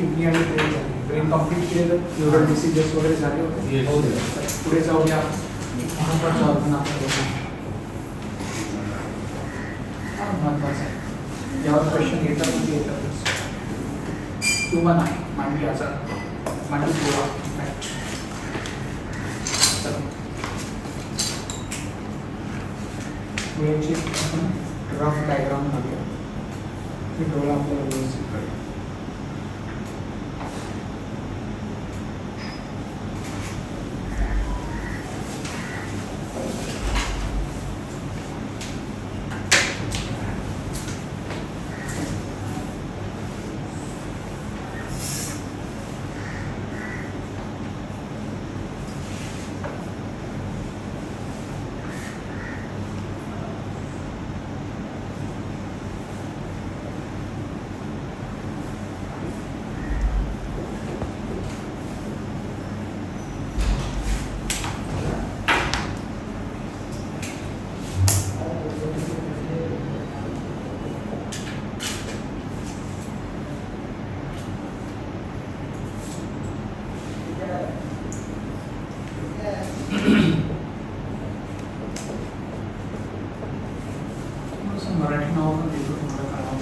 Kidney आणि brain झाली. Brain complete केलं, न्यूरल डिसीजेस वगैरे झाले होते. पुढे जाऊया. महत्वाचं ऑर्गन आपल्याला महत्वाचं आहे, यावर क्वेश्चन येतात म्हणजे येतातच. ह्युमन आहे, मानवी आजार, मानवी गोळा. डोळ्याची आपण रफ डायग्राम घालूया, हे डोळा आपल्याला व्यवस्थित कळेल. मराठी नाव पण देतो तुम्हाला कळावं.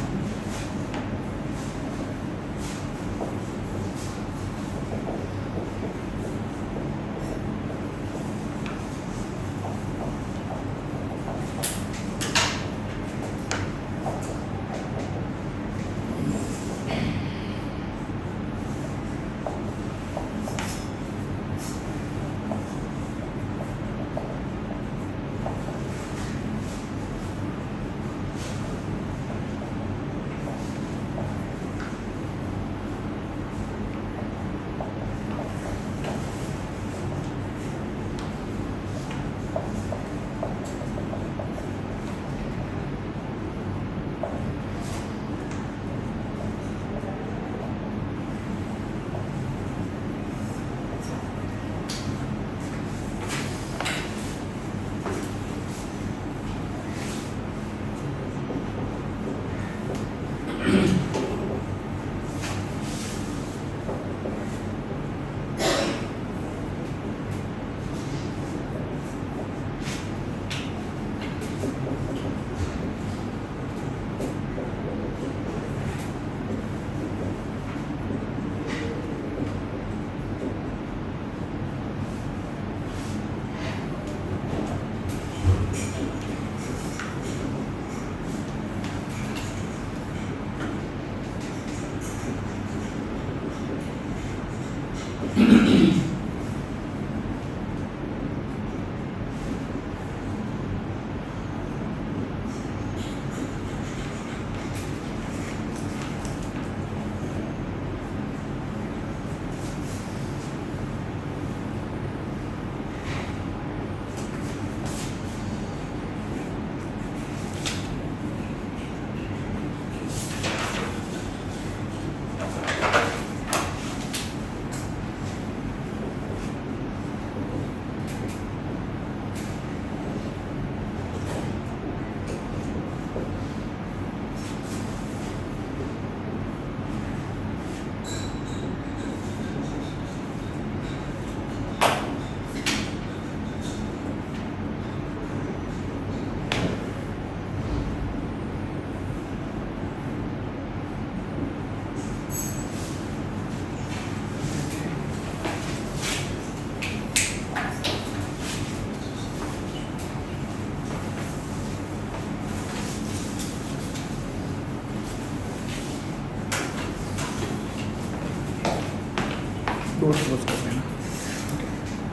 डोर क्लोज कर देना.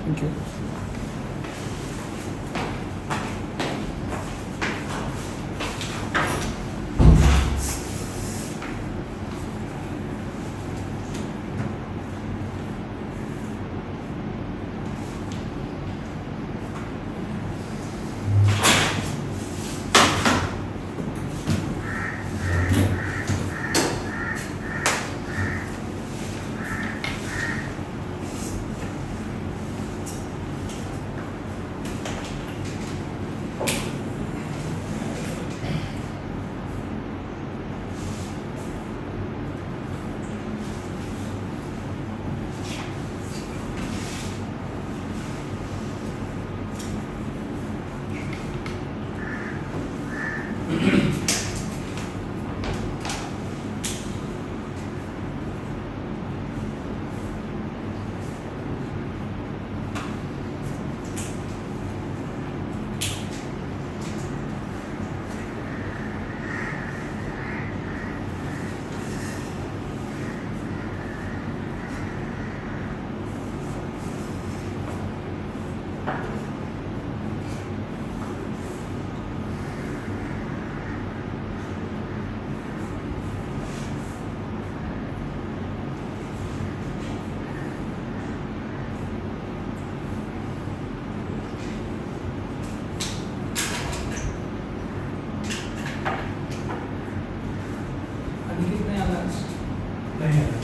थँक्यू. अनिकेत नाही आला आज? नाही आला.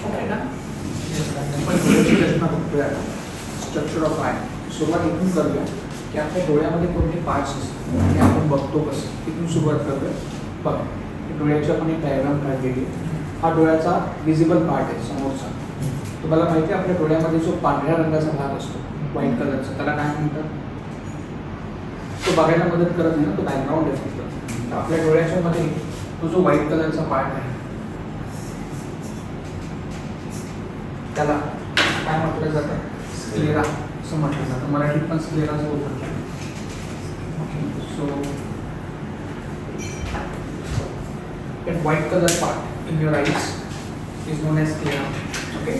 ओके ना? पण डोळ्याची रचना बघतोय आता. Structure of I. सुरुवात इथून करूया की आपल्या डोळ्यामध्ये कोणते पार्ट्स असतात हे आपण बघतो कसं. तिथून सुरुवात करूया. बघा, डोळ्याची आपण एक डायग्राम काढलेली आहे. हा डोळ्याचा विजिबल पार्ट आहे समोरचा. तुम्हाला माहिती आहे आपल्या डोळ्यामध्ये जो पांढऱ्या रंगाचा भाग असतो व्हाईट कलरचा, त्याला काय म्हणतात? तो बघायला मदत करत नाही ना, तो बॅकग्राऊंड आहे फक्त. तर आपल्या डोळ्याच्या मध्ये तो जो व्हाईट कलरचा पार्ट आहे त्याला काय म्हटलं जातं? स्क्लेरा असं म्हटलं जातं. मराठीत पण स्क्लेराच बोलतात. Okay, so that white color part in your eyes is known as sclera. Okay.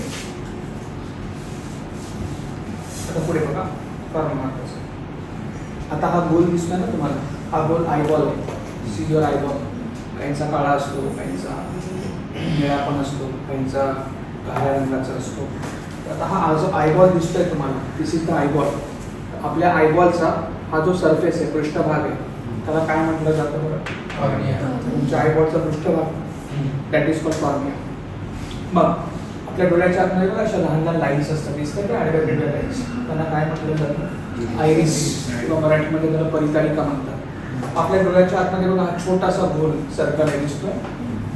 आता पुढे बघा, फार महत्त्वाचं. आता हा गोल दिसतोय ना तुम्हाला, हा गोल आयबॉल आहे. See your eyeball. काहींचा काळा असतो, काहींचा निळा पण असतो, काहींचा काळ्या रंगाचा असतो. तर आता हा जो आयबॉल दिसतोय तुम्हाला, दिस इज द आयबॉल. आपल्या आयबॉलचा हा जो सरफेस आहे, पृष्ठभाग आहे, त्याला काय म्हटलं जातं बरं? कॉर्निया. तुमच्या आयबॉलचा पृष्ठभाग दॅट इज कॉल्ड कॉर्निया. मग आपल्या डोळ्याच्या आतमध्ये बघा अशा लहान लहान लाईन्स असतात, दिसतात त्या आडव्या तिरव्या लाईन्स. त्यांना काय म्हटलं जातं? आयरिस किंवा मराठीमध्ये त्याला परितारिका म्हणतात. आपल्या डोळ्याच्या आतमध्ये बघा हा छोटासा गोल सर्कल आहे दिसतोय,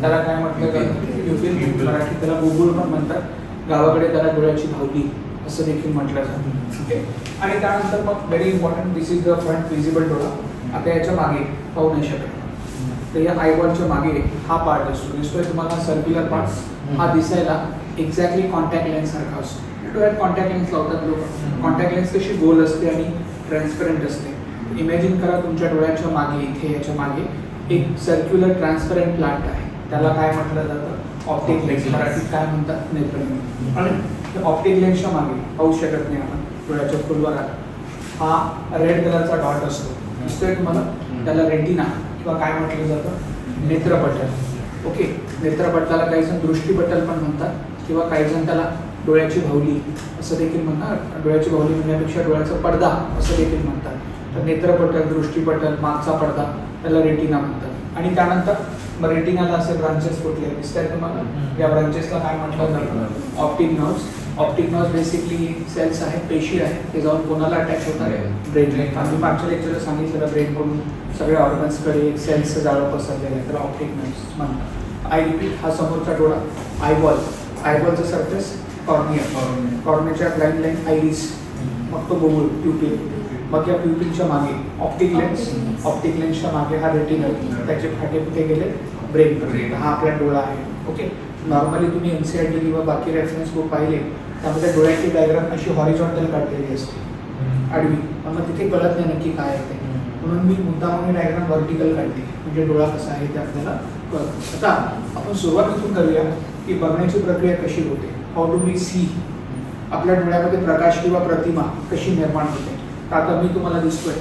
त्याला काय म्हटलं जातं? प्युपिल. मराठीत त्याला बुबुळ पण म्हणतात. गावाकडे त्याला डोळ्याची भावली असं देखील म्हटलं जातं. ओके. आणि त्यानंतर मग very important, this is the front visible डोळा. आता याच्या मागे पाहू नाही शकत. तर या आयबॉलच्या मागे हा पार्ट असतो, दिसतोय तुम्हाला सर्क्युलर पार्ट. हा दिसायला एक्झॅक्टली कॉन्टॅक्ट लेन्स सारखा असतो. डोळ्यात कॉन्टॅक्ट लेन्स लावतात लोक. कॉन्टॅक्ट लेन्स कशी गोल असते आणि ट्रान्सपरंट असते. इमॅजिन करा तुमच्या डोळ्याच्या मागे, इथे याच्या मागे एक सर्क्युलर ट्रान्सपरंट प्लांट आहे. त्याला काय म्हटलं जातं? Optic lens. मराठीत काय म्हणतात? नेत्रहिना. आणि ऑप्टिक लेन्सच्या मागे पाहू शकत नाही आपण, डोळ्याच्या फुलवरात हा रेड कलरचा डॉट असतो, दिसतोय तुम्हाला? त्याला रेटिना किंवा काय म्हटलं जातं? नेत्रपटल. ओके. नेत्रपटलाला काही जण दृष्टीपटल पण म्हणतात किंवा काही जण त्याला डोळ्याची भावली असं देखील म्हणतात. डोळ्याची भावली म्हणण्यापेक्षा डोळ्याचा पडदा असं देखील म्हणतात. तर नेत्रपटल, दृष्टीपटल, मागचा पडदा त्याला रेटिना म्हणतात. आणि त्यानंतर मग रेटिनाला असे ब्रांचेस कुठले दिसतात तुम्हाला? या ब्रांचेसला काय म्हटलं जातं? Optic nerves. Optic nerves basically cells आहेत, पेशी आहेत, ते जाऊन कोणाला अटॅच होतात? ब्रेनला. आम्ही मागच्या लेक्चरला सांगितलं ब्रेनकडून सगळ्या ऑर्गन्सकडे एक सेल्सचं जाळं पसरलेलं आहे, त्याला ऑप्टिक नर्व्स म्हणतात. आय रिपीट, हा समोरचा डोळा आयबॉल. आयबॉलचं सरफेस कॉर्निया. कॉर्नियाच्या ब्लाइंड लाईन आयरिस. मग तो बुबुळ प्युपिल. मग या प्युपिलच्या मागे ऑप्टिक लेन्स. ऑप्टिक लेन्सच्या मागे हा रेटिनल. त्याचे फाटे कुठे गेले? ब्रेन. हा आपला डोळा आहे. ओके. नॉर्मली तुम्ही NCERT किंवा बाकी रेफरन्स बुक पाहिले त्यामध्ये डोळ्याची डायग्राम अशी हॉरिझॉन्टल काढलेली असते, आडवी. मग तिथे कळत नाही नक्की काय आहे ते, म्हणून मी मुद्दाम डायग्राम व्हर्टिकल काढली, म्हणजे डोळा कसा आहे ते आपल्याला कळतं. आता आपण सुरुवातीतून करूया की बघण्याची प्रक्रिया कशी होते. How do we see? आपल्या डोळ्यामध्ये प्रकाश किंवा प्रतिमा कशी निर्माण होते. तर आता मी तुम्हाला दिसतोय,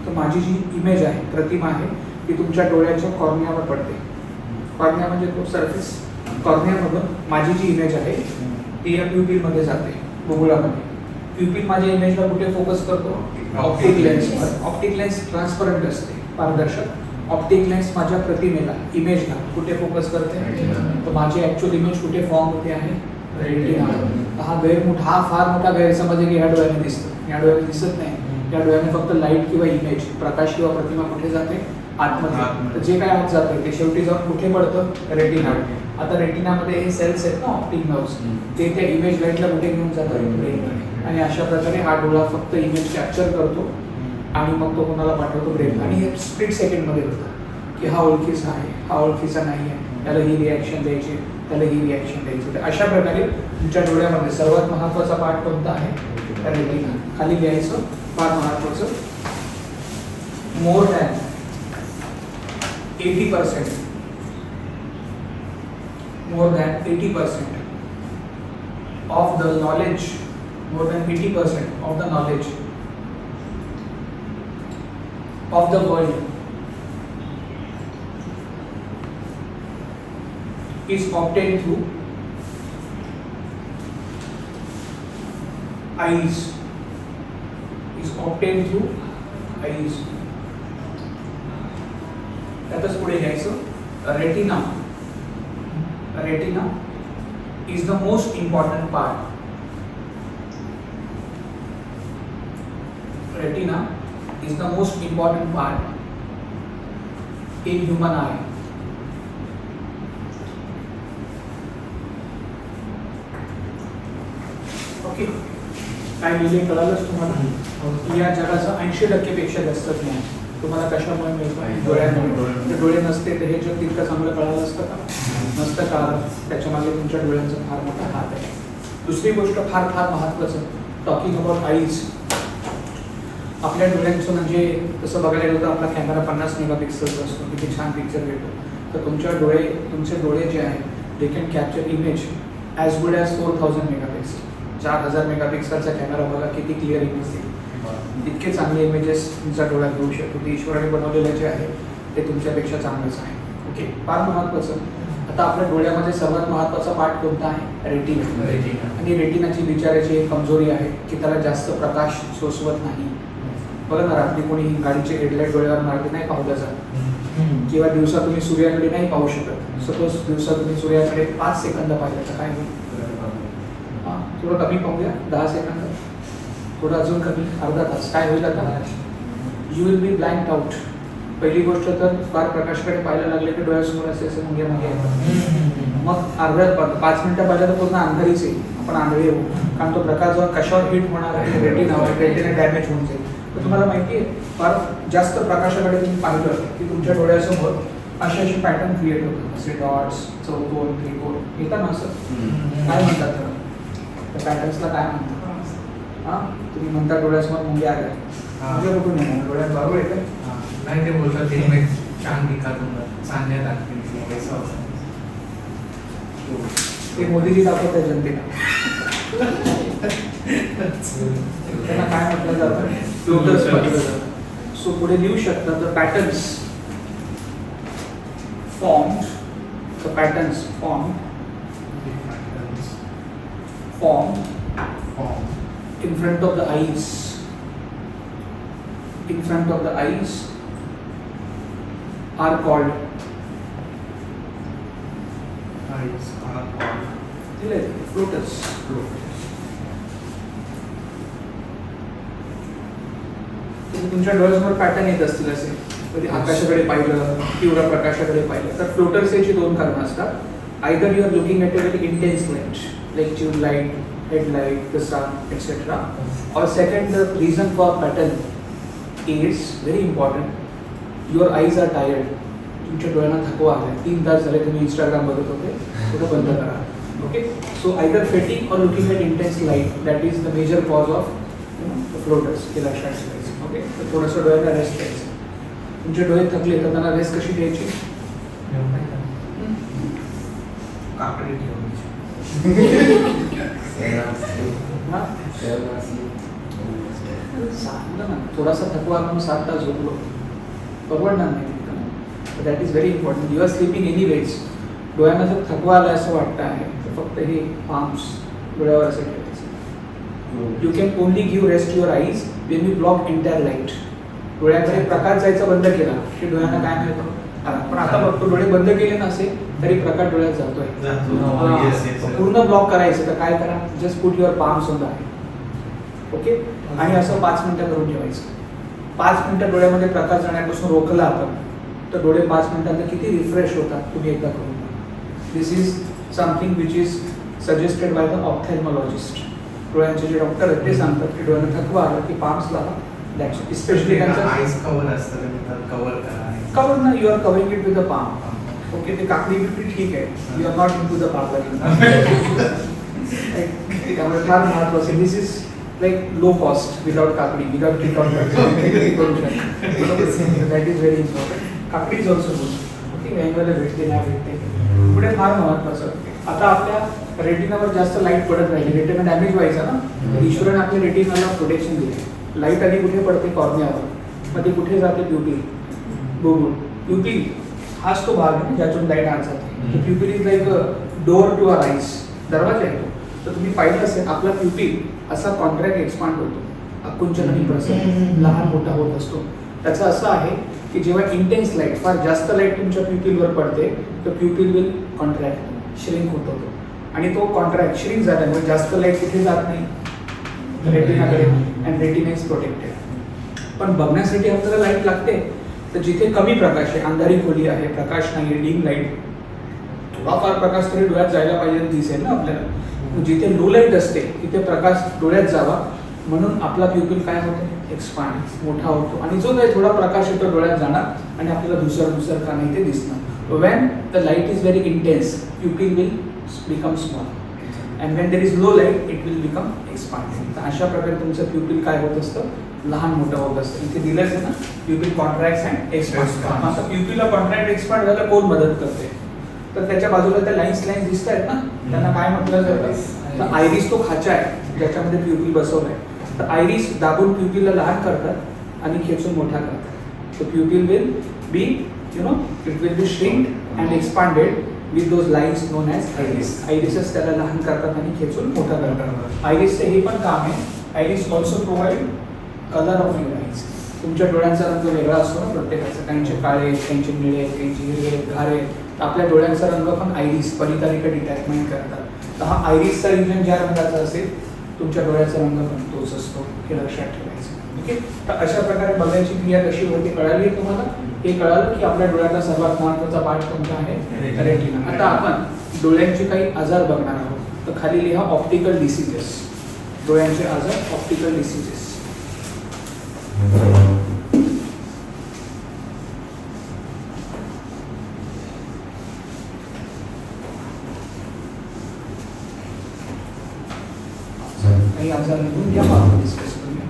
तर माझी जी इमेज आहे, प्रतिमा आहे, ती तुमच्या डोळ्याच्या कॉर्नियावर पडते. कॉर्निया म्हणजे तो सरफेस. कॉर्नियामधून माझी जी इमेज आहे ती या प्युपिलमध्ये जाते, बुबुळामध्ये. प्युपिल माझ्या इमेजला कुठे फोकस करतो? ऑप्टिक लेन्सवर. ऑप्टिक लेन्स ट्रान्सपरंट असते, पारदर्शक. ऑप्टिक लेन्स माझ्या प्रतिमेला, इमेजला कुठे फोकस करते? तर माझी ॲक्च्युअल इमेज कुठे फॉर्म होते आहे? रेटिना. हा फार मोठा गैरसमज आहे की ह्या डोळ्याने दिसतं. या डोळ्याने दिसत नाही. या डोळ्याने फक्त लाईट किंवा इमेज, प्रकाश किंवा प्रतिमा कुठे जाते? आतमध्ये. तर जे काय आत जातं ते शेवटी जाऊन कुठे पडतं? रेटिना. आता रेटिनामध्ये हे सेल्स आहेत ना ऑप्टिक नर्व्स, ते त्या इमेज लाईटला कुठे घेऊन जातात? ब्रेनमध्ये. आणि अशा प्रकारे हा डोळा फक्त इमेज कॅप्चर करतो आणि मग तो कोणाला पाठवतो? ब्रेन. आणि हे स्प्लिट सेकंडमध्ये होतं की हा ओळखीचा आहे, हा ओळखीचा नाही आहे, त्याला ही रिॲक्शन द्यायची, त्याला ही रिॲक्शन द्यायची. तर अशा प्रकारे तुमच्या डोळ्यामध्ये सर्वात महत्त्वाचा पार्ट कोणता आहे? रेटिना. खाली लिहायचं, फार महत्त्वाचं. More than 80%, more than 80% of the knowledge, more than 80% of the knowledge of the world is obtained through eyes, is obtained through eyes. त्यातच पुढे घ्यायचं retina. Retina is the most important part. Retina is the most important part in human eye. Okay, काय लिहिले कळालंच तुम्हाला? या जगाचं 80% पेक्षा जास्त ज्ञान तुम्हाला कशामुळे मिळतं? डोळ्यामुळे. डोळे नसते तर हे जग तितकं चांगलं कळालं असतं का? नसतं कळालं. त्याच्यामागे तुमच्या डोळ्यांचा फार मोठा हात आहे. दुसरी गोष्ट फार फार महत्त्वाचं, टॉकिंग अबाउट आईज. आपल्या डोळ्यांचं म्हणजे तसं बघायला गेलं तर आपला कॅमेरा 50 मेगापिक्सलचा असतो, किती छान पिक्चर येतो. तर तुमचे डोळे जे आहेत they can capture image as good as 4000 megapixel. 4000 मेगापिक्सलचा कॅमेरा बघा किती क्लिअर इमेज देईल. इतके चांगले इमेजेस तुमच्या डोळ्यात घेऊ शकतो. ते ईश्वराने बनवलेले जे आहे ते तुमच्यापेक्षा चांगलंच आहे. ओके, फार महत्त्वाचं. आता आपल्या डोळ्यामध्ये सर्वात महत्त्वाचा पार्ट कोणता आहे? रेटिना. आणि रेटिनाची बिचाराची एक कमजोरी आहे की त्याला जास्त प्रकाश शोषवत नाही. बघा ना, रात्री कोणी गाडीचे हेडलाईट डोळ्यावर मारते नाही पाहू जात, किंवा दिवसा तुम्ही सूर्याकडे नाही पाहू शकत. सपोज दिवसा तुम्ही सूर्याकडे 5 सेकंद पाहिलं तर काय होईल? थोडं कमी पाहूया, 10 सेकंद, थोडं अजून कमी, अर्धा तास. काय होईल आता? You will be blank out. पहिली गोष्ट तर फार प्रकाशाकडे पाहायला लागले की डोळ्यासमोर असे मुंगे मुंगे येतात. मग अर्ध्या 5 मिनिटं पाहिलं तर पूर्ण अंधारीच येईल, आपण आंधळे होऊ. कारण तो प्रकाश जेव्हा कशावर हिट होणार आहे, रेटिना डॅमेज होऊन जाईल. तर तुम्हाला माहिती आहे, फार जास्त प्रकाशाकडे तुम्ही पाहिलं की तुमच्या डोळ्यासमोर अशी पॅटर्न क्रिएट होतात. असे डॉट्स, चौकोन, त्रिकोण येतात ना. असं काय म्हणतात त्याला? त्या पॅटर्न्सला काय म्हणतात? हां, तुम्ही म्हणता डोळ्यासमोर मुंगे आल्या, म्हणजे कुठून येणार? डोळ्यात बरोबर येतं नाही. ते बोलतात ते छान दिखा तुम्हाला सांगण्यात आणखी ते मोदीजी दाखवत आहे जनतेला. त्यांना काय म्हटलं जातं? फ्लोटर्स म्हटलं जातं. सो पुढे लिहू शकता the patterns formed, the patterns formed in front of the eyes, in front of the eyes are called floaters. तुमच्या डोळ्यासमोर पॅटर्न येत असतील असे, कधी आकाशाकडे पाहिलं, तीव्र प्रकाशाकडे पाहिलं, तर फ्लोटर्स याची 2 कारणं असतात. Either you are looking at a very intense light, like tube light, headlight, the sun, etc. Or second, the reason for pattern is very important. Your eyes are tired. तुमच्या डोळ्यांना थकवा आलाय, 3 तास झाले तुम्ही इंस्टाग्राम बघत होते, थोडं बंद करा. Okay, so either fatigue or looking at intense light, that is the major cause of floaters. हे लक्षात ठेवायचं. ओके, तर थोडंसं डोळ्याला रेस्ट द्यायचं. तुमचे डोळे थकले तर त्यांना रेस्ट कशी द्यायची? काकडी ठेवायची. थोडासा थकवा म्हणून 7 तास झोपलो, परवडणार नाही. That is very important. You are sleeping anyways. डोळ्यांना जर थकवा आला असं वाटतं आहे तर फक्त हे पाम्स डोळ्यावर असं ठेवायचं. You can only give rest your eyes when you block entire light. डोळ्याकडे प्रकाश जायचा बंद केला की डोळ्यांना काय मिळतं? पण आता बघतो डोळे बंद केले नसेल तरी प्रकाश डोळ्यात जातोय. पूर्ण ब्लॉक करायचं तर काय करा? Just put your palms on the I. Okay, आणि असं 5 मिनिटं करून ठेवायचं. 5 मिनिटं डोळ्यामध्ये प्रकाश जाण्यापासून रोखला आपण तर डोळे 5 मिनिटांत किती रिफ्रेश होतात, तुम्ही एकदा करून. This is something which is suggested by the ophthalmologist. डोळ्यांचे जे डॉक्टर आहेत ते सांगतात की डोळ्यांना थकवा आला की पाम्स लावा. स्पेशली आईज कव्हर असतं, कव्हर करा. कव्हर ना, you are covering it with the palm. Okay, ते काकडी बिकडी ठीक आहे, you are not in to the palm. त्यामुळे फार महत्वाचं. This is like low cost, without kakdi, without kit on. That is very important. Kakdi is also good. की वेगवेगळे भेटते नाही भेटते. पुढे फार महत्त्वाचं आता आपल्या रेटिनावर जास्त लाईट पडत राहिली, रेटिना डॅमेज व्हायचा ना, तर ईश्वराने आपल्या रेटिनाला प्रोटेक्शन दिले. लाईट आधी कुठे पडते कॉर्नियावर, मग ती कुठे जाते प्युपिल, बघून प्युपिल हाच तो भाग आहे ज्यातून लाईट आत जाते. Pupil is like a door to our eyes, दरवाजा आहे तो. तर तुम्ही पाहिलं असेल आपला प्युपिल असा कॉन्ट्रॅक्ट एक्सपांड होतो, आकुंचन आणि प्रसर लहान मोठा होत असतो. त्याचं असं आहे की जेव्हा इंटेन्स लाईट, फार जास्त लाईट तुमच्या प्युपिलवर पडते तर प्युपिल विल कॉन्ट्रॅक्ट, श्रिंक होतो तो. आणि तो कॉन्ट्रॅक्ट श्रिंक झाल्यामुळे जास्त लाईट कुठे जात नाही रेटिनाकडे, अँड रेटिना इज प्रोटेक्टेड. पण बघण्यासाठी आपल्याला लाईट लागते, तर जिथे कमी प्रकाश आहे, अंधारी खोली आहे, प्रकाश नाही आहे, डिम लाईट, थोडाफार प्रकाश तरी डोळ्यात जायला पाहिजे, दिसेल ना आपल्याला. जिथे लो लाईट असते तिथे प्रकाश डोळ्यात जावा, म्हणून आपला प्युपिल काय होतो, एक्सपांड, मोठा होतो. आणि जो काही थोडा प्रकाश येतो डोळ्यात जाणार आणि आपल्याला दुसरं का नाही ते दिसणार. Wien the light is very intense, pupil will become small, and when there is low light it will become expand. तर अशा प्रकारे तुमचं प्युपिल काय होत असतं, लहान मोठं होत असतं. इथे दिलंच आहे ना, प्युपिल कॉन्ट्रॅक्ट्स अँड एक्सपांड. आता प्युपिलला कॉन्ट्रॅक्ट एक्सपांड व्हायला कोण मदत करते, तर त्याच्या बाजूला त्या लाईन्स दिसत आहेत ना, त्यांना काय म्हटलं जातं, तर आयरिस तो खाचा आहे ज्याच्यामध्ये प्युपिल बसवलाय. तर आयरिस दाबून प्युपिलला लहान करतात आणि खेचून मोठा करतात. तर pupil will be it will be shrinked and expanded with those lines known as iris. आयरिसच त्याला लहान करतात आणि खेचून मोठा करतात. आयरिसचं हे पण काम आहे, iris also provide colour of your eyes. तुमच्या डोळ्यांचा रंग वेगळा असतो ना प्रत्येकाचा, काहींचे काळे, काहींचे निळे, काहींचे हिरवे, घारे. तर आपल्या डोळ्यांचा रंग पण आयरिस परितारिका डिटॅचमेंट करतात. तर हा आयरिसचा रिजन ज्या रंगाचा असेल तुमच्या डोळ्याचा रंग पण तोच असतो, हे लक्षात ठेवायचं. ओके, तर अशा प्रकारे बघायची क्रिया कशी होते कळाली आहे तुम्हाला. हे कळालं की आपल्या डोळ्याचा सर्वात महत्त्वाचा पार्ट कोणता आहे, रेटिना. आता आपण डोळ्यांचे काही आजार बघणार आहोत. तर खाली लिहा ऑप्टिकल डिसीजेस, डोळ्यांचे आजार, ऑप्टिकल डिसीजेस. काही आजार निघून घ्या, आपण डिस्कस करूया.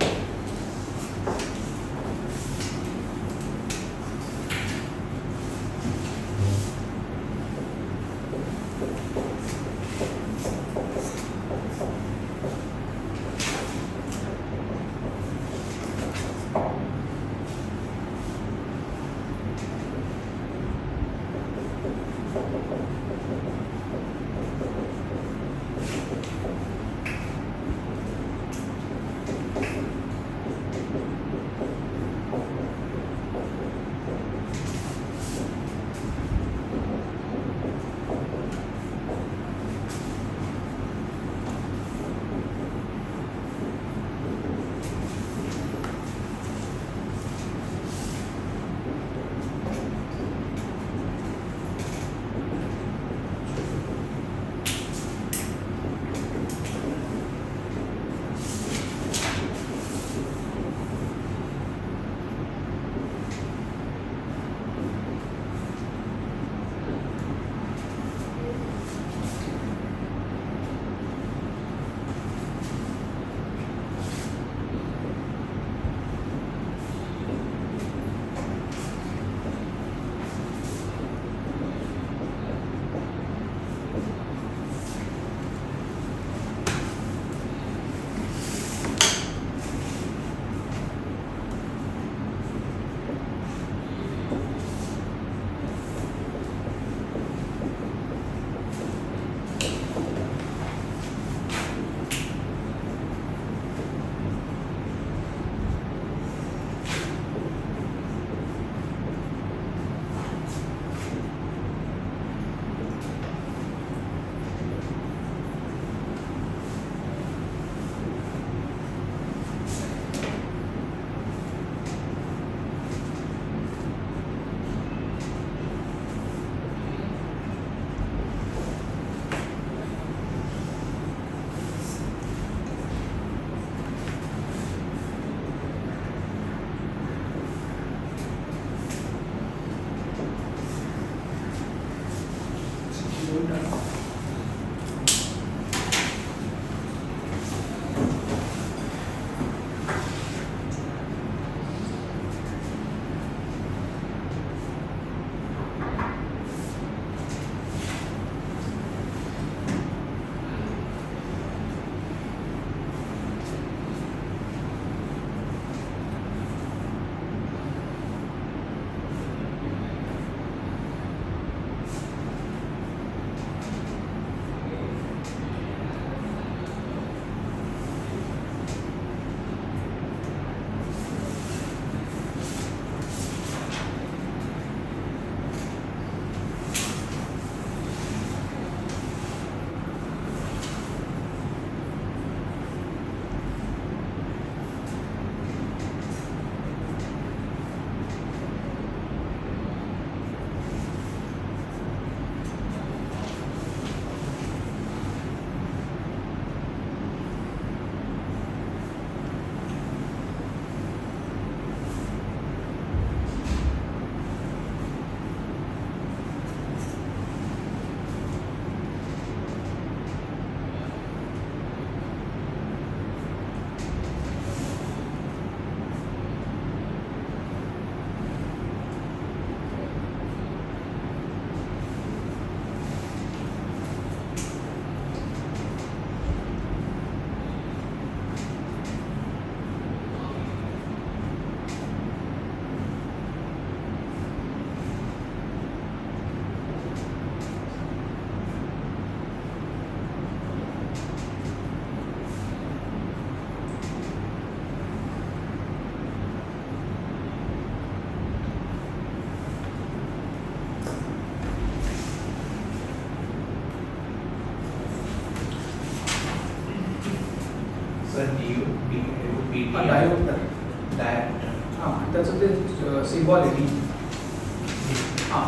डायोप्टर. हां, त्याचं ते सिम्बॉल आहे डी. हां,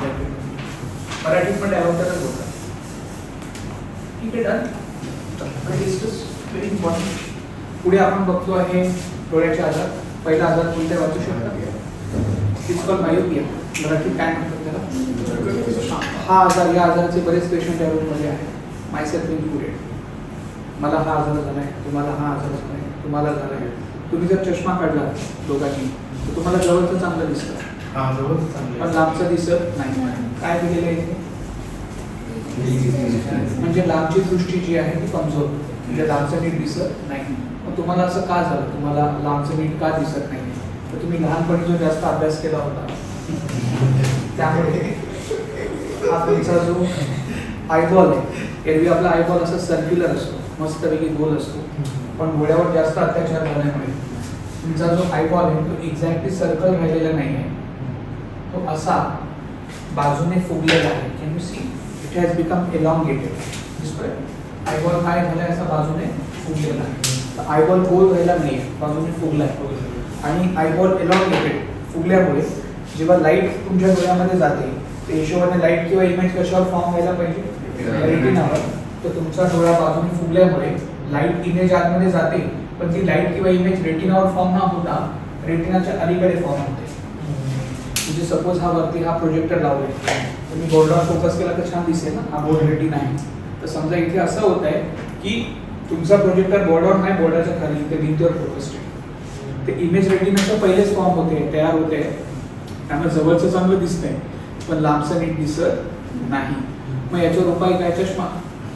मराठीत पण डायोप्टरच होतं. ठीक आहे, done. This is very important. पुढे आपण बघतो आहे डोळ्याचे आजार. पहिला आजार कोणते वाचू शकता? It's called myopia. मराठीत काय म्हणतात त्याला? हा आजार, या आजाराचे बरेच पेशंट या रूममध्ये आहेत, मायसेल्फ इन्क्लुडेड. मला हा आजार झाला आहे, तुम्हाला हा आजार झाला आहे, तुम्हाला झाला आहे. तुम्ही जर चष्मा काढला दोघांनी तर तुम्हाला जवळचं चांगलं दिसतं, पण लांबचं दिसत नाही. काय दिलेलं आहे इथे? म्हणजे लांबची दृष्टी जी आहे ती कमजोर, म्हणजे लांबचं नीट दिसत नाही. मग तुम्हाला असं का झालं? तुम्हाला लांबचं नीट का दिसत नाही? तर तुम्ही लहानपणी जो जास्त अभ्यास केला होता त्यामुळे हा तुमचा जो आयबॉल आहे, एरवी आपला आयबॉल असा सर्क्युलर असतो, मस्तपैकी गोल असतो, पण डोळ्यावर जास्त अत्याचार झाल्यामुळे तुमचा जो आयबॉल आहे तो एक्झॅक्टली सर्कल राहिलेला नाही आहे, तो असा बाजूने फुगलेला आहे. Can you see? It has become elongated. दिसतोय आयबॉल काय झालाय? असा बाजूने फुगलेला आहे. तर आयबॉल गोल राहिला नाही, बाजूने फुगला आहे. आणि आयबॉल एलॉंगेटेड फुगल्यामुळे जेव्हा लाईट तुमच्या डोळ्यामध्ये जाते त्या हिशोबाने लाईट किंवा इमेज कशावर फॉर्म व्हायला पाहिजे? रेटिनावर. तर तुमचा डोळा बाजूने फुगल्यामुळे लाईट इमेज आतमध्ये जाते, पण ती लाईट किंवा इमेज रेटिनावर फॉर्म न होता रेटिनाच्या अलीकडे फॉर्म होते. म्हणजे सपोज हा वरती हा प्रोजेक्टर लावले, तुम्ही बोर्डवर फोकस केला तर छान दिसेल ना, हा बोर्ड रेटिना आहे. तर समजा इथे असं होत आहे की तुमचा प्रोजेक्टर बोर्डवर नाही, बोर्डाच्या खाली ते भिंतीवर फोकस्ड आहे. ते इमेज रेटिनाच्या पहिलेच फॉर्म होते, तयार होते, त्यामुळे जवळचं चांगलं दिसतंय पण लांबचं नीट दिसत नाही. मग याच्यावर उपाय काय? चष्मा.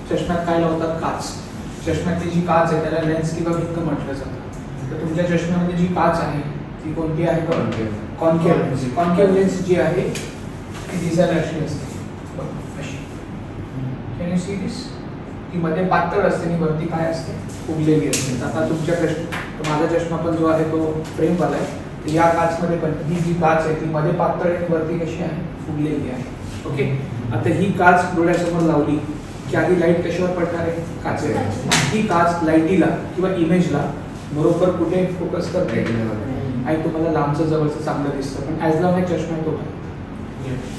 चष्म्यात काय लावतात? काच. चष्म्यातली जी काच आहे त्याला लेन्स किंवा भिंत म्हटलं जातं. तर तुमच्या चष्म्यामध्ये जी काच आहे ती कोणती आहे? Concave lens. कॉन्केव्ह लेन्स जी आहे ती दिसायला अशी असते, अशी. Can you see this? ती मध्ये पातळ असते आणि वरती काय असते? फुगलेली असते. आता तुमच्या माझा चष्मा पण जो आहे तो फ्रेमवाला आहे. या काचमध्ये पण ही जी काच आहे ती मध्ये पातळ आणि वरती कशी आहे? फुगलेली आहे. ओके. आता ही काच डोळ्यासमोर लावली की आधी लाईट कशावर पडणार आहे? काचेवर. ही काच लाईटीला किंवा इमेजला बरोबर कुठे फोकस करते? आणि तुम्हाला लांबचं जवळचं चांगलं दिसतं, पण ॲज लॉंग एज चष्मा तो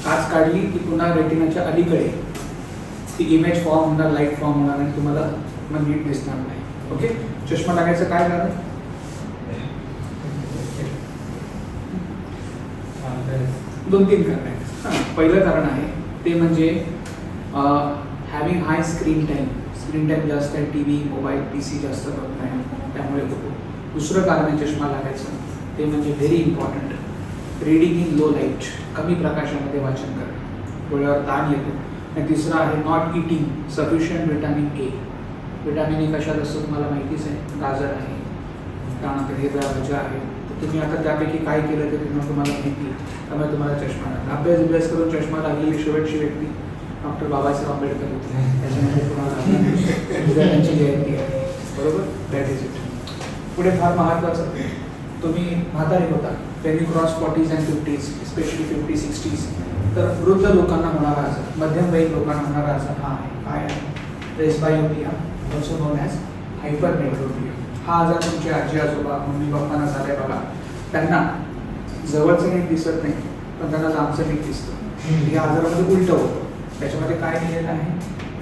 काच काढली की पुन्हा रेटिनाच्या अलीकडे ती इमेज फॉर्म होणार, लाईट फॉर्म होणार आणि तुम्हाला मग नीट दिसणार नाही. ओके. चष्मा लागायचं काय कारण? 2-3 कारण आहेत. पहिलं कारण आहे ते म्हणजे हॅव्हिंग हाय स्क्रीन टाईम. स्क्रीन टाईम जास्त आहे, टी व्ही, मोबाईल, PC जास्त बघत नाही, त्यामुळे होतो. दुसरं कारण आहे चष्मा लागायचं ते म्हणजे very important, reading in low light. कमी प्रकाशामध्ये वाचन करणं, डोळ्यावर ताण येतो. आणि तिसरं आहे not eating sufficient vitamin A. Vitamin A कशात असतं तुम्हाला माहितीच आहे, गाजर आहे, त्यानंतर हिरव्या भाज्या आहेत. तर तुम्ही आता त्यापैकी काय केलं ते तुम्हाला माहिती, त्यामुळे तुम्हाला चष्मा लागला. अभ्यास करून चष्मा लागलेली शेवटची व्यक्ती डॉक्टर बाबासाहेब आंबेडकर होते. त्याच्यामध्ये तुम्हाला त्यांची जयंती आहे, बरोबर? That is it. पुढे फार महत्त्वाचं, तुम्ही म्हातारे होता, त्यांनी cross 40s and 50s, specially 50s 60s, तर वृद्ध लोकांना होणारा आजार, मध्यमवयीन लोकांना होणारा आजार हा आहे. काय आहे? Presbyopia, also known as hypermetropia. हा आजार तुमचे आजी आजोबा, मम्मी पप्पांना झालाय बघा. त्यांना जवळचं नीट दिसत नाही, पण त्यांना लांबचं नीट दिसतं. या आजारामध्ये उलटं होतं. त्याच्यामध्ये काय दिलेलं आहे?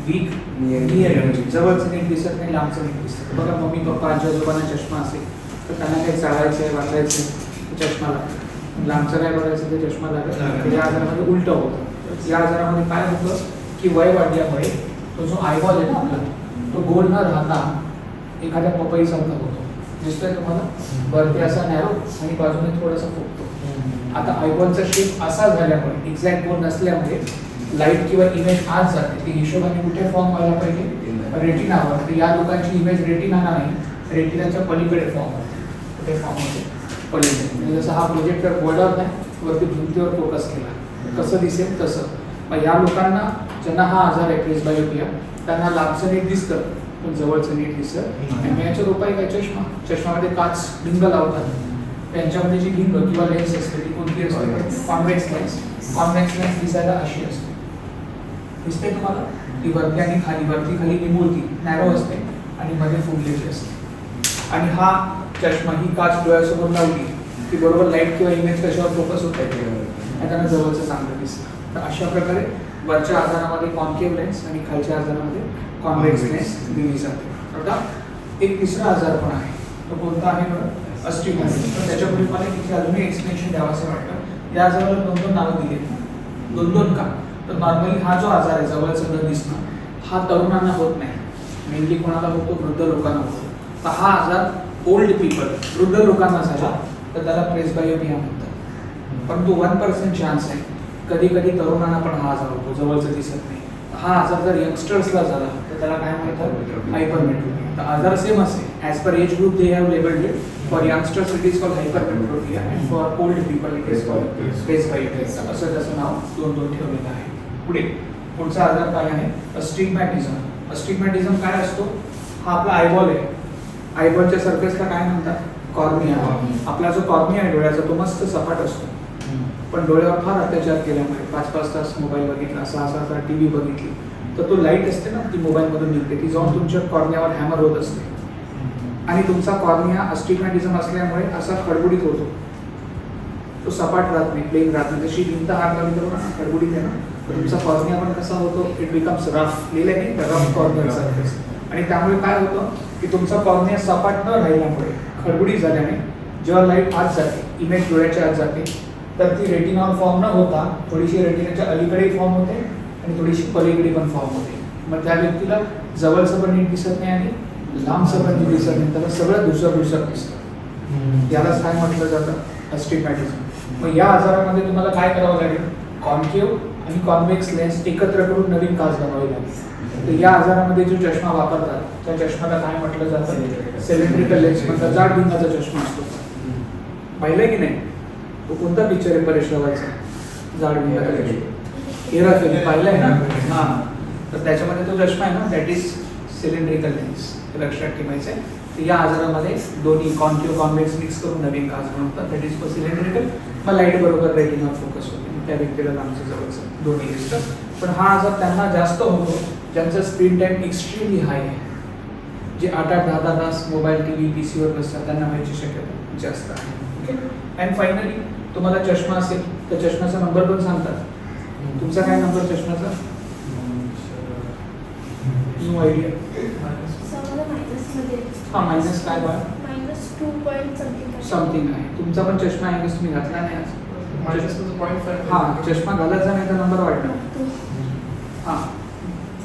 Weak near. जवळचं नीट दिसत नाही, लांबचं नीट दिसतं. बघा मम्मी पप्पा आजी आजोबांना चष्मा असेल तर त्यांना काही चालायचं आहे, वाचायचं आहे, चष्मा लागतो. लांबचं काय बघायचं ते चष्मा लागत. या आजारामध्ये उलटं होतं. या आजारामध्ये काय होतं की वय वाढल्यामुळे तो जो आयबॉल आहे ना आपला, तो गोल न राहता एखाद्या पपईसारखा होतो. दिसतोय तुम्हाला? वरती असा नॅरो आणि बाजूने थोडासा फुगतो. आता आयबॉलचा शेप असा झाल्यामुळे, एक्झॅक्ट गोल नसल्यामुळे लाईट किंवा इमेज आत जाते. ती हिशोबाने कुठे फॉर्म व्हायला पाहिजे? रेटिनावर. तर या लोकांची इमेज रेटिना नाही, रेटिनाच्या पलीकडे फॉर्म होते. कुठे फॉर्म होते? पलीकडे. म्हणजे जसं हा प्रोजेक्टर बोर्डवर नाही, वरती भिंतीवर फोकस केला, कसं दिसेल तसं. मग या लोकांना ज्यांना हा आजार आहे प्रेस्बायोपिया, त्यांना लांबचं नीट दिसतं पण जवळचं नीट दिसत. आणि याच्यावर उपाय काय? चष्मा. चष्मामध्ये काच भिंग लावतात. त्यांच्यामध्ये जी भिंग किंवा लेन्स असते ती कोणती असते? Convex lens. कॉन्व्हेक्स लेन्स दिसायला अशी असते. दिसते तुम्हाला? ती वरती आणि खाली, वरती खाली निमुळती, नॅरो असते आणि मध्ये फुगलेली असते. आणि हा चष्मा ही काच डोळ्यासमोर लावली की बरोबर लाईट किंवा इमेज कशावर फोकस होत आहे आणि त्यांना जवळचं चांगलं दिसतं. तर अशा प्रकारे वरच्या आजारामध्ये कॉन्केव्ह लेन्स आणि खालच्या आजारामध्ये कॉन्व्हेक्स लेन्स दिली जाते. आता एक तिसरा आजार पण आहे, तो कोणता आहे बरं? अस्टिगमॅटिझम. तर त्याच्यापूर्वी मला इथे अजूनही एक्सप्लेनेशन द्यावं असं वाटतं. या आजाराला 2 नावं दिली आहेत. 2 का? तर नॉर्मली हा जो आजार आहे जवळचं न दिसणं, हा तरुणांना होत नाही, मेनली कोणाला होतो? वृद्ध लोकांना होतो. तर हा आजार ओल्ड पीपल, वृद्ध लोकांना झाला तर त्याला प्रेसबायोपिया म्हणतात. परंतु 1% चान्स आहे कधी कधी तरुणांना पण हा आजार होतो, जवळचं दिसत नाही. हा आजार जर यंगस्टर्सला झाला तर त्याला काय म्हणतात? हायपरमेट्रोपिया. तर आजार सेम असे as per age group they have labelled it. For youngsters it is called hypermetropia and for old people it is called presbyopia. असं त्याचं नाव 2 ठेवलेलं आहे. पुढे पुढचा आजार काय आहे? अस्टिग्मॅटिझम. अस्टिग्मॅटिझम काय असतो? हा आपला आयबॉल आहे. आयबॉलच्या सरफेसला काय म्हणतात? कॉर्निया. आपला जो कॉर्निया आहे डोळ्याचा तो मस्त सपाट असतो, पण डोळ्यावर फार अत्याचार केल्यामुळे 5-5 तास मोबाईल बघितला, 6-6 तास टीव्ही बघितली, तर तो लाईट असते ना ती मोबाईलमधून निघते, ती जाऊन तुमच्या कॉर्नियावर हॅमर होत असते आणि तुमचा कॉर्निया अस्टिग्मॅटिझम असल्यामुळे असा खडबडीत होतो. तो सपाट राहत नाही, प्लेन राहत नाही. जशी भिंत हात लावली तर खडबडीत आहे ना, तर तुमचा कॉर्निया पण कसा होतो? It becomes rough. लिहिलं नाही रफ कॉर्निया सरफेस. आणि त्यामुळे काय होतं की तुमचा कॉर्निया सपाट न राहिल्यामुळे, खडबडीत झाल्याने जेव्हा लाईट आत जाते, इमेज डोळ्याच्या आत जाते, तर ती रेटिनॉल फॉर्म न होता थोडीशी रेटिनाच्या अलीकडे फॉर्म होते आणि थोडीशी पलीकडे पण फॉर्म होते. मग त्या व्यक्तीला जवळचं पण नीट दिसत नाही आणि लांबचं पण नीट दिसत नाही, त्याला सगळं दुसरं दिसतं. यालाच काय म्हटलं जातं? अस्टिग्मॅटिझम. मग या आजारामध्ये तुम्हाला काय करावं लागेल? कॉन्केव्ह आणि कॉन्व्हेक्स लेन्स एकत्र करून नवीन काच बनवावी लागेल. तर या आजारामध्ये जो चष्मा वापरतात त्या चष्म्याला काय म्हटलं जातं? सिलेंड्रिकल लेन्स म्हणतात. जाड भिंगाचा चष्मा असतो. पाहिलं की नाही? तो कोणता पिक्चर आहे परेश रावलचा? जाड भिंगाचा चष्मा. हेराफेरी पाहिलंय ना? हां. तर त्याच्यामध्ये तो चष्मा आहे ना, दॅट इज सिलेंड्रिकल लेन्स. लक्षात ठेवायचं आहे. तर या आजारामध्ये दोन्ही कॉन्केव्ह कॉन्व्हेक्स मिक्स करून नवीन काच बनवतात, दॅट इज फॉर सिलेंड्रिकल. मग लाईट बरोबर रेटिनॉल फोकस होते, त्या व्यक्तीला लांबचं जवळचं दोन्ही दिसतं. पण हा आजार त्यांना जास्त होतो ज्यांचा स्क्रीन टाईम एक्स्ट्रीमली हाय आहे, जे 8-8, 10-10 तास मोबाईल, टीव्ही, पीसीवर बसतात, त्यांना व्हायची शक्यता जास्त आहे. ओके. अँड फायनली तुम्हाला चष्मा असेल तर चष्म्याचा नंबर पण सांगतात. तुमचा काय नंबर चष्म्याचा? No idea. हां, मायनस काय बघा? -2 समथिंग आहे. तुमचा पण चष्मा आहे तुम्ही घातला नाही आज? -0.5. हां, चष्मा घालायचा नाही तर नंबर वाढणार. हां,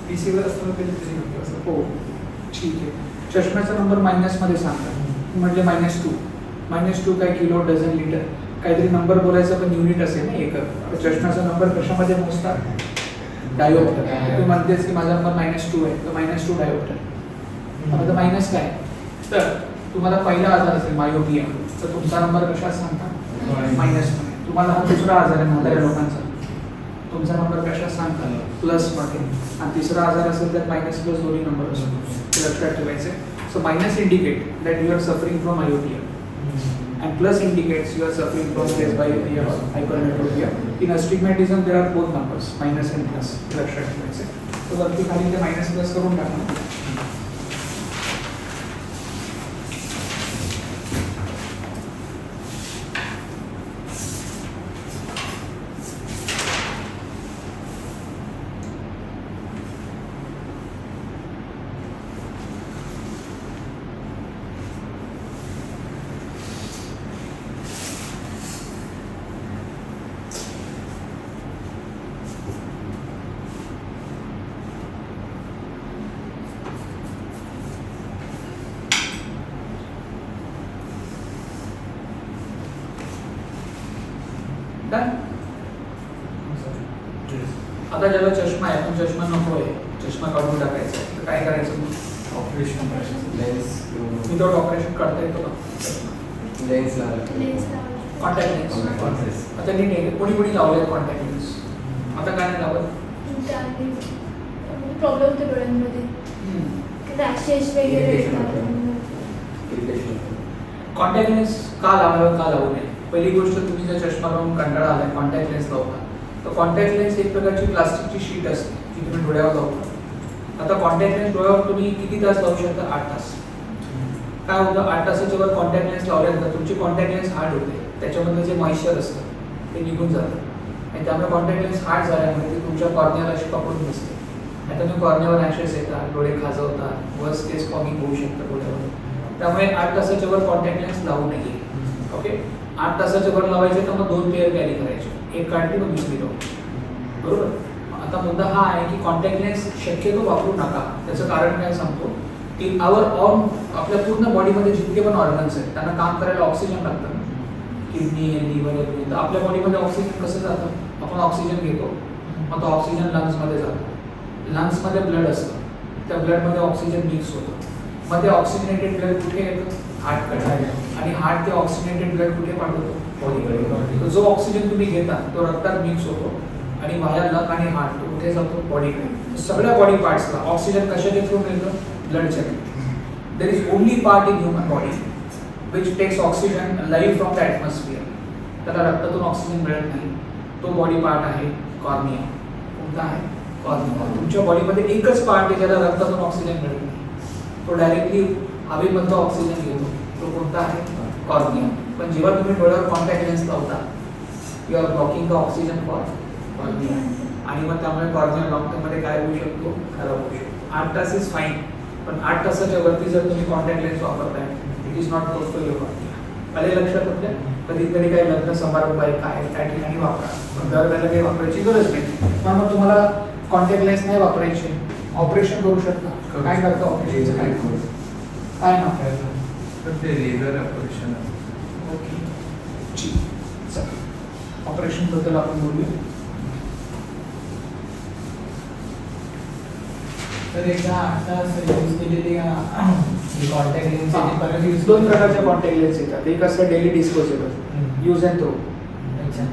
पीसीवर असताना कधीतरी होतं असं. हो, ठीक आहे. चष्म्याचा नंबर मायनसमध्ये सांगतात, म्हणजे -2. -2 काय किलो, डझन, लिटर काहीतरी नंबर बोलायचा पण युनिट असेल ना एकक. तर चष्म्याचा नंबर कशामध्ये मोजतात? डायोप्टर. तू म्हणतेस की माझा नंबर -2 आहे, तर -2 डायोप्टर. आता मायनस काय? तर तुम्हाला पहिला आजार असेल मायोपिया, तर तुमचा नंबर कशात सांगतात? -मध्ये. तुम्हाला हा दुसरा आजार आहे म्हाताऱ्या लोकांचा, तुमचा नंबर कशात सांगतात? +मध्ये. आणि तिसरा आजार असेल तर मायनस प्लस दोन्ही नंबर असतो, लक्षात ठेवायचे. So minus indicate that you are suffering from myopia and plus indicates you are suffering from presbyopia or hypermetropia. In astigmatism there are both numbers, minus and plus. लक्षात ठेवायचे. तर वरती खाली ते मायनस प्लस करून टाकणार. आता ज्याला चष्मा आहे पण चष्मा नको आहे, चष्मा काढून टाकायचा आहे, तर काय करायचं मग? ऑपरेशन लेन्स विदाउट ऑपरेशन काढता येतो का चष्मा? Lens contact lens. आता नीट आहे, कोणी लावले कॉन्टॅक्ट लेन्स? आता काय नाही लावत? प्रॉब्लेम होतो डोळ्यांमध्ये, रॅशेस वगैरे येतात. कॉन्टॅक्ट लेन्स का लावावं, का लावू नये? पहिली गोष्ट, तुम्ही जर चष्मा लावून कंटाळा आलाय, कॉन्टॅक्ट लेन्स लावता, तर कॉन्टॅक्ट लेन्स एक प्रकारची प्लास्टिकची शीट असते जी तुम्ही डोळ्यावर लावता. आता कॉन्टॅक्ट लेन्स डोळ्यावर तुम्ही किती तास लावू शकता? 8 तास. काय होतं 8 तासाच्या वर कॉन्टॅक्ट लेन्स लावल्यानंतर तुमची कॉन्टॅक्ट लेन्स हार्ड होते, त्याच्यामधलं जे मॉइश्चर असतं ते निघून जातं आणि त्यामुळे कॉन्टॅक्ट लेन्स हार्ड झाल्यामुळे ते तुमच्या कॉर्नियाला अशी पकडून बसते. आता तुम्ही कॉर्नियावर ॲशेस येतात, डोळे खाजवतात, वर्स्ट केस फॉगिंग होऊ शकतं डोळ्यावर. त्यामुळे 8 तासाच्या वर कॉन्टॅक्ट लेन्स लावू नये. ओके, 8 तासाच्या वर लावायचे तर मग 2 पेअर कॅरी करायचे, एक काढली मग दुसरी लावली. बरोबर. आता मुद्दा हा आहे की कॉन्टॅक्ट लेन्स शक्यतो वापरू नका. त्याचं कारण काय सांगतो की आपल्या पूर्ण बॉडीमध्ये जितके पण ऑर्गन्स आहेत त्यांना काम करायला ऑक्सिजन लागतं. किडनी, लिव्हर, आपल्या बॉडीमध्ये ऑक्सिजन कसं जातं? आपण ऑक्सिजन घेतो, मग तो ऑक्सिजन लंग्समध्ये जातो. लंग्समध्ये ब्लड असतं, त्या ब्लडमध्ये ऑक्सिजन मिक्स होतं. मग ते ऑक्सिजनेटेड ब्लड कुठे येतं? हार्टकडे. आणि हार्ट ते ऑक्सिजनेटेड ब्लड कुठे पाठवतो? बॉडीकडे. जो ऑक्सिजन तुम्ही घेता तो रक्तात मिक्स होतो आणि बाहेर लंग आणि हार्ट कुठे जातो? बॉडीकडे. सगळ्या बॉडी पार्ट्सला ऑक्सिजन कशाच्या थ्रू मिळतं? ब्लडच्या through. There is only part in human body which takes oxygen live from the atmosphere. त्याला रक्तातून ऑक्सिजन मिळत नाही. तो बॉडी पार्ट आहे कॉर्निया. कोणता आहे? कॉर्निया. तुमच्या बॉडीमध्ये एकच पार्ट आहे ज्याला रक्तातून ऑक्सिजन मिळत नाही, तो डायरेक्टली हवेमधलं ऑक्सिजन घेतो. तो कोणता आहे? कॉर्निया. पण जेव्हा तुम्ही डोळ्यावर कॉन्टॅक्ट लेन्स लावता you are blocking the oxygen for cornea आणि मग त्यामुळे कॉर्निया लॉंग टर्ममध्ये काय होऊ शकतो? खराब होऊ शकतो. 8 तास इज फाईन, पण 8 तासाच्या वरती जर तुम्ही कॉन्टॅक्ट लेन्स वापरताय it is not good for your cornea. आले लक्षात आपल्या? कधीतरी काही लग्न समारंभ आहे काय त्या ठिकाणी वापरा, पण दरवेळेला काही वापरायची गरज नाही. पण मग तुम्हाला कॉन्टॅक्ट लेन्स नाही वापरायचे, ऑपरेशन करू शकता. काय करता ऑपरेशन? काय नाव? तर ते लेझर ऑपरेशन. ओके, ठीक. चला ऑपरेशन बद्दल आपण बोलूया. तर एकदा आता यूज केलेली कॉन्टॅक्ट लेन्स परत यूज 2 प्रकारच्या कॉन्टॅक्ट लेन्स येतात. एक असतं daily disposable, use and throw.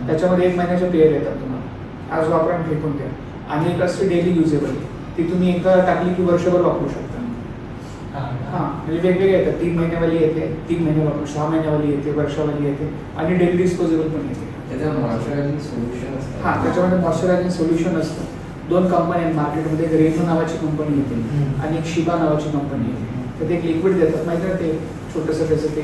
त्याच्यामध्ये 1 महिन्याचे पेअर येतात तुम्हाला, आज वापरा आणि फेकून द्या. आणि एक असते डेली युजेबल, ती तुम्ही एकदा टाकली की वर्षभर वापरू शकता. हां, म्हणजे वेगवेगळे येतात. 3 महिन्यावाली येते, 3 महिने वापरू, 6 महिन्यावाली येते, वर्षावाली येते आणि डेली डिस्पोजेबल पण येते. त्याच्यावर मॉइश्चरायझिंग सोल्युशन असतं. हां, त्याच्यामध्ये मॉइश्चरायझिंग सोल्युशन असतं. 2 कंपन्या आहेत मार्केटमध्ये, एक रेनो नावाची कंपनी येते आणि एक शिबा नावाची कंपनी येते. तर ते एक लिक्विड देतात माहिती आहे, ते छोटंसं त्याचं ते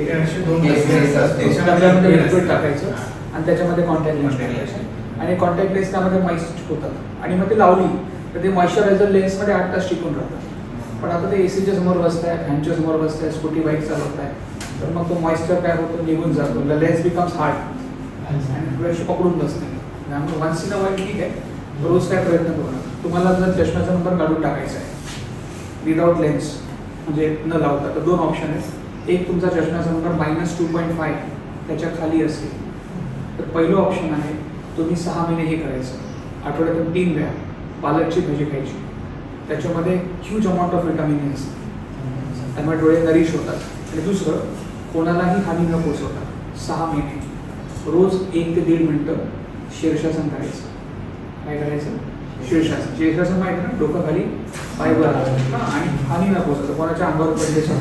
डब्यामध्ये लिक्विड टाकायचं आणि त्याच्यामध्ये कॉन्टॅक्ट लेन्स टाकायचं आणि कॉन्टॅक्ट लेन्स त्यामध्ये मॉइश्चर होतात आणि मग ते लावली तर ते मॉइश्चरायझर लेन्समध्ये 8 तास टिकून राहतात. पण आता ते एसीच्या समोर बसताय, फॅनच्या समोर बसताय, स्कूटी बाईक चालवताय, तर मग तो मॉइश्चर काय होतो? निघून जातो. द लेन्स बिकम्स हार्ड आणि थोडीशी पकडून बसते. त्यामुळे वन्स इन अ वाईल ठीक आहे, रोज काय प्रयत्न करू नका. तुम्हाला जर चष्म्याचा नंबर काढून टाकायचा आहे विदाउट लेन्स म्हणजे न लावता, तर 2 ऑप्शन आहेत. एक तुमचा चष्म्याचा नंबर -2.5 त्याच्या खाली असेल तर पहिलं ऑप्शन आहे तुम्ही 6 महिने हे करायचं, आठवड्यातून 3 वेळा पालकची भाजी खायची. त्याच्यामध्ये huge amount of vitamin A असतं, त्यामुळे डोळे नरिश होतात. आणि दुसरं, कोणालाही हानी न पोचवता 6 महिने रोज 1 ते 1.5 मिनटं शीर्षासन करायचं. काय करायचं? शीर्षासन. शीर्षासन माहिती ना, डोकं खाली पाय वर आणि हानी न पोचवतं, कोणाच्या अंगावर पडले असं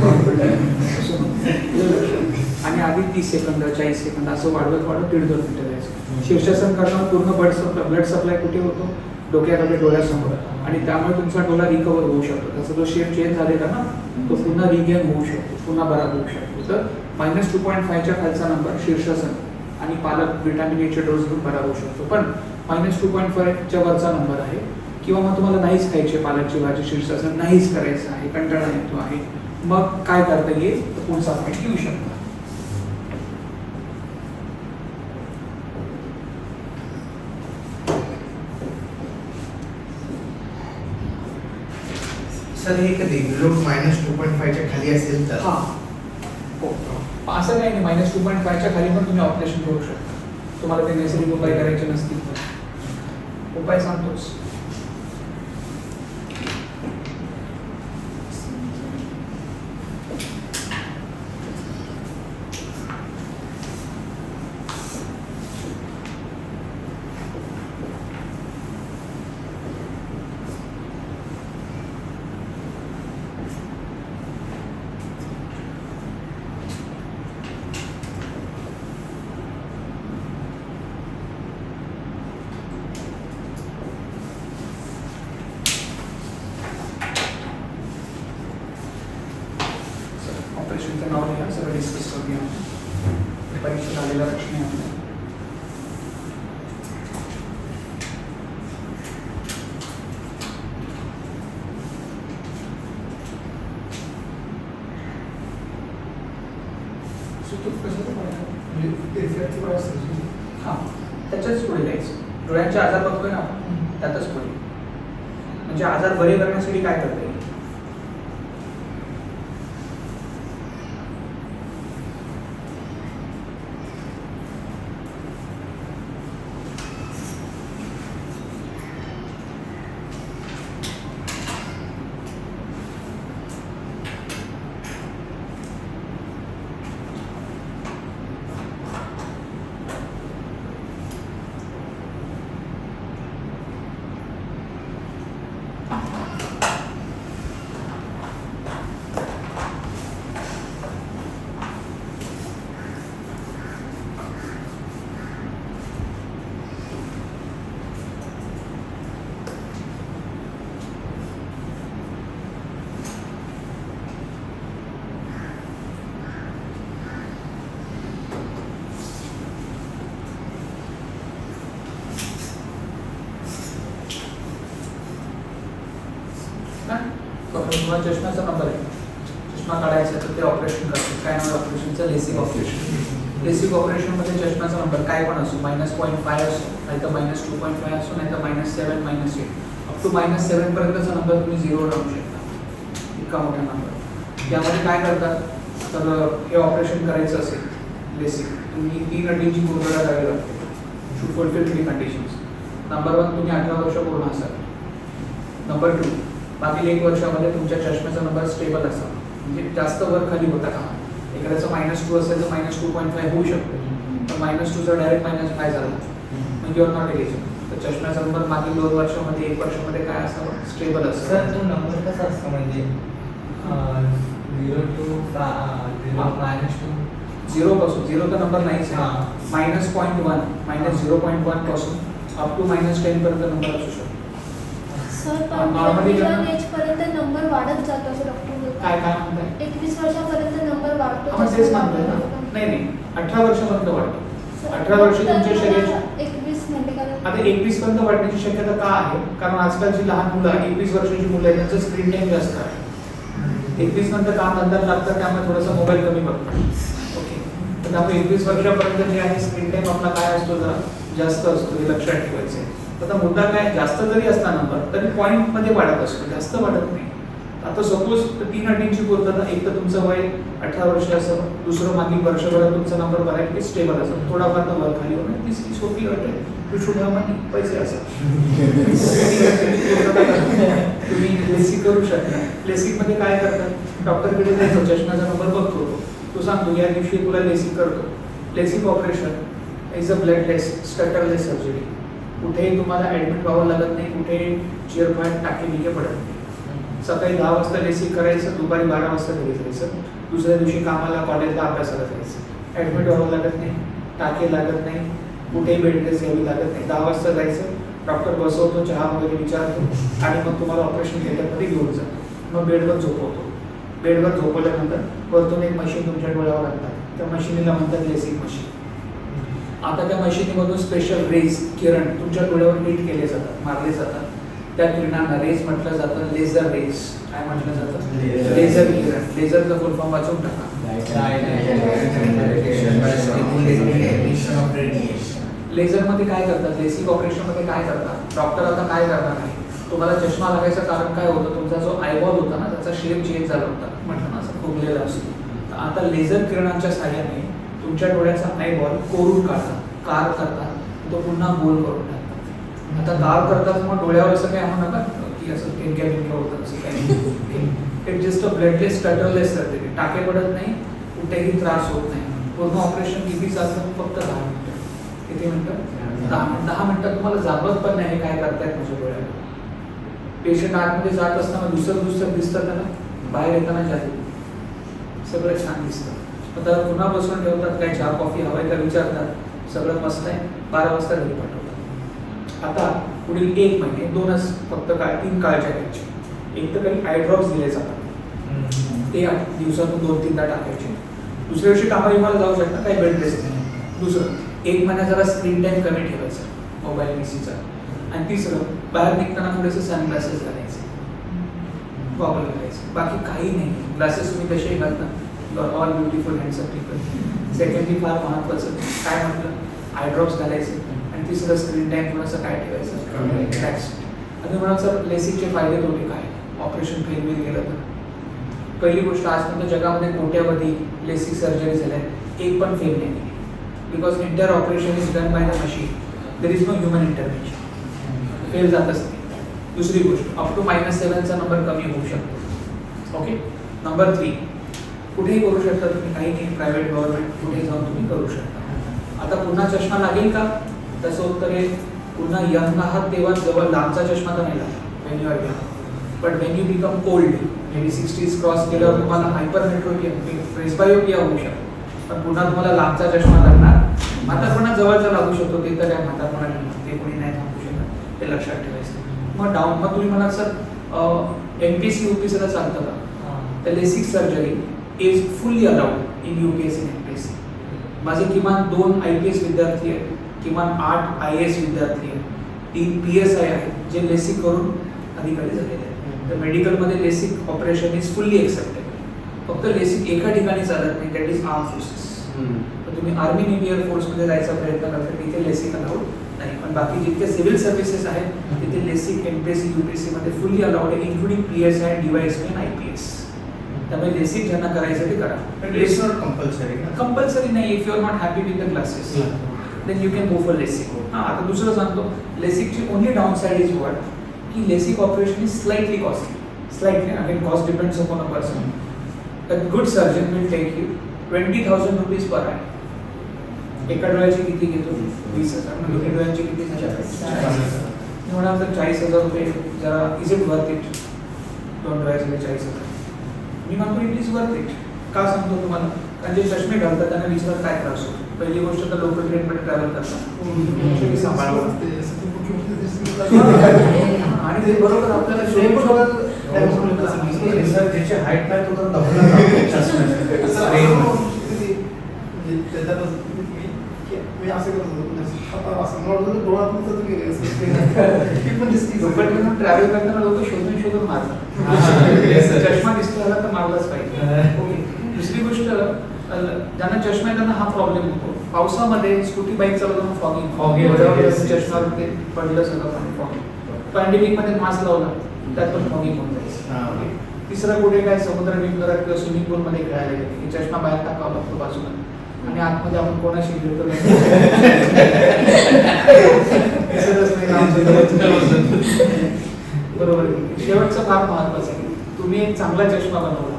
आणि आधी 30 सेकंद 40 सेकंद असं वाढवत 1.5-2 मिनटं जायचं. शीर्षासन करताना पूर्ण ब्लड सप्लाय कुठे होतो? डोक्याकडे, डोळ्यासमोर, आणि त्यामुळे तुमचा डोळा रिकवर होऊ शकतो. त्याचा जो शेप चेंज झालेला ना तो पुन्हा रिगेन होऊ शकतो, पुन्हा बरा होऊ शकतो. तर -2.5च्या खालचा नंबर शीर्षासन आणि पालक विटॅमिन एचे डोस घेऊन बरा होऊ शकतो. पण -2.5च्या वरचा नंबर आहे किंवा मग तुम्हाला नाहीच खायचे पालकची भाजी, शीर्षासन नाहीच करायचं आहे, कंटाळा येतो आहे, मग काय करता येईल? तर पुढचा पॉईंट घेऊ शकता. सर हे कधी लोड -2.5च्या खाली असेल तर? हां, हो. असं काही नाही, -2.5च्या खाली पण तुम्ही ऑपरेशन करू शकता. तुम्हाला ते नैसर्गिक उपाय करायचे नसतील तर उपाय सांगतोच. तुमचं नाव लिहा, सगळं डिस्कस करूया. परीक्षेत आलेला प्रश्न आहे आपला. हां, त्याच्याच पुढे जायचं. डोळ्यांचे आजार बघतोय ना आपण, त्यातच पुढे. म्हणजे आजार बरे करण्यासाठी काय करता येईल? तुम्हाला चष्म्याचा नंबर आहे, चष्मा काढायचा तर ते ऑपरेशन करतो. काय नाव ऑपरेशनचं? LASIK operation. लेसिक ऑपरेशनमध्ये चष्म्याचा नंबर काय पण असो, -0.5 असो, नाही तर -2.5 असो, नाही तर -7, -8, अप टू -7 पर्यंतचा नंबर तुम्ही 0 राहू शकता. इतका मोठा नंबर. त्यामध्ये काय करतात, तर हे ऑपरेशन करायचं असेल लेसिक, तुम्ही 3 अटींची पूर्तता करावी लागते. To fulfil 3 conditions. नंबर 1, तुम्ही 18 वर्ष पूर्ण असाल. नंबर 2, मागील 1 वर्षामध्ये तुमच्या चष्म्याचा नंबर स्टेबल असावा, म्हणजे जास्त वर खाली होता का. एखाद्याचं -2 असेल तर -2.5 होऊ शकतो, पण -2चा डायरेक्ट -5 झाला म्हणजे युअर नॉट एलिजिबल. तर चष्म्याचा नंबर मागील 2 वर्षामध्ये 1 वर्षामध्ये काय असावं? स्टेबल असावं. सर तो नंबर कसा असतो म्हणजे 0 to 2 0 पासून, 0 तर नंबर नाहीच आहे. हां. -0.1 -0.1 पासून अप टू -10 पर्यंत नंबर असू शकतो. सर Normally पण एज पर्यंत नंबर वाढत जातो असं डॉक्टर बोलतात. काय म्हणताय? 21 वर्षापर्यंत नंबर वाढतो. आपण तेच म्हणतोय ना. नाही 18 वर्षापर्यंत वाढतो. 18 वर्षी तुमच्या शरीराची 21 म्हणजे कारण आता 21 पर्यंत वाढण्याची शक्यता का आहे? कारण आजकालची लहान मुलं 21 वर्षाची मुलं आहेत, त्यांचं स्क्रीन टाइम जास्त आहे. 21 नंतर काम धंदा लागतं, त्यामुळे थोडासा मोबाईल कमी बघतात. ओके, तर त्यामुळे 21 वर्षापर्यंत जे आहे स्क्रीन टाइम आपला काय असतो, जरा जास्त असतो, हे लक्षात ठेवायचं आहे. आता मुद्दा काय, जास्त जरी असला नंबर तरी पॉईंटमध्ये वाढत असतो, जास्त वाढत नाही. आता सपोज 3 अटींची पूर्तता, एक तर तुमचं वय 18 वर्ष असावं, दुसरं मागील वर्षभरात तुमचा नंबर बऱ्यापैकी स्टेबल असावा, थोडाफार तर वर खाली होणार. तिसरी सोपी अट आहे, टू शुड हॅव मनी, पैसे असतात. तुम्ही लेसिक करू शकता. लेसिकमध्ये काय करतात, डॉक्टरकडे जायचं, चष्म्याचा नंबर बघतो, तो सांगतो या दिवशी तुला लेसिक करतो. LASIK operation is a bloodless sutureless surgery. कुठेही तुम्हाला ॲडमिट व्हावं लागत नाही, कुठे चिअरफाट टाके बिके पडत नाही. सकाळी 10 वाजता लेसिक करायचं, दुपारी 12 वाजता घरी जायचं, दुसऱ्या दिवशी कामाला, कॉलेजला, अभ्यासाला जायचं. ॲडमिट व्हावं लागत नाही, टाके लागत नाही, कुठेही बेड रेस्ट घ्यावी लागत नाही. 10 वाजता जायचं, डॉक्टर बसवतो, चहा वगैरे विचारतो आणि मग तुम्हाला ऑपरेशन थिएटरमध्ये घेऊन जातो. मग बेडवर झोपवतो. बेडवर झोपवल्यानंतर वरतून एक मशीन तुमच्या डोळ्यावर आणतात, त्या मशीनीला म्हणतात लेसिक मशीन. आता त्या मशिनीमधून स्पेशल रेज, किरण तुमच्या डोळ्यावर हिट केले जातात, मारले जातात. त्या किरणांना रेज म्हटलं जातं, लेझर रेज. काय म्हटलं जातं? लेझर किरण. लेझरचा फुल फॉर्म वाचून टाका. लेझरमध्ये काय करतात, लेसिक ऑपरेशनमध्ये काय करतात, डॉक्टर आता काय करणार आहे, तुम्हाला चष्मा लागायचं कारण काय होतं, तुमचा जो आयबॉल होता ना, त्याचा शेप चेंज झाला होता, म्हटलं ना असं फुगलेला असतो. तर आता लेझर किरणांच्या साहाय्याने तुमच्या डोळ्याचा आयबॉल कोरून काढतात, कार करतात, तो पुन्हा गोल करून टाकतात. आता कार करतात मग डोळ्यावर असं काय म्हणू नका की असं केनक्या बिनक्या होतं, असं काही. It just a bloodless sutureless surgery. टाके पडत नाही, कुठेही त्रास होत नाही. पूर्ण ऑपरेशन किती चालतं? फक्त 10 मिनिटं. किती मिनिटं? 10 मिनिटात तुम्हाला जाणवत पण नाही काय करतायत माझ्या डोळ्याला. पेशंट आतमध्ये जात असताना दुसरं दिसतं त्याला, बाहेर येताना जाते सगळं छान दिसतं. मग त्याला पुन्हा बसून ठेवतात, काय चहा कॉफी हवाय का विचारतात, सगळं मस्त आहे, 12 वाजता घरी पाठवतात. आता पुढील 1 महिने 2च फक्त 3 काळच्या घ्यायची. एक तर काही आय ड्रॉप्स दिले जातात, ते दिवसातून 2-3दा टाकायचे. दुसऱ्या दिवशी कामाला जाऊ शकता, काही बेड रेस्ट नाही. दुसरं 1 महिना जरा स्क्रीन टाईम कमी ठेवायचा मोबाईल पीसीचा. आणि तिसरं बाहेर निघताना थोडेसे सनग्लासेस घालायचे, गॉगल घालायचे, बाकी काही नाही. ग्लासेस तुम्ही कसे घालता, all beautiful handsome people. Secondly फार महत्त्वाचं काय म्हटलं, आय ड्रॉप्स घालायचे. आणि तिसरं स्क्रीन टाईम थोडंसं काय ठेवायचं, रिलॅक्स. आणि म्हणून सर लेसिकचे फायदे तोटे काय, ऑपरेशन फेल गेलं तर पहिली गोष्ट आजपर्यंत जगामध्ये कोट्यावधी लेसिक सर्जरी झाल्या, एक पण फेल नाही. Because entire operation is done by the machine, there is no human intervention. Fail जातच नाही. दुसरी गोष्ट अप टू -7चा नंबर कमी होऊ शकतो. ओके. नंबर 3 कुठेही करू शकता तुम्ही, काही नाही, प्रायव्हेट गव्हर्नमेंट कुठेही जाऊन तुम्ही करू शकता. आता पुन्हा चष्मा लागेल का, तसं उत्तर आहे पुन्हा यंग आहात तेव्हा जवळ लांबचा चष्मा तर नाही लागला when you are young. But when you become old, may be 60s cross केल्यावर तुम्हाला हायपरमेट्रोपिया, प्रेस्बायोपिया होऊ शकतो. पण पुन्हा तुम्हाला लांबचा चष्मा लागणार. म्हातारपणा जवळचा लागू शकतो, ते तर काय म्हातारपणा नाही, ते कोणी नाही थांबू शकत, ते लक्षात ठेवायचं. मग तुम्ही म्हणाल सर MPC UPSCला चालतं का, तर LASIK surgery is fully allowed in UPSC आणि MPSC. माझे किमान 2 IPS विद्यार्थी आहेत, किमान 8 IAS विद्यार्थी आहेत, 3 PSI आहेत जे लेसिक करून अधिकारी झालेले आहेत. तर मेडिकलमध्ये LASIK operation is fully accepted. फक्त लेसिक एका ठिकाणी चालत नाही, दॅट इज आर्म फोर्सेस. तर तुम्ही आर्मी नेव्ही एअरफोर्समध्ये जायचा प्रयत्न करता, तिथे लेसिक अलाउड नाही. पण बाकी जितके सिव्हिल सर्व्हिसेस आहेत तिथे लेसिक MPSC UPSC मध्ये फुल्ली अलाउड आहे, इन्क्लुडिंग PSI, DYSP आणि IPS. त्यामुळे लेसिक ज्यांना करायचं ते करा. It's not compulsory. कंपल्सरी नाही. If you are not happy with the glasses then you can go for LASIK. आता दुसरं सांगतो, लेसिकची only downside is what, की LASIK operation is slightly costly. Slightly, again cost depends upon a person. A good surgeon will take you 20,000 rupees per eye. एका डोळ्याची किती घेतो, 20,000. म्हणजे दोन्ही डोळ्यांची किती, 40,000. म्हणाल तर 40,000 रुपये जरा इज इट वर्थ इट. 2 डोळ्याचे 40,000. मी म्हणतो इट इज वर्थ इट. का सांगतो तुम्हाला, कारण जे चष्मे घालतात त्यांना विचारात काय त्रास होतो. पहिली गोष्ट तर लोकल ट्रेनमध्ये ट्रॅव्हल करतात, सांभाळावं आणि ते बरोबर आपल्याला ज्याची हाईट नाही तो तर दबला ट्रॅव्हल करताना लोक शोधून मारतात. चष्मा दिसतो तर मारलाच पाहिजे. दुसरी गोष्ट, ज्यांना चष्मा आहे त्यांना हा प्रॉब्लेम होतो. पावसामध्ये स्कूटी बाईक चालवताना फॉगिंग चष्मा पडलं सगळं फॉगिंग. पॅन्डेमिकमध्ये मास्क लावला त्यात पण फॉगिंग होऊन जायचं. तिसरं कुठे काय समुद्र किंवा स्विमिंग पूलमध्ये खेळायला गेले की चष्मा बाहेर टाकावा लागतो बाजूला, आणि आतमध्ये आपण कोणाशी गेलो बरोबर. शेवटचं फार महत्वाचं आहे, तुम्ही एक चांगला चष्मा बनवला,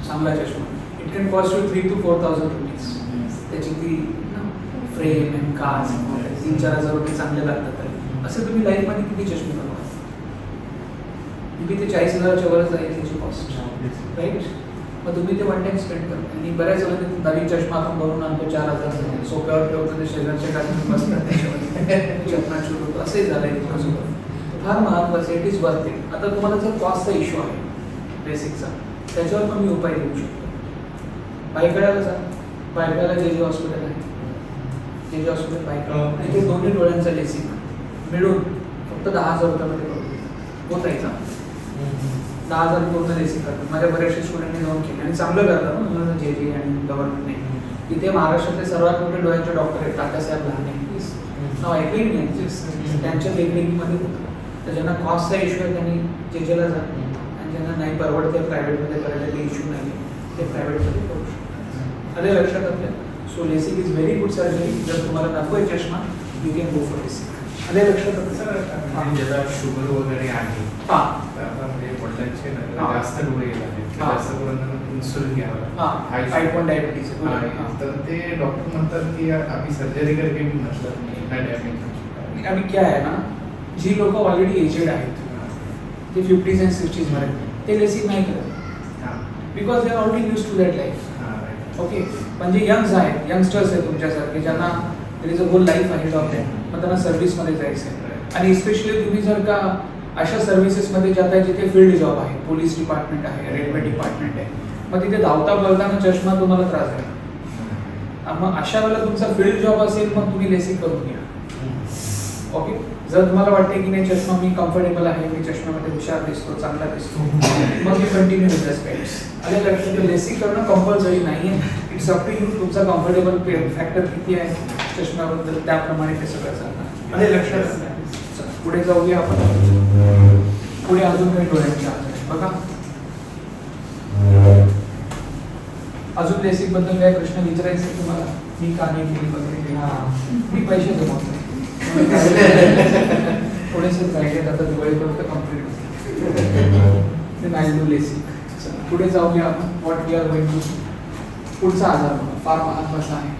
चांगला चष्मा, it can cost you 3,000 to 4,000 rupees. त्याची ती फ्रेम अँड काच 3-4 हजार रुपये चांगले लागतात. असं तुम्ही लाईफमध्ये किती चष्मे बनवा, ते 40,000च्या वरच आहे त्याची कॉस्ट, राईट. मग तुम्ही ते 1 टाइम स्पेंड करता. आणि बऱ्याच वेळेला नवीन चष्मा आपण बनवून आणतो 4,000 सोप्यावर ठेवतो, ते शेजारच्या टाकून बसतात त्याच्यावर चष्मा शूट होतो. असंही झालं आहे तुमच्यासोबत. फार महत्त्वाचं, इट इज वर्थ इट. आता तुम्हाला जर कॉस्टचा इश्यू आहे बेसिकचा, त्याच्यावर पण मी उपाय देऊ शकतो. बायकड्याला जा, बायकड्याला JJ हॉस्पिटल आहे, JJ हॉस्पिटल बायकडा, तिथे दोन्ही डोळ्यांचा लेसिक मिळून फक्त 10,000 रुपयामध्ये करून होतायचा. 10,000 पूर्ण लेसिक करतात. माझ्या बऱ्याचशा स्टुडंटने जाऊन केले आणि चांगलं करतात ना JJ आणि गव्हर्नमेंटने. तिथे महाराष्ट्रातले सर्वात मोठे डोळ्यांचे डॉक्टर आहेत, तात्यासाहेब लहाने. नाव ऐकले नाही, त्यांच्या देखरेखीमध्ये होतं. तर ज्यांना कॉस्टचा इश्यू आहे त्यांनी JJला जा, आणि ज्यांना नाही परवडते प्रायव्हेटमध्ये करायला ते इश्यू नाही ते प्रायव्हेटमध्ये करू शकतात. आले लक्षात आपल्या. So LASIK is very good surgery. जर तुम्हाला नको आहे चष्मा, you can go for LASIK. आले लक्षात आपल्या. ज्याला शुगर वगैरे आहे, हां तर आता म्हणजे वडिलांचे हां. जास्त डोळे येतात, हां. जास्त करून इन्सुलिन घ्यावं. हां, टाईप 1 डायबिटीज. तर ते डॉक्टर म्हणतात की आम्ही सर्जरी करके भी मतलब नाही डॅमेज. अभी क्या है ना, जी लोक ऑलरेडी एजेड आहेत, ते 50s and 60s मध्ये, ते लेसिक नाही करत because they are already use to that life. Okay. म्हणजे यंग्स आहेत, यंगस्टर्स आहेत तुमच्यासारखे, ज्यांना there is a whole life आहे ऑफ दॅम, मग त्यांना सर्व्हिसमध्ये जायचं आहे. आणि स्पेशली तुम्ही जर का अशा सर्व्हिसेसमध्ये जात आहे जिथे फील्ड जॉब आहे, पोलीस डिपार्टमेंट आहे, रेल्वे डिपार्टमेंट आहे, मग तिथे धावता बोलताना चष्मा तुम्हाला त्रास आहे. मग अशा वेळेला तुमचा फील्ड जॉब असेल मग तुम्ही लेसिक करून घ्या. ओके, जर तुम्हाला वाटते की नाही चष्मा मी कम्फर्टेबल आहे, मी चष्म्यामध्ये हुशार दिसतो, चांगला दिसतो, मग मी कंटिन्यू विथ द स्पेक्ट्स. आणि लक्षात ठेवा, लेसिक करणं कंपल्सरी नाही आहे. इट्स अप टू यू, तुमचा कम्फर्टेबल फॅक्टर किती आहे चष्म्याबद्दल, त्याप्रमाणे ते सगळं चालणार. आणि लक्षात ठेवा. चला, पुढे जाऊया आपण. पुढे अजून काही डोळ्यांचे आजार आहेत बघा. अजून लेसिक बद्दल काय प्रश्न विचारायचे तुम्हाला? मी का नाही केली वगैरे? मी पैसे जमवतो थोडेसे राहिले, आता दिवाळीपर्यंत कम्प्लीट नाही डू लेसिक. पुढे जाऊया आपण. What we are going to. पुढचा आजार बघा, फार महत्वाचा आहे.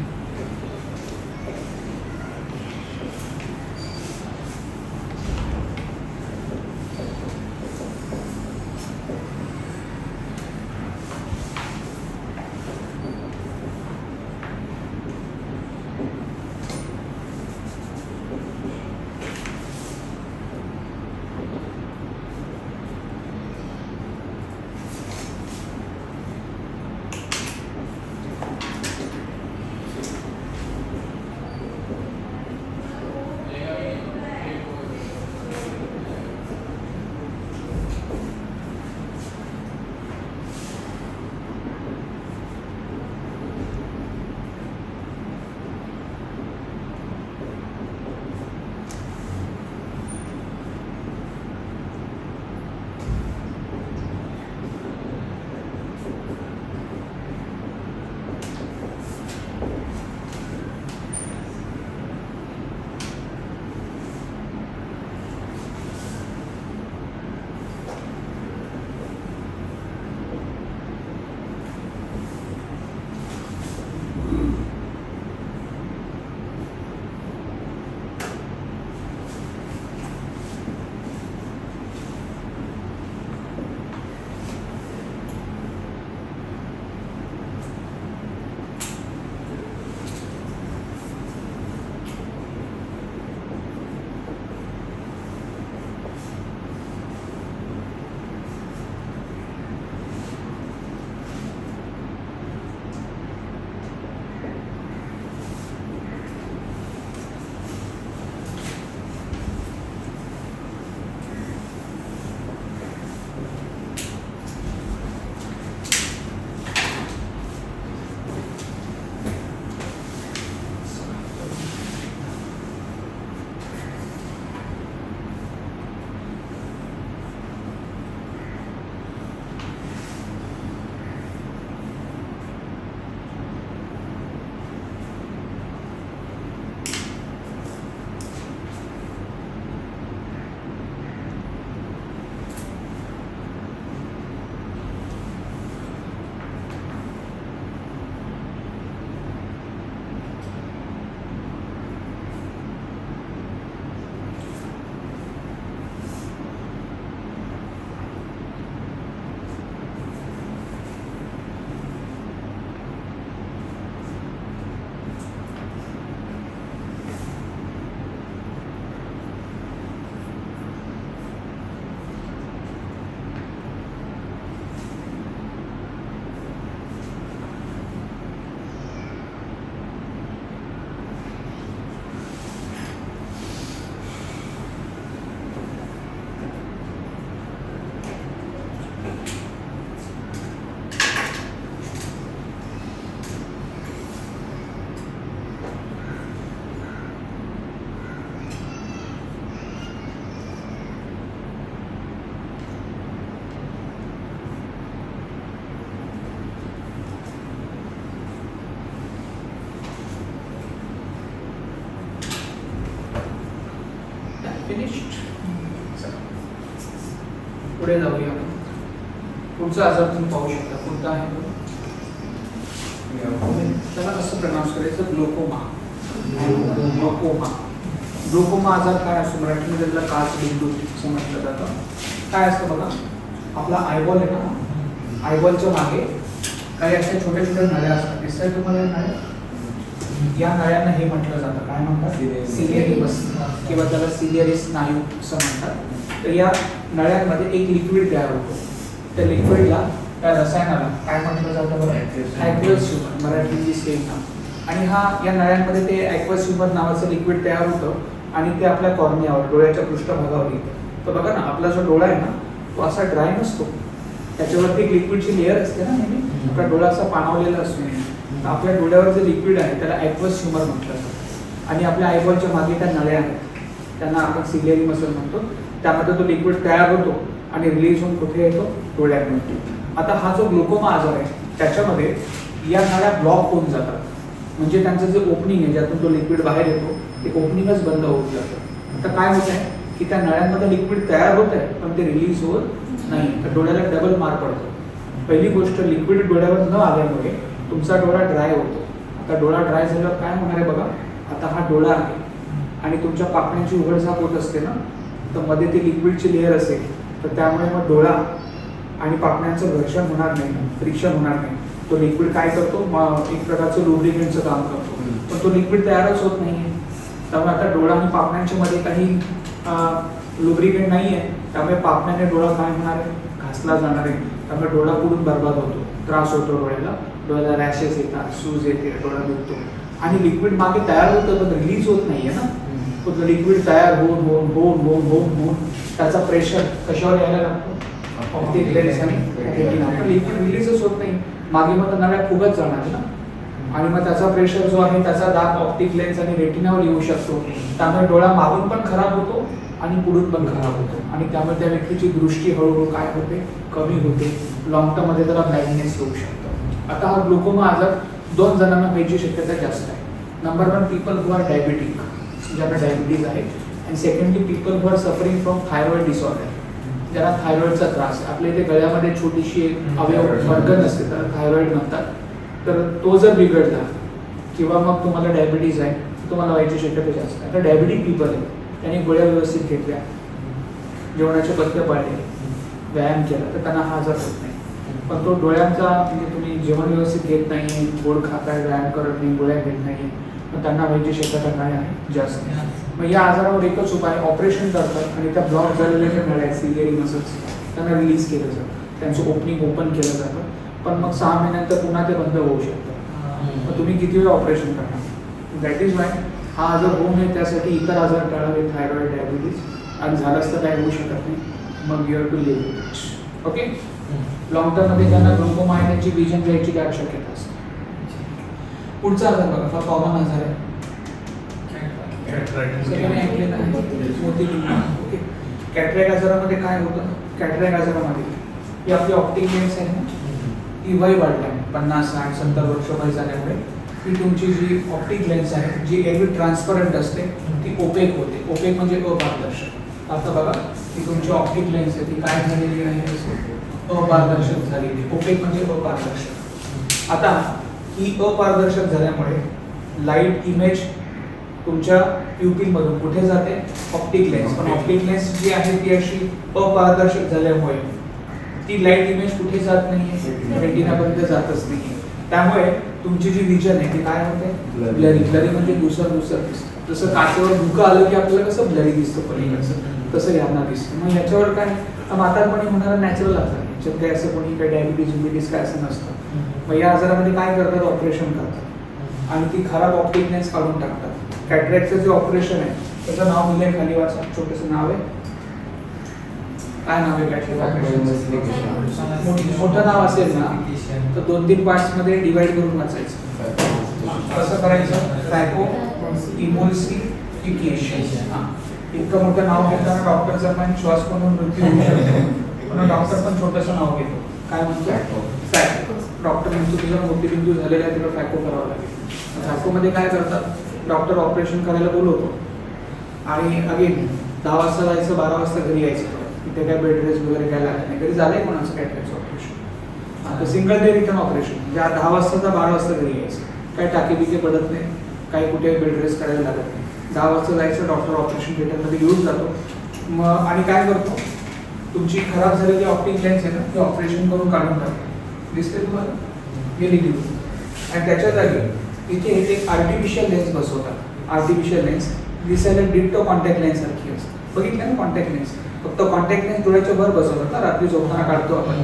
फिनिश्ड. पुढे जाऊया. पुढचा आजार तुम्ही पाहू शकता. कोणता आहे तो? त्याला कसं प्रनाउन्स करायचं? ग्लोकोमा. ग्लोकोमा. ग्लोकोमा आजार काय असतो? मराठीमध्ये त्याला काच बिंदू असं म्हटलं जातं. काय असतं बघा, आपला आयबॉल आहे ना, आयबॉलच्या मागे काही अशा छोट्या छोट्या नळ्या असतात. दिसतंय तुम्हाला नळ्या? या नळ्यांना हे म्हटलं जातं, काय म्हणतात, सिलिअरिमस किंवा त्याला सिलिअरी स्नायू असं म्हणतात. तर या नळ्यांमध्ये एक लिक्विड तयार होतो. त्या लिक्विडला, त्या रसायनाला काय म्हटलं जातं बरं, ॲक्वस ह्युमर, मराठीची सेम नाव. आणि हा या नळ्यांमध्ये ते ॲक्वस ह्युमर नावाचं लिक्विड तयार होतं आणि ते आपल्या कॉर्नियावर, डोळ्याच्या पृष्ठभागावर येतं. तर बघा ना, आपला जो डोळा आहे ना तो असा ड्राय नसतो, त्याच्यावरती एक लिक्विडची लेअर असते ना नेहमी, आपला डोळा असा पाणावलेला असतो नेहमी. तर आपल्या डोळ्यावर जे लिक्विड आहे त्याला ॲक्वस ह्युमर म्हटलं जातं. आणि आपल्या आयबॉलच्या मागे त्या नळ्या आहेत, त्यांना आपण सिलिअरी मसल म्हणतो. त्यामध्ये तो लिक्विड तयार होतो आणि रिलीज होऊन कुठे येतो, डोळ्यात मिळतो. आता हा जो ग्लुकोमा आजार आहे त्याच्यामध्ये या नळ्या ब्लॉक होऊन जातात, म्हणजे त्यांचं जे ओपनिंग आहे ज्यातून तो लिक्विड बाहेर येतो ते ओपनिंगच बंद होऊन जातं. आता काय होत आहे की त्या नळ्यांमध्ये लिक्विड तयार होत आहे पण ते रिलीज होत नाही, तर डोळ्याला डबल मार पडतो. पहिली गोष्ट, लिक्विड डोळ्यावर न आल्यामुळे तुमचा डोळा ड्राय होतो. आता डोळा ड्राय झाल्यावर काय होणार आहे बघा, आता हा डोळा आहे आणि तुमच्या पापण्यांची उघडझाप होत असते ना, तर मध्ये ती लिक्विडची लेअर असेल तर त्यामुळे मग डोळा आणि पापण्यांचं घर्षण होणार नाही, फ्रिक्शन होणार नाही. तो लिक्विड काय करतो, एक प्रकारचं लुब्रिकेंटचं काम करतो, पण तो लिक्विड तयारच होत नाही आहे. त्यामुळे आता डोळा आणि पापण्यांच्या मध्ये काही लुब्रिकेंट नाही आहे, त्यामुळे पापण्याने डोळा काय होणार आहे, घासला जाणार आहे. त्यामुळे डोळा पुढून बर्बाद होतो, त्रास होतो डोळ्याला रॅशेस येतात, सूज येते, डोळा दुखतो. आणि लिक्विड मागे तयार होतं पण रिलीज होत नाहीये ना, तो लिक्विड तयार होऊन होऊन होऊन होऊन होऊन होऊन त्याचा प्रेशर कशावर यायला लागतो, ऑप्टिक लेन्स आणि रेटिना. लिक्विड रिलीजच होत नाही, मागे मग नळ्या फुगत जाणार ना, आणि मग त्याचा प्रेशर जो आहे त्याचा दाब ऑप्टिक लेन्स आणि रेटिनावर येऊ शकतो. त्यामुळे डोळा मागून पण खराब होतो आणि पुढून पण खराब होतो, आणि त्यामुळे त्या व्यक्तीची दृष्टी हळूहळू काय होते, कमी होते. लॉंग टर्म मध्ये त्याला ब्लाइंडनेस येऊ शकतो. आता हा ग्लुकोमा आजार 2 जणांना व्हायची शक्यता जास्त आहे. Number 1, people who are diabetic, ज्यांना डायबिटीज आहे. आणि secondly, people who are suffering from thyroid disorder, ज्याला थायरॉइडचा त्रास आहे. आपल्या इथे गळ्यामध्ये छोटीशी एक अवयव वर्गण असते, त्याला थायरॉइड म्हणतात. तर तो जर बिघडला किंवा मग तुम्हाला डायबिटीज आहे, तुम्हाला व्हायची शक्यता जास्त आहे. आता डायबिटिक पीपल आहे, त्यांनी गोळ्या व्यवस्थित घेतल्या, जेवणाचे पथ्य पाळले, व्यायाम केला, तर त्यांना हा आजार होत नाही. पण तो डोळ्यांचा, म्हणजे तुम्ही जेवण व्यवस्थित घेत नाही, गोड खाताय, व्यायाम करत नाही, गोळ्या घेत नाही, मग त्यांना व्हायची शक्यता काय आहे, जास्त. मग या आजारावर एकच उपाय, ऑपरेशन करतात आणि त्या ब्लॉक झालेल्या ज्या नळ्या सिलिअरी मसल्स त्यांना रिलीज केलं जातं, त्यांचं ओपनिंग ओपन केलं जातं. पण मग 6 महिन्यानंतर पुन्हा ते बंद होऊ शकतं. मग तुम्ही किती वेळ ऑपरेशन करणार. दॅट इज वाय हा आजार होऊ नये त्यासाठी इतर आजार टाळावे, थायरॉइड, डायबिटीज, आणि झालंच तर काय होऊ शकत नाही, मग you have to live. Okay, long टर्ममध्ये ज्यांना ग्लुकोमा आहे त्यांची विजन जायची दाट शक्यता असते. पुढचा आजार बघा, हा कॉमन आजार आहे, सगळ्यांनी ऐकलेलं आहे, मोतीबिंदू. ओके, कॅटरॅक्ट आजारामध्ये काय होतं, कॅटरॅक्ट आजारामध्ये ही आपली ऑप्टिक लेन्स आहे ना, ती वय वाढल्याने 50, 60, 70 वर्ष वय झाल्यामुळे ही तुमची जी ऑप्टिक लेन्स आहे जी एरवी ट्रान्सपरंट असते ती ओपेक होते. ओपेक म्हणजे अपारदर्शक. आता बघा ही तुमची ऑप्टिक लेन्स आहे ती काय झालेली आहे, अपारदर्शक झालेली. ओपेक म्हणजे अपारदर्शक. आता ही अपारदर्शक झाल्यामुळे लाईट इमेज तुमच्या प्युपिलमधून कुठे जाते, ऑप्टिक लेन्स. पण ऑप्टिक लेन्स जी आहे ती अशी अपारदर्शक झाल्यामुळे ती लाईट इमेज कुठे जात नाहीये, रेटिनापर्यंत जातच नाहीये. त्यामुळे तुमची जी विजन आहे ती काय होते, ब्लरी. ब्लरी म्हणजे दुसरं दिसतं. जसं काचेवर धुकं आलं की आपल्याला कसं ब्लरी दिसतं पलीकडचं, तसं यांना दिसतं. मग याच्यावर काय, म्हातारपणी होणारा नॅचरल आजार, याच्यात काय असं कोणी काही डायबिटीज काय असं नसतं. मग या आजारामध्ये काय करतात, ऑपरेशन करतात आणि ती खराब ऑप्टिक लेन्स काढून टाकतात. कॅटरॅक्टचं जे ऑपरेशन आहे त्याचं नाव दिलंय खाली, वाचा, छोटंसं नाव आहे. काय नाव आहे कॅटरॅक्ट? मोठं नाव असेल ना तर 2-3 पार्ट्स मध्ये डिवाइड करून वाचायचं. कसं करायचं, फॅको इमोल्सिफिकेशन. इतकं मोठं नाव घेताना डॉक्टरचा पण श्वास पण मृत्यू होऊ शकतो, पण डॉक्टर पण छोटंसं नाव घेतो, काय म्हणतो, फॅको. डॉक्टर म्हणतो तुझा मोतीबिंदू झालेला आहे, तुला फॅको करावं लागेल. फॅकोमध्ये काय करतात, डॉक्टर ऑपरेशन करायला बोलवतो आणि अगेन 10 वाजता जायचं, 12 वाजता घरी यायचं. इथे काय बेड रेस्ट वगैरे काय लागत नाही. घरी झालंय कोणाचं कॅटरॅक्टचं ऑपरेशन, आता सिंगल डे रिटर्न ऑपरेशन, म्हणजे 10 वाजता 12 वाजता घरी यायचं, काही टाकेबिके पडत नाही, काही कुठे बेड रेस्ट करायला लागत नाही. 10 वाजता जायचं, डॉक्टर ऑपरेशन थिएटरमध्ये घेऊन जातो. मग आणि काय करतो, तुमची खराब झालेली ऑप्टिक लेन्स आहे ना ती ऑपरेशन करून काढून टाकतो. दिसते तुम्हाला, गेली घेऊन, आणि त्याच्या जागी तिथे एक आर्टिफिशियल लेन्स बसवतात. आर्टिफिशियल लेन्स दिसायला डिट्टो कॉन्टॅक्ट लेन्स सारखी असते. बघितलं ना कॉन्टॅक्ट लेन्स, फक्त कॉन्टॅक्ट लेन्स डोळ्याच्या वर बसवतात ना, रात्री झोपताना काढतो आपण.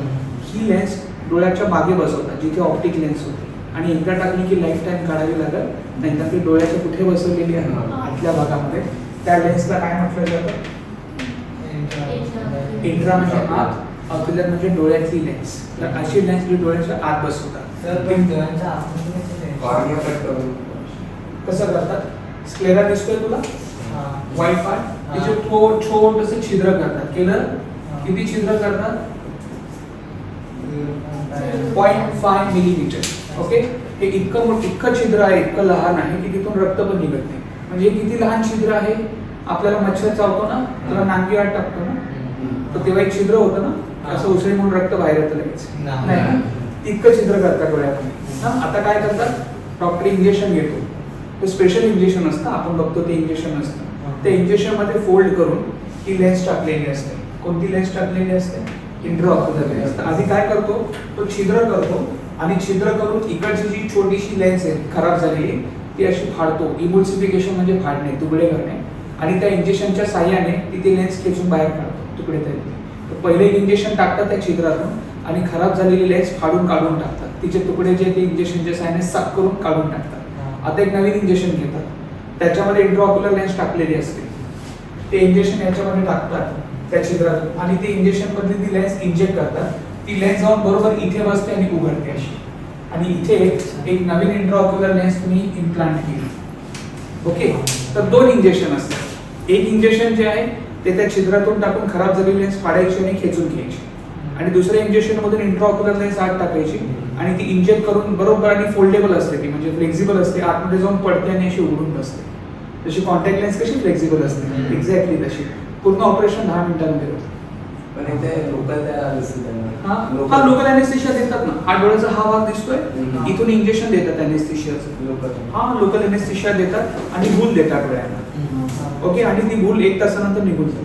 ही लेन्स डोळ्याच्या मागे बसवतात जिथे ऑप्टिक लेन्स होते, आणि एकदा टाकली की लाईफ टाईम काढावी लागेल. नाही तर ती डोळ्याच्या कुठे बसवलेली आहे आतल्या भागामध्ये, त्या लेन्सला काय म्हटलं जातं? इंट्रा म्हणजे आत, ऑक्युलर म्हणजे डोळ्यातली लेन्स. तर अशी लेन्स जी डोळ्याच्या आत बसवतात. कॉर्निया कट करून कसं करतात? स्क्लेरा दिसतोय तुला वाईट पार्ट, तिचे छोटंसं छिद्र करतात. केलं? किती छिद्र करतात? 0.5 मिलीमीटर. ओके, हे इतकं छिद्र आहे, इतकं लहान आहे की तिथून रक्त पण निघत नाही. म्हणजे किती लहान छिद्र आहे? आपल्याला मच्छर चावतो ना, तेव्हा नांगी आत टाकतो ना, तर तेव्हा एक छिद्र होतं ना, असं उसळी म्हणून रक्त बाहेर येतं लगेच. नाही ना, इतकं छिद्र करतात डोळ्यामध्ये. आता काय करतात? डॉक्टर इंजेक्शन घेतो. ते स्पेशल इंजेक्शन असतं, आपण बघतो ते इंजेक्शन असतं. त्या इंजेक्शन मध्ये फोल्ड करून ही लेन्स टाकलेली असते. कोणती लेन्स टाकलेली असते? Intraocular lens. आधी काय करतो? तो छिद्र करतो, आणि छिद्र करून इकडची जी छोटीशी लेन्स आहे खराब झालेली, ती अशी फाडतो. इमल्सिफिकेशन म्हणजे फाडणे, तुकडे करणे, आणि त्या इंजेक्शनच्या साह्याने ती लेन्स खेचून बाहेर काढतो, तुकडे तयार. तर पहिले इंजेक्शन टाकतात त्या छिद्रातून, आणि खराब झालेली लेन्स फाडून काढून टाकतात. तिचे तुकडे जे ते इंजेक्शनच्या साह्याने साफ करून काढून टाकतात. आता एक नवीन इंजेक्शन घेतात, त्याच्यामध्ये इंट्राऑक्युलर लेन्स टाकलेली असते. ते इंजेक्शन याच्यामध्ये टाकतात त्या छिद्रातून, आणि ती इंजेक्शन मधली ती लेन्स इंजेक्ट करतात. ती लेन्स जाऊन बरोबर इथे बसते आणि उघडते अशी, आणि इथे एक नवीन इंट्राऑक्युलर लेन्स तुम्ही इम्प्लांट केली. ओके, तर 2 इंजेक्शन असतात. एक इंजेक्शन जे आहे ते त्या छिद्रातून टाकून खराब झालेली लेन्स फाडायची आणि खेचून घ्यायची, आणि दुसऱ्या इंजेक्शन मधून इंट्राऑक्युलर लेन्स आत टाकायची, आणि ती इंजेक्ट करून बरोबर, आणि फोल्डेबल असते ती, म्हणजे फ्लेक्झिबल असते, आतमध्ये जाऊन पडते आणि अशी उघडून बसते. जशी कॉन्टॅक्ट लेन्स कशी फ्लेक्झिबल असते, एक्झॅक्टली तशी. पूर्ण ऑपरेशन 10 मिनिटांमध्ये होतं. पण इथे लोकल त्या दिसते त्यांना. हा लोकल अनेस्थेशिया देतात ना. हा डोळ्याचा हा भाग दिसतोय, इथून इंजेक्शन देतात अनेस्थेशियाचं. लोकल हा लोकल अनेस्थेशिया देतात, आणि भूल देतात डोळ्यांना. ओके, आणि ती भूल 1 तासानंतर निघून जाते.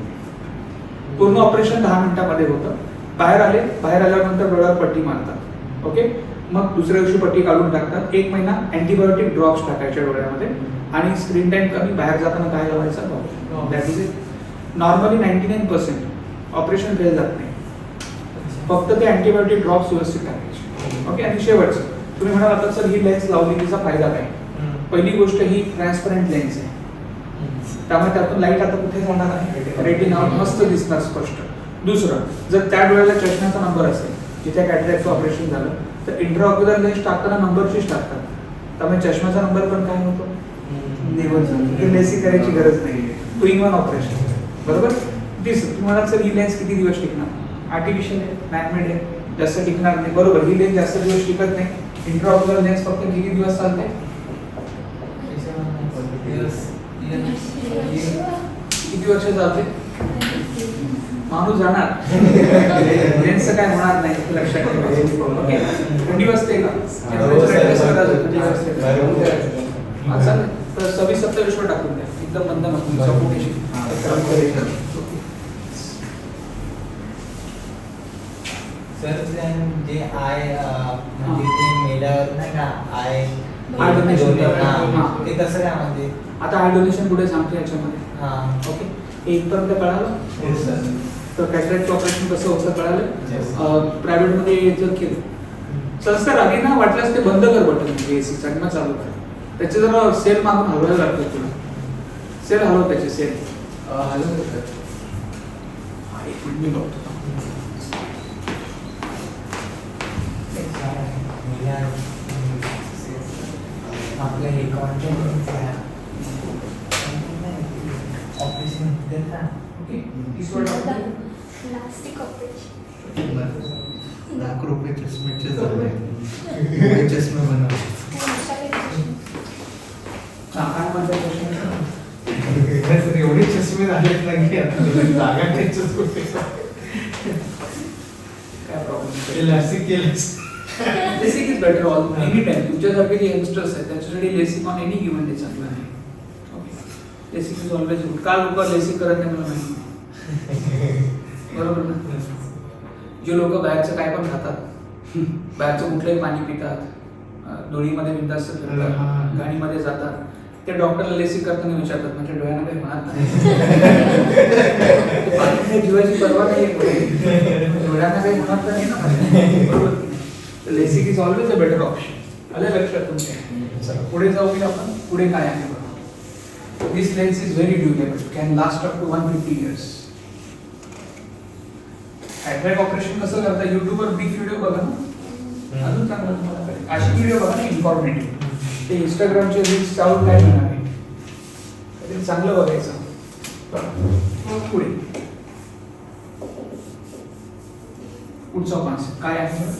पूर्ण ऑपरेशन 10 मिनिटांमध्ये होतं. बाहेर आल्यानंतर डोळ्यावर पट्टी मारतात. ओके, मग दुसऱ्या दिवशी पट्टी काढून टाकतात. 1 महिना अँटीबायोटिक ड्रॉप्स टाकायच्या डोळ्यामध्ये, आणि स्क्रीन टाइम कमी. बाहेर जाताना काय लावायचा? That is it. Normally 99% operation fail जात नाही, फक्त ते अँटीबायोटिक ड्रॉप्स व्यवस्थित टाकायचे. ओके, आणि शेवटचं तुम्ही म्हणाल आता सर ही लेन्स लावली तिचा फायदा काय? पहिली गोष्ट, ही ट्रान्सपरंट लेन्स आहे, त्यामुळे त्यातून लाईट आता कुठे जाणार आहे? रेटिनावर मस्त दिसणार स्पष्ट. दुसरं, जर त्या डोळ्याला चष्म्याचा नंबर असेल जिथे कॅटरॅक्टचं ऑपरेशन झालं, तर इंट्राऑक्युलर लेन्स टाकताना नंबरचीच टाकतात, त्यामुळे चष्म्याचा नंबर पण काय होतो? निघून जातो. लेसी करायची गरज नाही, 2-in-1 ऑपरेशन. बरोबर? तुम्हाला सर ही लेन्स किती दिवस टिकणार? आर्टिफिशियल आहे, मॅनमेड आहे, जास्त टिकणार नाही. बरोबर, ही लेन्स जास्त दिवस टिकत नाही. इंट्राऑक्युलर लेन्स फक्त किती दिवस चालते? किती वर्ष चालते? माणूस जाणार, लेन्सचं काय होणार नाही, हे लक्षात ठेवायचं. ओके, थंडी वाजते का? चालेल, तर 26-27 वर टाकून द्या, एकदम मंद नको, सफोकेशन. सर जे म्हणजे ते मेल्यावर नाही का आय डोनेशन, ते कसं काय म्हणजे? आता आय डोनेशन पुढे सांगतो याच्यामध्ये. ओके, इथपर्यंत कळालं? तर कॅटरॅक्टचं ऑपरेशन कसं होतं कळालं? प्रायव्हेटमध्ये जर केलं संस्कार आधी ना, वाटल्यास ते बंद कर बटन एसीचं आणि मग चालू कर. त्याचे जरा सेल मागून हलवायला लागतात तुला. सेल हलव, त्याचे सेल हलव. एक मिनिट मी बघतो. आपलं हे कॉन्टॅक्ट ऑपरेशन ओके, इसवर टाकून. Plastic operation. ₹1,00,000 चष्म्याचे झाले. चष्मे बनवले. काय म्हणतात प्रश्न? एवढे चष्मे झालेत ना की आता जागा त्याच्याच कुठे. काय प्रॉब्लेम? इलास्टिक केलंस. LASIK is better all any time. तुमच्यासारखे जे यंगस्टर्स आहेत त्यांच्यासाठी LASIK on any given day चांगलं आहे. Okay, LASIK is always good. काल लोक लेसिक करत नाही मला माहिती. बरोबर ना? जे लोक बाहेरचं काय पण खातात, बाहेरचं कुठलंही पाणी पितात, डोळीमध्ये बिंदास्त फिरतात, हा. गाडीमध्ये जातात, ते डॉक्टरला लेसिक करताना विचारतात म्हणजे डोळ्यांना काही होणार नाही. बाकीच्या जीवाची परवा नाही आहे पुढे. डोळ्यांना काही होणार तर नाही ना माझ्या. बरोबर की नाही? LASIK is always a better option. आलं लक्षात तुमच्या? चला पुढे जाऊया आपण. पुढे काय आहे बघा. This lens is very durable, can last up to 150 years. Cataract operation कसं करता? युट्यूबवर बिग व्हिडिओ बघा ना, अजून चांगलं तुम्हाला कळेल. अशी व्हिडिओ बघा ना इन्फॉर्मेटिव्ह. ते इंस्टाग्रामचे रील्स चालून काय मिळणार आहे? काहीतरी चांगलं बघायचं. मग पुढे पुढचा कॉन्सेप्ट काय आहे? Cells.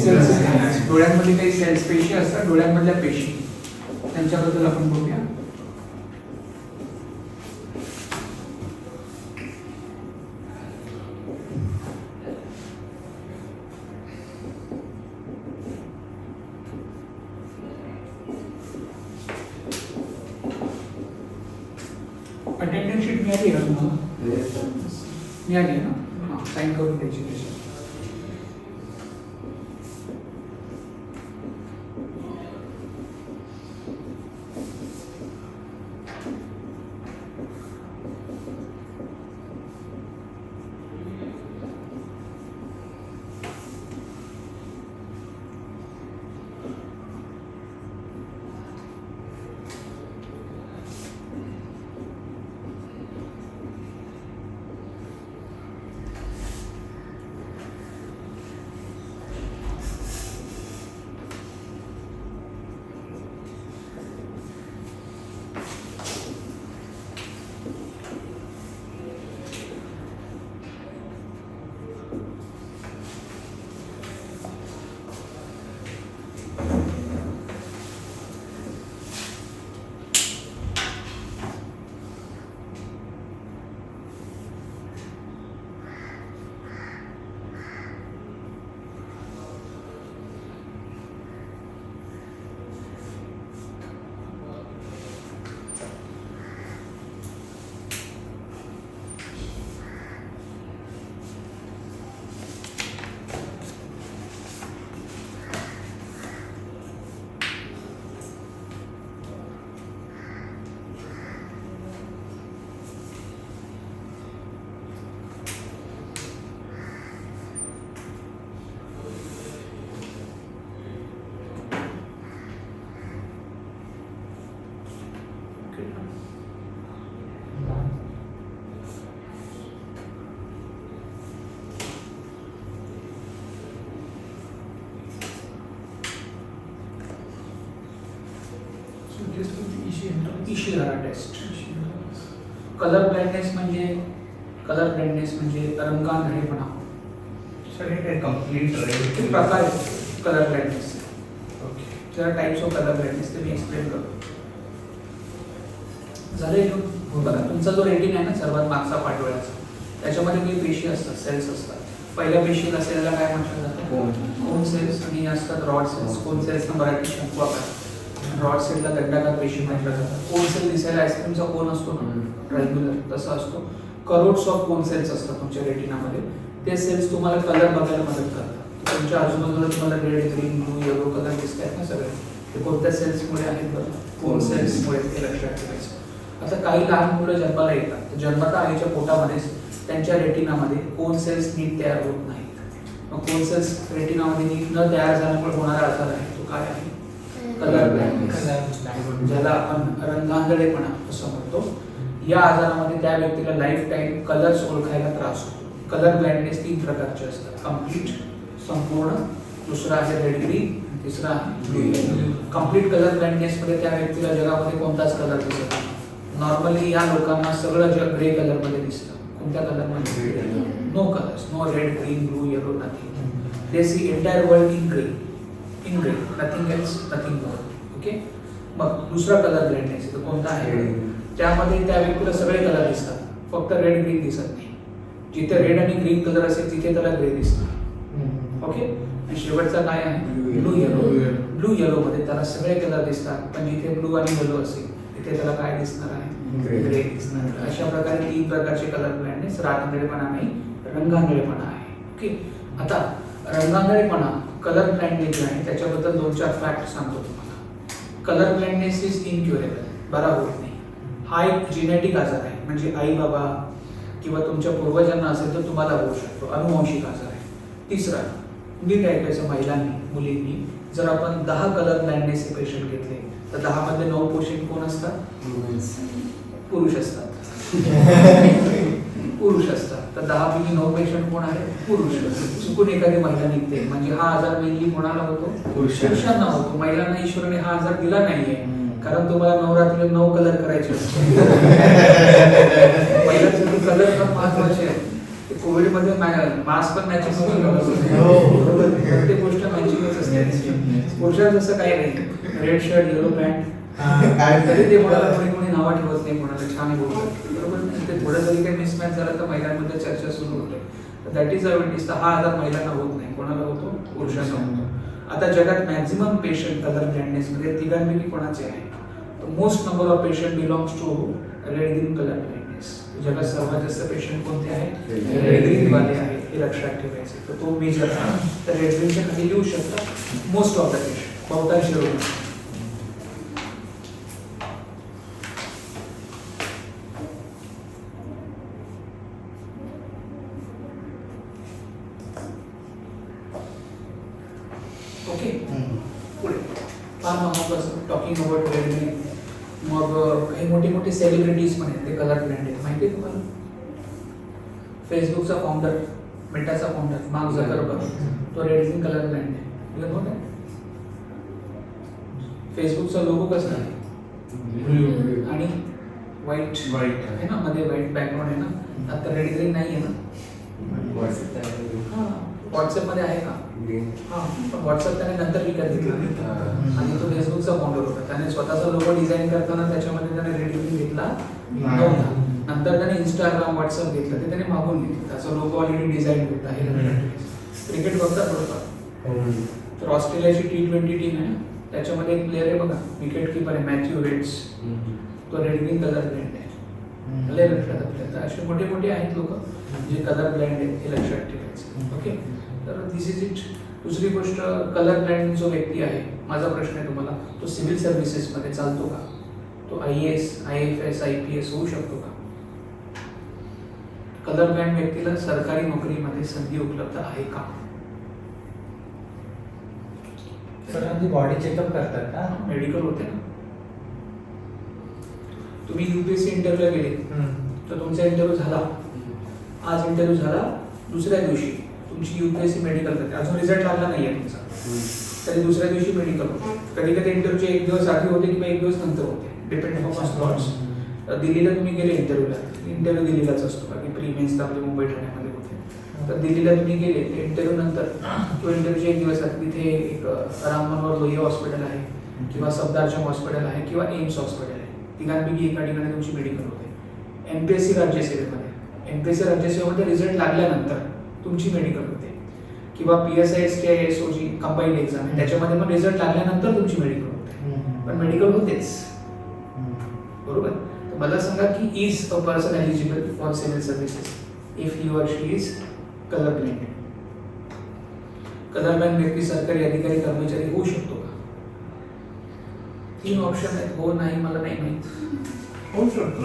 सेल्स. डोळ्यांमध्ये काही सेल्स पेशी असतात, डोळ्यांमधल्या पेशी, त्यांच्याबद्दल आपण बघूया. अटेंडन्स शीट मिळाली का तुम्हाला? मिळाली आहे ना? हां, साईन करून द्यायची त्याच्यात. इशिगारा टेस्ट. कलर ब्लाइंडनेस म्हणजे रंगांधळेपणा. सर हे काय कम्प्लीट किती प्रकार आहेत कलर ब्लाइंडनेस? ओके, त्या टाइप्स ऑफ कलर ब्लाइंडनेस ते मी एक्सप्लेन करतो. झालं बघा, तुमचा जो रेटिना आहे ना सर्वात मागचा पाठवळ्याचा, त्याच्यामध्ये काही पेशी असतात, सेल्स असतात. पहिल्या पेशी असलेल्या काय म्हटलं जातं? Cone cells. आणि असतात रॉड सेल्स. कोन सेल्सना मराठी शंकवाकार, रॉड सेलला दंडाकार पेशी म्हटलं जातं. कोन सेल दिसायला आईस्क्रीमचा कोन असतो ना, रेग्युलर तसा असतो. करोड्स ऑफ कोन सेल्स असतात तुमच्या रेटिनामध्ये. ते सेल्स तुम्हाला कलर बघायला मदत करतात. तुमच्या आजूबाजूला तुम्हाला red, green, blue, yellow colour दिसत आहेत ना सगळे, ते कोणत्या सेल्समुळे आहेत? बरं, कोन सेल्समुळे. ते लक्षात ठेवायचं. आता काही लहान मुलं जन्माला येतात, तर जन्मता आईच्या पोटामध्येच त्यांच्या रेटिनामध्ये कोन सेल्स नीट तयार होत नाहीत. मग कोन सेल्स रेटिनामध्ये नीट न तयार झाल्यामुळे होणारा आजार आहे तो काय आहे? कलर ब्लाइंडनेस, ज्याला आपण रंगांधळेपणा असं म्हणतो. या आजारामध्ये त्या व्यक्तीला लाईफ टाईम कलर्स ओळखायला त्रास होतो. कलर ब्लाइंडनेस 3 प्रकारचे असतात. कम्प्लीट, संपूर्ण, दुसरा आहे रेड ग्रीन, तिसरा आहे blue yellow. Complete colour blindness मध्ये त्या व्यक्तीला जगामध्ये कोणताच कलर दिसत नाही. नॉर्मली या लोकांना सगळं जग ग्रे कलर मध्ये दिसतं. कोणत्या कलर मध्ये? No colours, no red, green, blue, yellow, nothing. They see entire world in grey, nothing else, nothing more. Okay. मग दुसरा कलर ब्लाइंडनेस कोणता आहे? त्यामध्ये त्या व्यक्तीला सगळे कलर दिसतात, फक्त रेड ग्रीन दिसत नाही. जिथे रेड आणि ग्रीन कलर असेल तिथे त्याला ग्रे दिसणार. ओके. आणि शेवटचा काय आहे? Blue yellow. ब्लू येलो मध्ये त्याला सगळे कलर दिसतात, पण जिथे ब्लू आणि येलो असेल तिथे त्याला काय दिसणार आहे? ग्रे दिसणार. अशा प्रकारे 3 प्रकारचे कलर ब्लाइंडनेस, रातआंधळेपणा नाही, रंगांधळेपणा आहे. ओके. आता रंगांगळेपणा कलर ब्लाइंडनेस आहे त्याच्याबद्दल 2-4 फॅक्ट सांगतो तुम्हाला. कलर ब्लाइंडनेस इज इनक्युरेबल, बरा होत नाही. हा एक जेनेटिक आजार आहे, म्हणजे आई बाबा किंवा तुमच्या पूर्वजांना असेल तर तुम्हाला होऊ शकतो, अनुवंशिक आजार आहे. तिसरा, नीट ऐकायचं महिलांनी मुलींनी, जर आपण 10 कलर ब्लाइंडनेसचे पेशंट घेतले तर 10 मध्ये 9 पेशंट कोण असतात? पुरुष असतात. पुरुष असतात. तर 10 पैकी 9 पेशंट कोण आहे? पुरुष. चुकून एखादी महिला निघते म्हणजे हा आजार मेनली कोणाला होतो? पुरुषांना होतो. महिलांना ईश्वराने हा आजार दिला नाहीये, कारण तुम्हाला नवरात्रीला 9 कलर करायचे असते. महिलांसाठी कलर पण महत्वाचे आहे. कोविड मध्ये मास्क पण मॅचिंग प्रत्येक गोष्ट मॅचिंगच असते. पुरुषांचं असं काही नाही, रेड शर्ट येलो पॅन्ट तरी ते कोणाला कोणी नाव ठेवत नाही, कोणाला छान बोलतात, बरोबर. ते थोडं जरी काही मिसमॅच झालं तर महिलांमध्ये चर्चा सुरू होते. दॅट इज अवेंटीज. हा आजार महिलांना होत नाही, कोणाला होतो? पुरुषांना होतो. आता जगात मॅक्झिमम पेशंट कलर ब्लाइंडनेस मध्ये तिघांपैकी कोणाचे आहे? Most number of patient belongs to red green colour blindness. जगात सर्वात जास्त पेशंट कोणते आहेत? रेड ग्रीन वाले आहेत. हे लक्षात ठेवायचे. तर तो मेजर आहे. तर रेड ग्रीनच्या खाली लिहू शकता मोस्ट ऑफ द पेशंट, बहुतांश रुग्ण. ओके, पुढे फार महत्वाचं टॉकिंग अबाउट रेड ग्रीन. मग काही मोठे मोठे सेलिब्रिटीज पण आहेत, ते कलर ब्लँड आहेत. माहिती आहे तुम्हाला? फेसबुकचा फाउंडर, मेटाचा फाउंडर मार्क झकरबर्ग, तो रेड ग्रीन कलर ब्लँड आहे. तुला माहिती आहे? फेसबुकचा लोगो कसा आहे? आणि व्हाईट आहे ना, मध्ये व्हाईट बॅकग्राऊंड आहे ना. आता रेड ग्रीन नाही आहे ना. व्हॉट्सअप मध्ये आहे का? हा, पण व्हॉट्सअप त्याने नंतर विकत घेतला आणि तो फेसबुकचा फाउंडर होता. त्याने स्वतःचा लोगो डिझाईन करताना त्याच्यामध्ये त्याने रेड ग्रीन घेतला नव्हता. नंतर त्याने इंस्टाग्राम, व्हॉट्सअप घेतलं, ते त्याने मागून घेतलं. त्याचा लोगो ऑलरेडी डिझाईन होता. हे क्रिकेट बघता थोडंफार. तर ऑस्ट्रेलियाची T20 टीम आहे, त्याच्यामध्ये एक प्लेअर आहे बघा, विकेट कीपर आहे मॅथ्यू वेड्स, तो रेड ग्रीन कलर ब्लँड आहे. लय लक्षात आपल्याला. असे मोठे मोठे आहेत लोक जे कलर ब्लँड आहेत, हे लक्षात ठेवायचं. ओके, तर दिस इज इट. दुसरी गोष्ट, कलर ब्लँड जो व्यक्ती आहे, माझा प्रश्न आहे तुम्हाला, तो सिव्हिल सर्व्हिसेस मध्ये चालतो का? तो IAS, IFS, IPS होऊ शकतो का? कलर ब्लँड व्यक्तीला सरकारी नोकरीमध्ये संधी उपलब्ध आहे का? सर बॉडी चेकअप करतात का? मेडिकल होते ना. तुम्ही UPSC इंटरव्ह्यूला गेले तर तुमचा इंटरव्ह्यू झाला, आज इंटरव्ह्यू झाला, दुसऱ्या दिवशी तुमची UPSC मेडिकल करते. अजून रिझल्ट लागला नाहीये तुमचा, तरी दुसऱ्या दिवशी मेडिकल होते. कधी कधी इंटरव्ह्यूचे 1 दिवस आधी होते किंवा 1 दिवस नंतर होते, डिपेंड अपॉन स्लॉट्स. दिल्लीला तुम्ही गेले इंटरव्ह्यूला, इंटरव्ह्यू दिल्लीलाच असतो, बाकी प्री मेन्स आपले मुंबई ठाण्यामध्ये होते. तर दिल्लीला तुम्ही गेले, इंटरव्ह्यू नंतर किंवा इंटरव्ह्यूचे 1 दिवस आधी तिथे एक राम मनोहर लोहिया हॉस्पिटल आहे किंवा सफदरजंग हॉस्पिटल आहे किंवा एम्स हॉस्पिटल आहे. तिघांपैकी एका ठिकाणी तुमची मेडिकल होते. MPSC राज्यसेवेमध्ये, MPSC राज्यसेवेमध्ये रिझल्ट लागल्यानंतर तुमची मेडिकल होते किंवा PSIST SOG कंबाईंड एक्झाम आहे, त्याच्यामध्ये पण रिझल्ट लागल्यानंतर तुमची मेडिकल होते, पण मेडिकल होतेच, बरोबर. तर मला सांगा की is a person eligible for civil services if he or she is colour blind? Colour blind व्यक्ती सरकारी अधिकारी कर्मचारी होऊ शकतो का? 3 ऑप्शन आहेत, हो, नाही, मला नाही माहित. होऊ शकतो.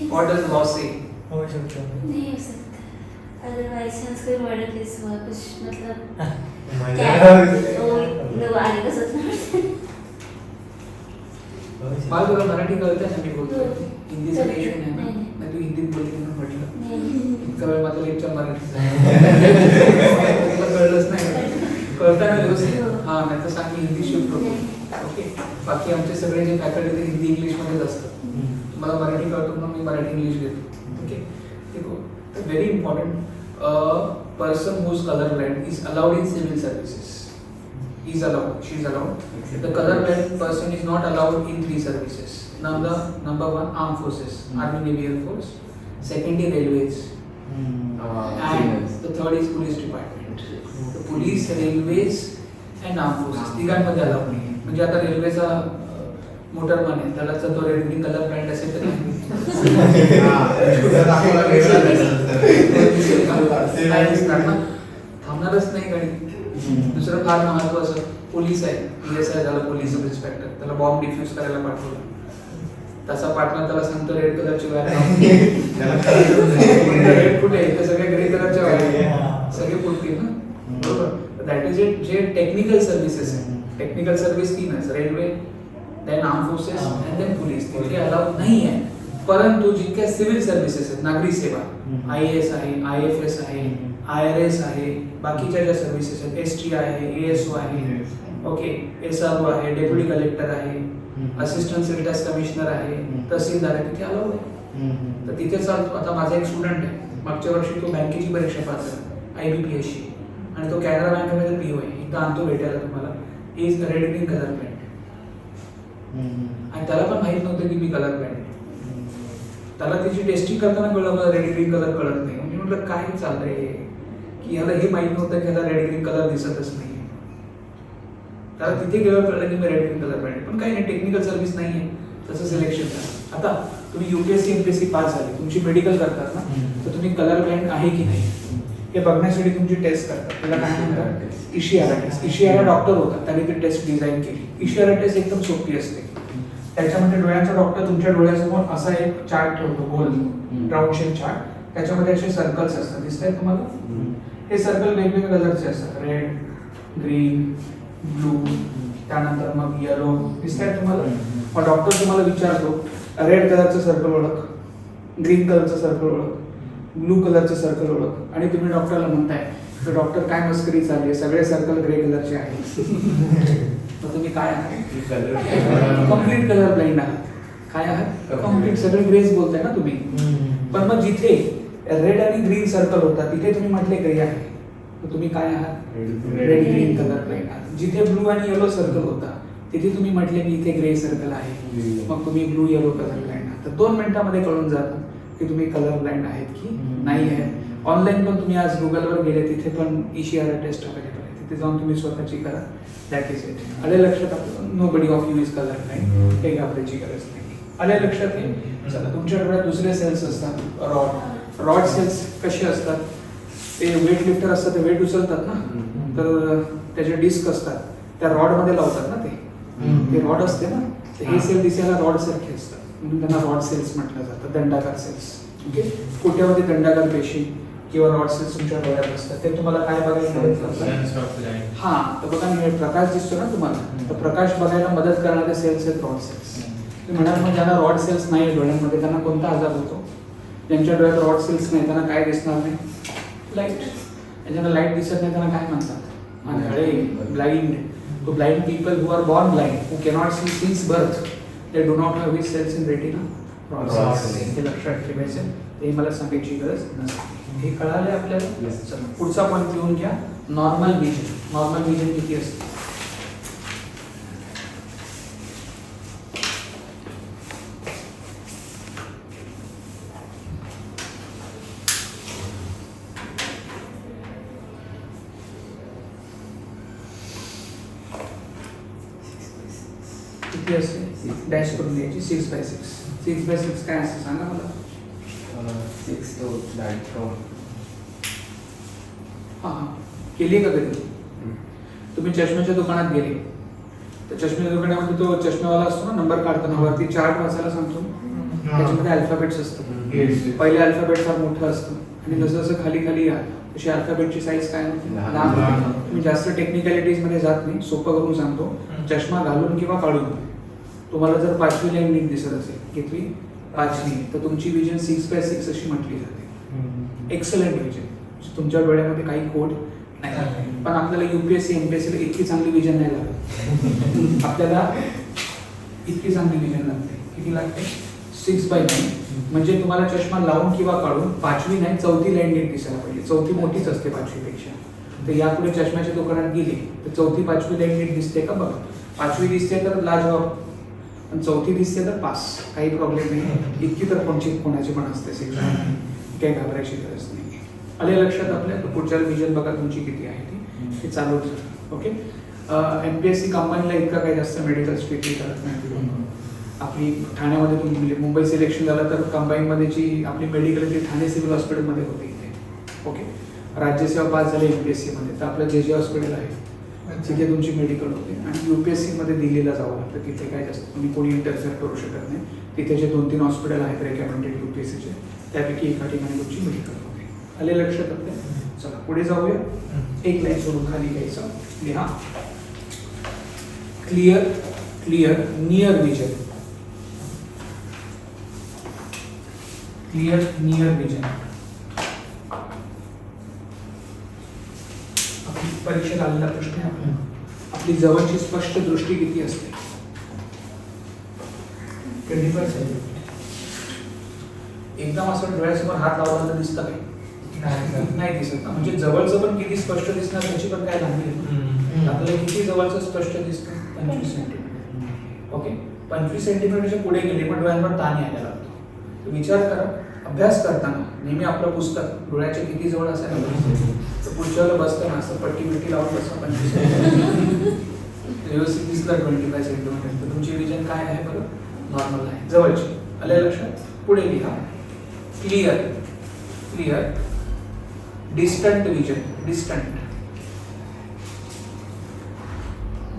व्हॉट डज लॉ से? होऊ शकतो. नहीं हो सकता, अगर बाई चांस कोई मर्डर केस हुआ, कुछ मतलब लोग आगे का सोचना मला तुला मराठी कळतं ना, मी बोलतोय. हिंदीचा काही इशू नाही ना? नाही. नाही, तू हिंदीत बोलते म्हणून म्हटलं. नहीं. इतका वेळ माझं लेक्चर मराठी तुला कळलंच नाही, कळतं ना व्यवस्थित? हा, नाही तर सांग मी हिंदी शिफ्ट होतो. ओके, बाकी आमचे सगळे जे फॅकल्टी ते हिंदी इंग्लिशमध्येच असतात. तुम्हाला मराठी कळतो म्हणून मी मराठी इंग्लिश घेतो. Okay, very important. Person whose colour blind is allowed in civil services. Is allowed, she is allowed. The colorblind person is not allowed in 3 services. Number 1, armed forces, Army, Navy, Air Force. Second is railways, and the third is police department. The police, railways, and armed forces. तिघांमध्ये allowed नाही. म्हणजे आता रेल्वेचा मोटरमॅन आहे, त्याला जर तो red green colour blind असेल तर नाही. ते काय दिसणार ना, थांबणारच नाही गाडी. दुसरं फार महत्वाचं, पोलीस आहे, PSI झालं, पोलीस सब इन्स्पेक्टर, त्याला बॉम्ब डिफ्यूज करायला पाठवलं. तसा पार्टनर त्याला सांगतो रेड कलरची वॅन त्याला कळतच नाही. रेड कुठे आहे, ते सगळे ग्रे कलरच्या वॅन सगळे पुरतील ना, बरोबर. That is it. जे टेक्निकल सर्व्हिसेस आहे, technical service 3 railway, then arm forces and then police, तिथे अलाउड नाही आहे. परंतु जितक्या सिव्हिल सर्व्हिसेस आहेत, नागरी सेवा, IAS आहे, IFS आहे, IRS आहे, बाकीच्या ज्या सर्व्हिसेस आहेत, ST आहे, ASO आहे, ओके, SRO आहे, डेप्युटी कलेक्टर आहे, असिस्टंट सिव्हिल टॅक्स कमिशनर आहे, तहसीलदार आहे, तिथे अलाउड आहे. तर तिथे चालतो. आता माझा एक स्टुडंट आहे, मागच्या वर्षी तो बँकेची परीक्षा पास झाला, IBPS ची, आणि तो कॅनरा बँकेमध्ये PO आहे. एकदा आणतो भेटायला तुम्हाला, is red green colour pant, आणि त्याला पण माहित नव्हतं की मी कलर पॅन्ट. त्याला तिची टेस्टिंग करताना कळलं मला रेड ग्रीन कलर कळत नाही. म्हणजे म्हटलं काय चाललंय की याला हे माहित नव्हतं की याला रेड ग्रीन कलर दिसतच नाही. त्याला तिथे गेल्यावर कळलं की मी रेड ग्रीन कलर पॅन्ट. पण काही नाही, टेक्निकल सर्व्हिस नाही आहे, तसं सिलेक्शन झालं. आता तुम्ही UPSC MPSC पास झाली, तुमची मेडिकल करतात ना, तर तुम्ही कलर ब्लाइंड आहे की नाही हे बघण्यासाठी तुमची टेस्ट करतात. त्याला काय म्हणतात, इशियारा टेस्ट. इशियारा डॉक्टर होता, त्याने ती टेस्ट डिझाईन केली. इशियारा टेस्ट एकदम सोपी असते. त्याच्यामध्ये डोळ्याचा डॉक्टर तुमच्या डोळ्यासमोर असा एक चार्ट ठेवतो, गोल राऊंड शेप चार्ट. त्याच्यामध्ये असे सर्कल्स असतात, दिसत आहेत तुम्हाला? हे सर्कल वेगवेगळ्या कलरचे असतात, रेड, ग्रीन, ब्लू, त्यानंतर मग येलो, दिसत आहेत तुम्हाला? मग डॉक्टर तुम्हाला विचारतो, रेड कलरचं सर्कल ओळख, ग्रीन कलरचं सर्कल ओळख, ब्लू कलरचं सर्कल ओळख, आणि तुम्ही डॉक्टरला म्हणताय तर डॉक्टर काय मस्करी चालली आहे, सगळे सर्कल ग्रे कलरचे आहेत. तर तुम्ही काय आहात? कम्प्लीट कलर ब्लाइंड आहात. काय आहात? कम्प्लीट सगळे ग्रेज बोलताय ना तुम्ही. पण मग जिथे रेड आणि ग्रीन सर्कल होता तिथे तुम्ही म्हटले ग्रे आहे, तर तुम्ही काय आहात? रेड ग्रीन कलर ब्लाइंड आहात. जिथे ब्लू आणि येलो सर्कल होता तिथे तुम्ही म्हटले की इथे ग्रे सर्कल आहे, मग तुम्ही ब्लू येलो कलर ब्लाइंड आहात. तर 2 मिनिटांमध्ये कळून जातं की तुम्ही कलर ब्लाइंड आहेत की नाही आहेत. ऑनलाईन पण तुम्ही आज गुगलवर गेले, तिथे पण इशियारा टेस्ट अवेलेबल आहे, तिथे जाऊन तुम्ही स्वतःची करा. That is it. आले लक्षात आपलं? Nobody of you is colour blind, काही घाबरायची गरज नाही. आले लक्षात? चला, तुमच्या डोळ्यात दुसरे सेल्स असतात, रॉड सेल्स कसे असतात? ते वेट लिफ्टर असतात, ते वेट उचलतात ना, तर त्याचे डिस्क असतात, त्या रॉड मध्ये लावतात ना, ते रॉड असते ना, तर हे सेल दिसायला रॉड सारखे असतात, म्हणून त्यांना रॉड सेल्स म्हटलं जातं, दंडाकार सेल्स. ओके, कोट्यावधी दंडाकार पेशी किंवा रॉड सेल्स तुमच्या डोळ्यात असतात. ते तुम्हाला काय बघायला मदत करतात? हा, तर बघा प्रकाश दिसतो ना तुम्हाला, तर प्रकाश बघायला मदत करणारे सेल्स आहेत रॉड सेल्स. तुम्ही म्हणाल मग ज्यांना रॉड सेल्स नाही डोळ्यांमध्ये त्यांना कोणता आजार होतो? ज्यांच्या डोळ्यात रॉड सेल्स नाही त्यांना काय दिसणार नाही? लाईट. ज्यांना लाईट दिसत नाही त्यांना काय म्हणतात? अंधळे, ब्लाइंड. तो blind people who are born blind, who cannot see since birth, they do not have which cells in retina? Rod cells. हे लक्षात ठेवायचं, ते मला सांगायची गरज नसते. हे कळाले आपल्याला? चला, पुढचा पॉईंट लिहून घ्या, नॉर्मल विजन. नॉर्मल विजन किती असते? किती असते? डॅश करून द्यायची. 6/6. 6/6 काय असतं सांगा मला? 6 to that from. हां, केली का कधी? तुम्ही चष्म्याच्या दुकानात गेले, तर चष्म्याच्या दुकानामध्ये तो चष्मेवाला असतो ना, नंबर काढताना वरती चार्ट वाचायला सांगतो, त्याच्यामध्ये अल्फाबेट्स असतात. पहिले अल्फाबेट फार मोठं असतं, आणि जसं जसं खाली खाली या तशी अल्फाबेटची साईज काय लहान होते. तुम्ही जास्त टेक्निकॅलिटीज मध्ये जात नाही, सोपं करून सांगतो. चष्मा घालून किंवा काढून तुम्हाला जर 5वी लाईन नीट दिसत असेल, कितवी? 5वी, तर तुमची विजन 6/6 अशी म्हटली जाते. Excellent vision. तुमच्या डोळ्यामध्ये काही खोट नाही. पण आपल्याला UPSC MPSC इतकी चांगली विजन नाही लागत. आपल्याला इतकी चांगली विजन लागते. किती लागते? 6/9. म्हणजे तुम्हाला चष्मा लावून किंवा काढून 5वी नाही 4थी लाईन नीट दिसायला पाहिजे. 4थी मोठीच असते 5वी पेक्षा. तर यापुढे चष्म्याच्या दुकानात गेले तर 4थी 5वी लाईन नीट दिसते का? बघा, 5वी दिसते तर लाजवाब, पण 4थी दिसते तर पास, काही प्रॉब्लेम नाही. इतकी तर कोणाची पण असते 6/9, काही घाबरायची गरज नाही. आले लक्षात आपल्या? पुढच्या विजन बघा तुमची किती आहे ती चालू. ओके, MPSC कंबाईनला इतका काही जास्त मेडिकल स्ट्रिक्टली करत नाही. आपली ठाण्यामध्ये तुम्ही म्हणजे मुंबई सिलेक्शन झालं तर कंबाईनमध्ये जी आपली मेडिकल ती ठाणे सिव्हिल हॉस्पिटलमध्ये होते इथे. ओके, राज्यसेवा पास झाले UPSC मध्ये तर आपलं जे हॉस्पिटल आहे तिथे तुमची मेडिकल होते आणि UPSC मध्ये दिल्लीला जावं लागतं. तिथे काय जास्त तुम्ही कोणी इंटरफेअर करू शकत नाही. तिथे जे 2-3 हॉस्पिटल आहेत रेकमेंडेड UPSCचे त्यापैकी एका ठिकाणी तुमची मेडिकल होते. आले लक्षात आपल्या? चला पुढे जाऊया. एक लाईन सोडून खाली घ्यायचं. लिहा clear near vision. Clear near vision. आपली परीक्षेत आलेला प्रश्न आहे आपला. आपली जवळची स्पष्ट दृष्टी किती असते? 20%. एकदम असं डोळ्यासमोर हात लावला तर दिसतं काय? नाही दिसत ना. म्हणजे जवळचं पण किती स्पष्ट दिसणार त्याची पण काय लांबी आहे. आपल्याला किती जवळचं स्पष्ट दिसतं? 25 सेंटीमीटर. ओके, 25 सेंटीमीटरच्या पुढे गेले पण डोळ्यांवर ताण यायला लागतो. तर विचार करा, अभ्यास करताना नेहमी आपलं पुस्तक डोळ्याच्या किती जवळ असायला पाहिजे. तर पुढच्या वेळेला बसताना असं पट्टी बिट्टी लावून बसता 25 सेंटीमीटर व्यवस्थित दिसलं 25 सेंटीमीटर तर तुमची विजन काय आहे बरं? नॉर्मल आहे, जवळची. आले लक्षात? पुढे लिहा clear distant vision. Distant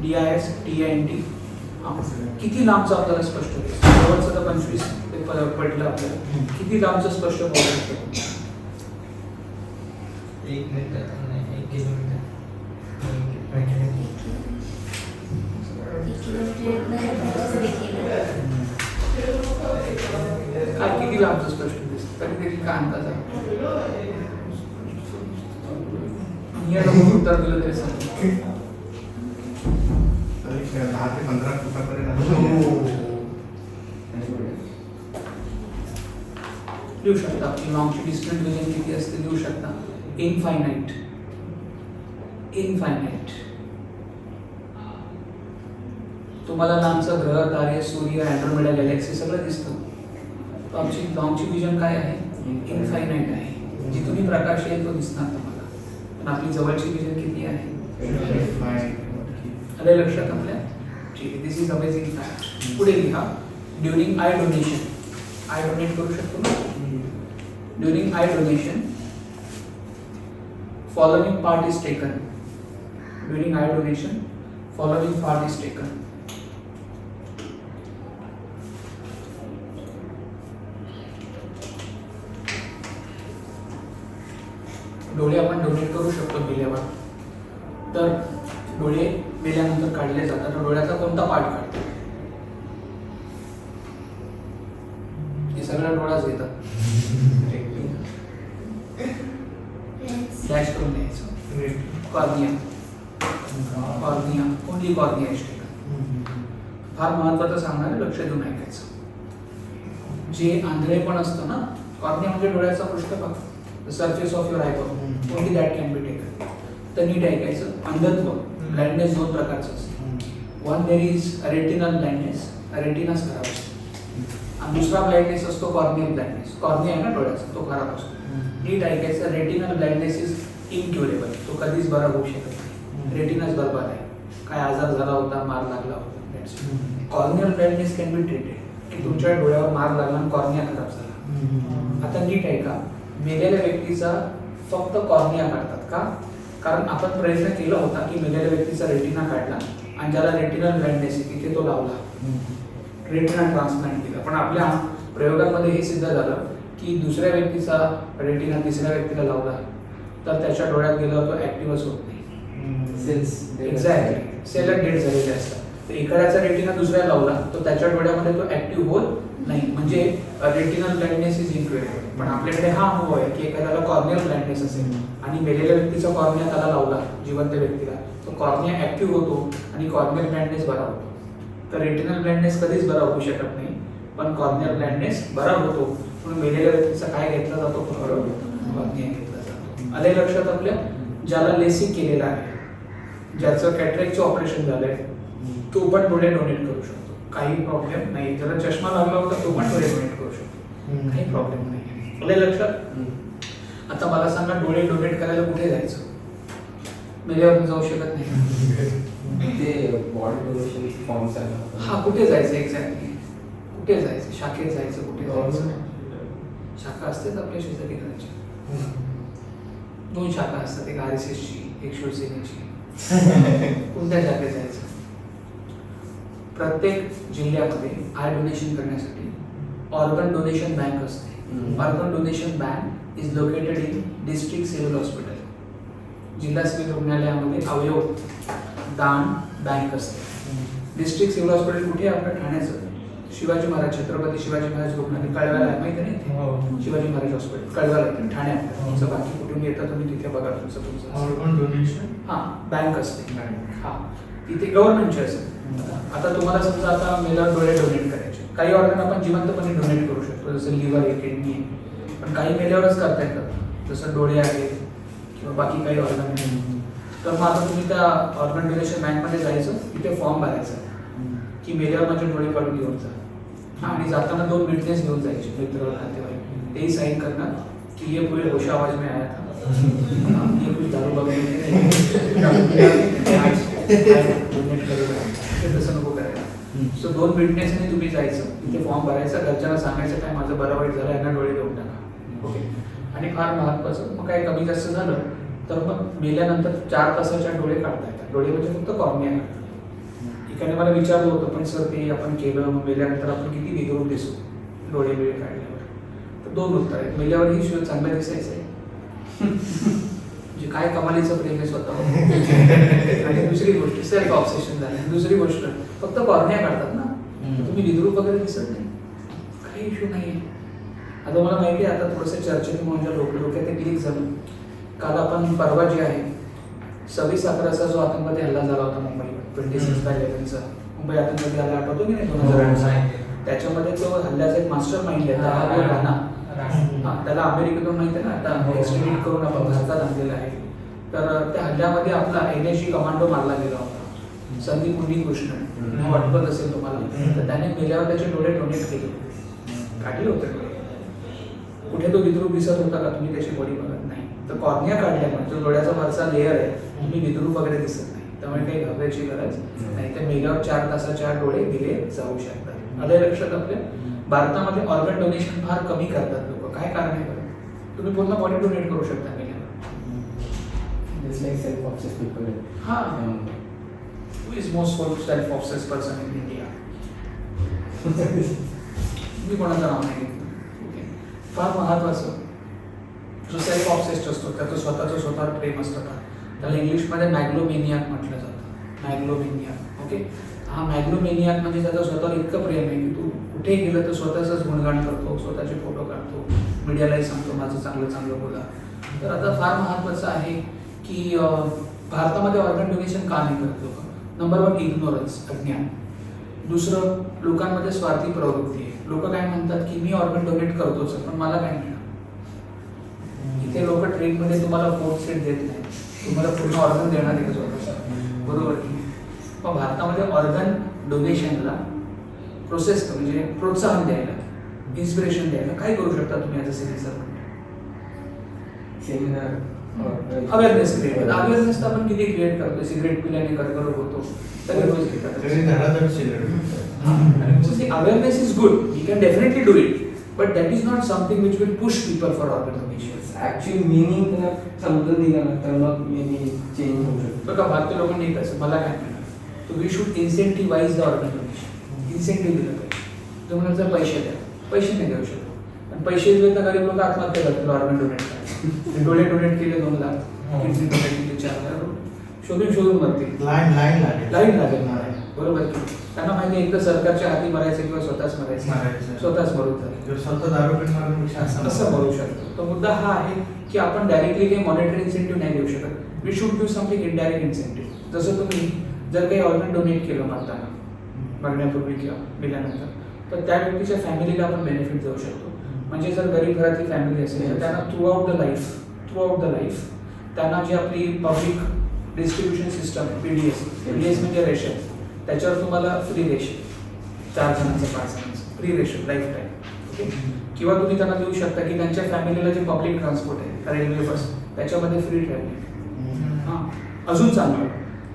DISTINT. किती लांबचं आपल्याला स्पष्ट दिसतं? जवळचं तर 25 ते पडलं आपल्याला. किती लांबचं स्पष्ट पाहू शकतो? 1 मिनिट नाही 1 किलोमीटर. काय किती लांबचं स्पष्ट दिसतं? कधी देखील काय अंदाज आहे? उत्तर दिलं तरी सांग. 10 ते 15 फुटापर्यंत लिहू शकता. आपली लॉंगची डिस्टंट विजन किती असते लिहू शकता. इनफायनाइट. तुम्हाला लांबचं ग्रह, तारे, सूर्य, अँड्रोमेडा गॅलेक्सी सगळं दिसतं. तर आमची लॉंगची विजन काय आहे? इनफायनाइट आहे. जी तुम्ही प्रकाश येईल तो दिसणार तुम्हाला. पण आपली जवळची विजन किती आहे? आले लक्षात आपल्या? ठीक आहे. दिस इज अमेझिंग फॅक्ट. पुढे लिहा during I donation. I donate करू शकतो ना? During I donation following part is taken. During I donation following part is taken. डोळे आपण डोनेट करू शकतो मेल्यावर. तर डोळे मेल्यानंतर काढले जातात तर डोळ्याचा कोणता पार्ट काढतो? हे सगळं डोळाच येतात. डॅश करून द्यायचं. Cornea. Only cornea is taken. फार महत्वाचं सांगणार, लक्ष देऊन ऐकायचं. जे आंधळे पण असतं ना, कॉर्निया म्हणजे डोळ्याचा पृष्ठभाग, the surface of your eyeball, only that can be taken. तर नीट ऐकायचं. अंधत्व ब्लाइंडनेस 2 प्रकारचं असतं. One there is retinal blindness, रेटिनाच खराब असतो. आणि दुसरा ब्लाइंडनेस असतो कॉर्नियल ब्लाइंडनेस. कॉर्निया आहे ना डोळ्याचा, तो खराब असतो. नीट ऐकायचं. Retinal blindness is incurable. तो कधीच बरा होऊ शकत नाही. रेटिनाच बरोबर आहे. काय आजार झाला होता, मार लागला होता. Corneal blindness can be treated. की तुमच्या डोळ्यावर मार लागला आणि कॉर्निया खराब झाला. आता नीट ऐका. मेलेल्या व्यक्तीचा फक्त कॉर्निया काढतात का? कारण आपण प्रयत्न केला होता की मेलेल्या व्यक्तीचा रेटिना काढला आणि ज्याला रेटिनल ब्लाइंडनेस आहे तिथे तो लावला, रेटिना ट्रान्सप्लांट केला. पण आपल्या प्रयोगामध्ये हे सिद्ध झालं की दुसऱ्या व्यक्तीचा रेटिना तिसऱ्या व्यक्तीला लावला तर त्याच्या डोळ्यात गेला तो ऍक्टिव्हच होत नाही. एक्झॅक्टली. सेल डेट झालेले असतात. तर एखाद्याचा रेटिना दुसऱ्या लावला तर त्याच्या डोळ्यामध्ये तो ऍक्टिव्ह होत नाही. म्हणजे रेटिनल ब्लाइंडनेस इज इनक्युरेबल. पण आपल्याकडे हा अनुभव आहे की एखाद्याला कॉर्नियल ब्लाइंडनेस असेल आणि मेलेल्या व्यक्तीचा कॉर्निया त्याला लावला, जिवंत व्यक्तीला, तो कॉर्निया ऍक्टिव्ह होतो आणि कॉर्नियल ब्लाइंडनेस बरा होतो. तर रेटिनल ब्लाइंडनेस कधीच बरा होऊ शकत नाही, पण कॉर्नियल ब्लाइंडनेस बरा होतो. म्हणून मेलेल्या व्यक्तीचा काय घेतला जातो? कॉर्निया घेतला जातो. आले लक्षात आपल्या? ज्याला लेसिक केलेला आहे, ज्याचं कॅटरेक्टचं ऑपरेशन झालंय, तो पण डोळे डोनेट करू शकतो. काही प्रॉब्लेम नाही. ज्याला चष्मा लागला होता तो पण डोळे डोनेट करू शकतो. काही प्रॉब्लेम नाही. आले लक्षात? आता मला सांगा, डोळे डोनेट करायला कुठे जायचं? मेल्यावर जाऊ शकत नाही. ते बॉडी डोनेशन फॉर्म्स आहे. हा, कुठे जायचं एक्झॅक्टली? कुठे जायचं? शाखेत जायचं? कुठे जायचं? शाखा असतेच आपल्या शेजारी घराच्या. 2 शाखा असतात, एक RSSची, एक शिवसेनेची. कोणत्या शाखेत जायचं? प्रत्येक जिल्ह्यामध्ये आय डोनेशन करण्यासाठी ऑर्गन डोनेशन बँक असते. Organ donation bank is located in district civil hospital. जिल्हा सिव्हिल रुग्णालयामध्ये अवयव दान बँक असते. डिस्ट्रिक्ट सिव्हिल हॉस्पिटल कुठे आहे? आपलं ठाण्याचं शिवाजी महाराज, छत्रपती शिवाजी महाराज रुग्णालय कळव्याला आहे, माहिती नाही? हो. शिवाजी महाराज हॉस्पिटल कळव्याला आहे, ठाण्यात. तुमचं बाकी कुठून येतं तुम्ही तिथे बघा तुमचं ऑर्गन डोनेशन हां बँक असते. हां तिथे गव्हर्नमेंटची असते. आता तुम्हाला समजा आता मेल्यावर डोळे डोनेट करायचे, काही ऑर्गन आपण जिवंतपणे डोनेट करू शकतो, जसं लिव्हर आहे, किडनी आहे, पण काही मेल्यावरच करता येतात, जसं डोळे आहेत किंवा बाकी काही ऑर्गन आहेत. तर मग आता तुम्ही त्या ऑर्गन डोनेशन बँकमध्ये जायचं, तिथे फॉर्म भरायचा की मेल्यावर माझे डोळे काढून घेऊन जा, आणि जाताना 2 विटनेस घेऊन जायचे, मित्र नातेवाईक, तेही साईन करणार की ये पूरे होश आवाज में आया था, ये कुछ दारू वगैरह तसं नको करायला. सो 2 विटनेसने तुम्ही जायचं, तिथे फॉर्म भरायचा, घरच्यांना सांगायचं काय माझं बरं वाईट झालं, यांना डोळे देऊन टाका. ओके. आणि फार महत्त्वाचं, मग काय कमी जास्त झालं तर मग मेल्यानंतर 4 तासाच्या डोळे काढता येतात. डोळे म्हणजे फक्त कॉर्निया. एकाने मला विचारलं होतं, पण सर ते आपण केलं मग मेल्यानंतर आपण किती विधरून दिसू डोळे बिळे काढल्यावर? तर 2 उत्तर आहेत. मेल्यावरही शिवाय चांगलं दिसायचं आहे, म्हणजे काय कमालीचं प्रेम आहे स्वतःवर. आणि दुसरी गोष्ट सेल्फ ऑब्सेशन झाली. दुसरी गोष्ट फक्त कॉर्निया काढतात ना, तुम्ही विद्रूप वगैरे दिसत नाही, काही इश्यू नाही. आता मला माहिती आहे, आता थोडंसं चर्चेत माझ्या डोक्यात एक क्लिक झालं. काल आपण परवा जे आहे 26/11 जो आतंकवादी हल्ला झाला होता मुंबईवर, 26/11 मुंबई आतंकवादी हल्ला आठवतो की नाही 2008? त्याच्यामध्ये तो हल्ल्याचा एक मास्टर माइंड आहे राणा. त्याला अमेरिकेतून माहिती आहे ना, आता एक्सट्रीमिट करून आपण भारतात आणलेला आहे. तर त्या हल्ल्यामध्ये आपला NSG कमांडो मारला गेला होता, संदीप उन्नीकृष्णन, वाटपत असेल तुम्हाला. तर त्याने मेल्यावर त्याचे डोळे डोनेट केले, काढले होते डोळे. कुठे तो विद्रूप दिसत होता का? तुम्ही त्याची बॉडी बघत नाही. तर कॉर्निया काढल्यामुळे जो डोळ्याचा वरचा लेअर आहे, तुम्ही विद्रूप वगैरे दिसत नाही, त्यामुळे काही घाबरायची गरज नाही. तर मेल्यावर 4 तासाच्या डोळे दिले जाऊ शकतात. आलं लक्षात आपल्या? भारतामध्ये ऑर्गन डोनेशन फार कमी करतात लोक. काय कारण आहे बरं? तुम्ही पूर्ण बॉडी डोनेट करू शकता मेल्यावर. It's like self-obsessed people. हां, who is most self obsessed person in India? मी कोणाचं नाव नाही घेतलं. ओके. फार महत्त्वाचं, जो सेल्फ ऑब्सेस्ड असतो त्याचं स्वतःचं स्वतःवर प्रेम असतं का, त्याला इंग्लिशमध्ये मॅग्लोमेनियाक म्हटलं जातं. मॅग्लोमेनियाक. ओके. हा मॅग्लोमेनियाक म्हणजे त्याचं स्वतःवर इतकं प्रेम आहे की तू कुठे गेलं तर स्वतःचंच गुणगान करतो, स्वतःचे फोटो काढतो, मीडियालाही सांगतो माझं चांगलं चांगलं बोला. तर आता फार महत्त्वाचं आहे की भारतामध्ये ऑर्गन डोनेशन का नाही करत लोक? नंबर 1 इग्नोरन्स, अज्ञान. दुसरं, लोकांमध्ये स्वार्थी प्रवृत्ती आहे. लोक काय म्हणतात की मी ऑर्गन डोनेट करतोच पण मला काय मिळणार. इथे लोक ट्रेनमध्ये तुम्हाला 4th सीट देत नाही, तुम्हाला पूर्ण ऑर्गन देणार आहे स्वतःचं, बरोबर की? मग भारतामध्ये ऑर्गन डोनेशनला प्रोसेस म्हणजे प्रोत्साहन द्यायला, इन्स्पिरेशन द्यायला काय करू शकता तुम्ही as a civil servant? Seminar. Awareness create. Awareness तर आपण किती क्रिएट करतो? सिगरेट पिल्याने कर्करोग होतो, तरी रोज घेतात. तरी धडाधड cigarette. Awareness is good. You can definitely do it, but that is not something which will push people for organ donation. Actually meaning त्यांना समजून दिलं ना तर मग मेबी चेंज होऊ शकतो. बघा भारतीय लोकांनी एक असं मला काय म्हणणार, तर we should incentivize the organ donation. Incentive दिलं पाहिजे. तुम्ही जर पैसे द्या, पैसे नाही देऊ शकत, पण पैसे दिले तर गरीब लोक आत्महत्या करतील ऑर्गन डोनेट करायला. डोळे डोनेट केले 2 लाख, किडनी डोनेट केली 4 लाख, शोधून मरतील. लाईन लागेल. लाईन लागणार आहे, बरोबर की? त्यांना माहिती आहे, एक तर सरकारच्या हाती मरायचं किंवा स्वतःच मरायचं, स्वतःच मरून जाईल. स्वतः दारू पिऊन मारण्यापेक्षा असं मरू शकतो. तो मुद्दा हा आहे की आपण डायरेक्टली काही मॉनिटरी इन्सेंटिव्ह नाही देऊ शकत. We should do something indirect incentive. जसं तुम्ही जर काही ऑर्गन डोनेट केलं मारताना, बघण्यापूर्वी किंवा मेल्यानंतर, तर त्या व्यक्तीच्या फॅमिलीला आपण बेनिफिट देऊ शकतो. म्हणजे जर गरीब घरातली फॅमिली असेल तर त्यांना थ्रू आउट द लाईफ त्यांना जी आपली पब्लिक डिस्ट्रीब्युशन सिस्टम आहे, PDS म्हणजे रेशन, त्याच्यावर तुम्हाला फ्री रेशन, 4 जणांचं 5 जणांचं free ration life time. Okay. किंवा तुम्ही त्यांना देऊ शकता की त्यांच्या फॅमिलीला जे पब्लिक ट्रान्सपोर्ट आहे, रेल्वे बस, त्याच्यामध्ये फ्री ट्रॅव्हलिंग. हां, अजून चांगलं,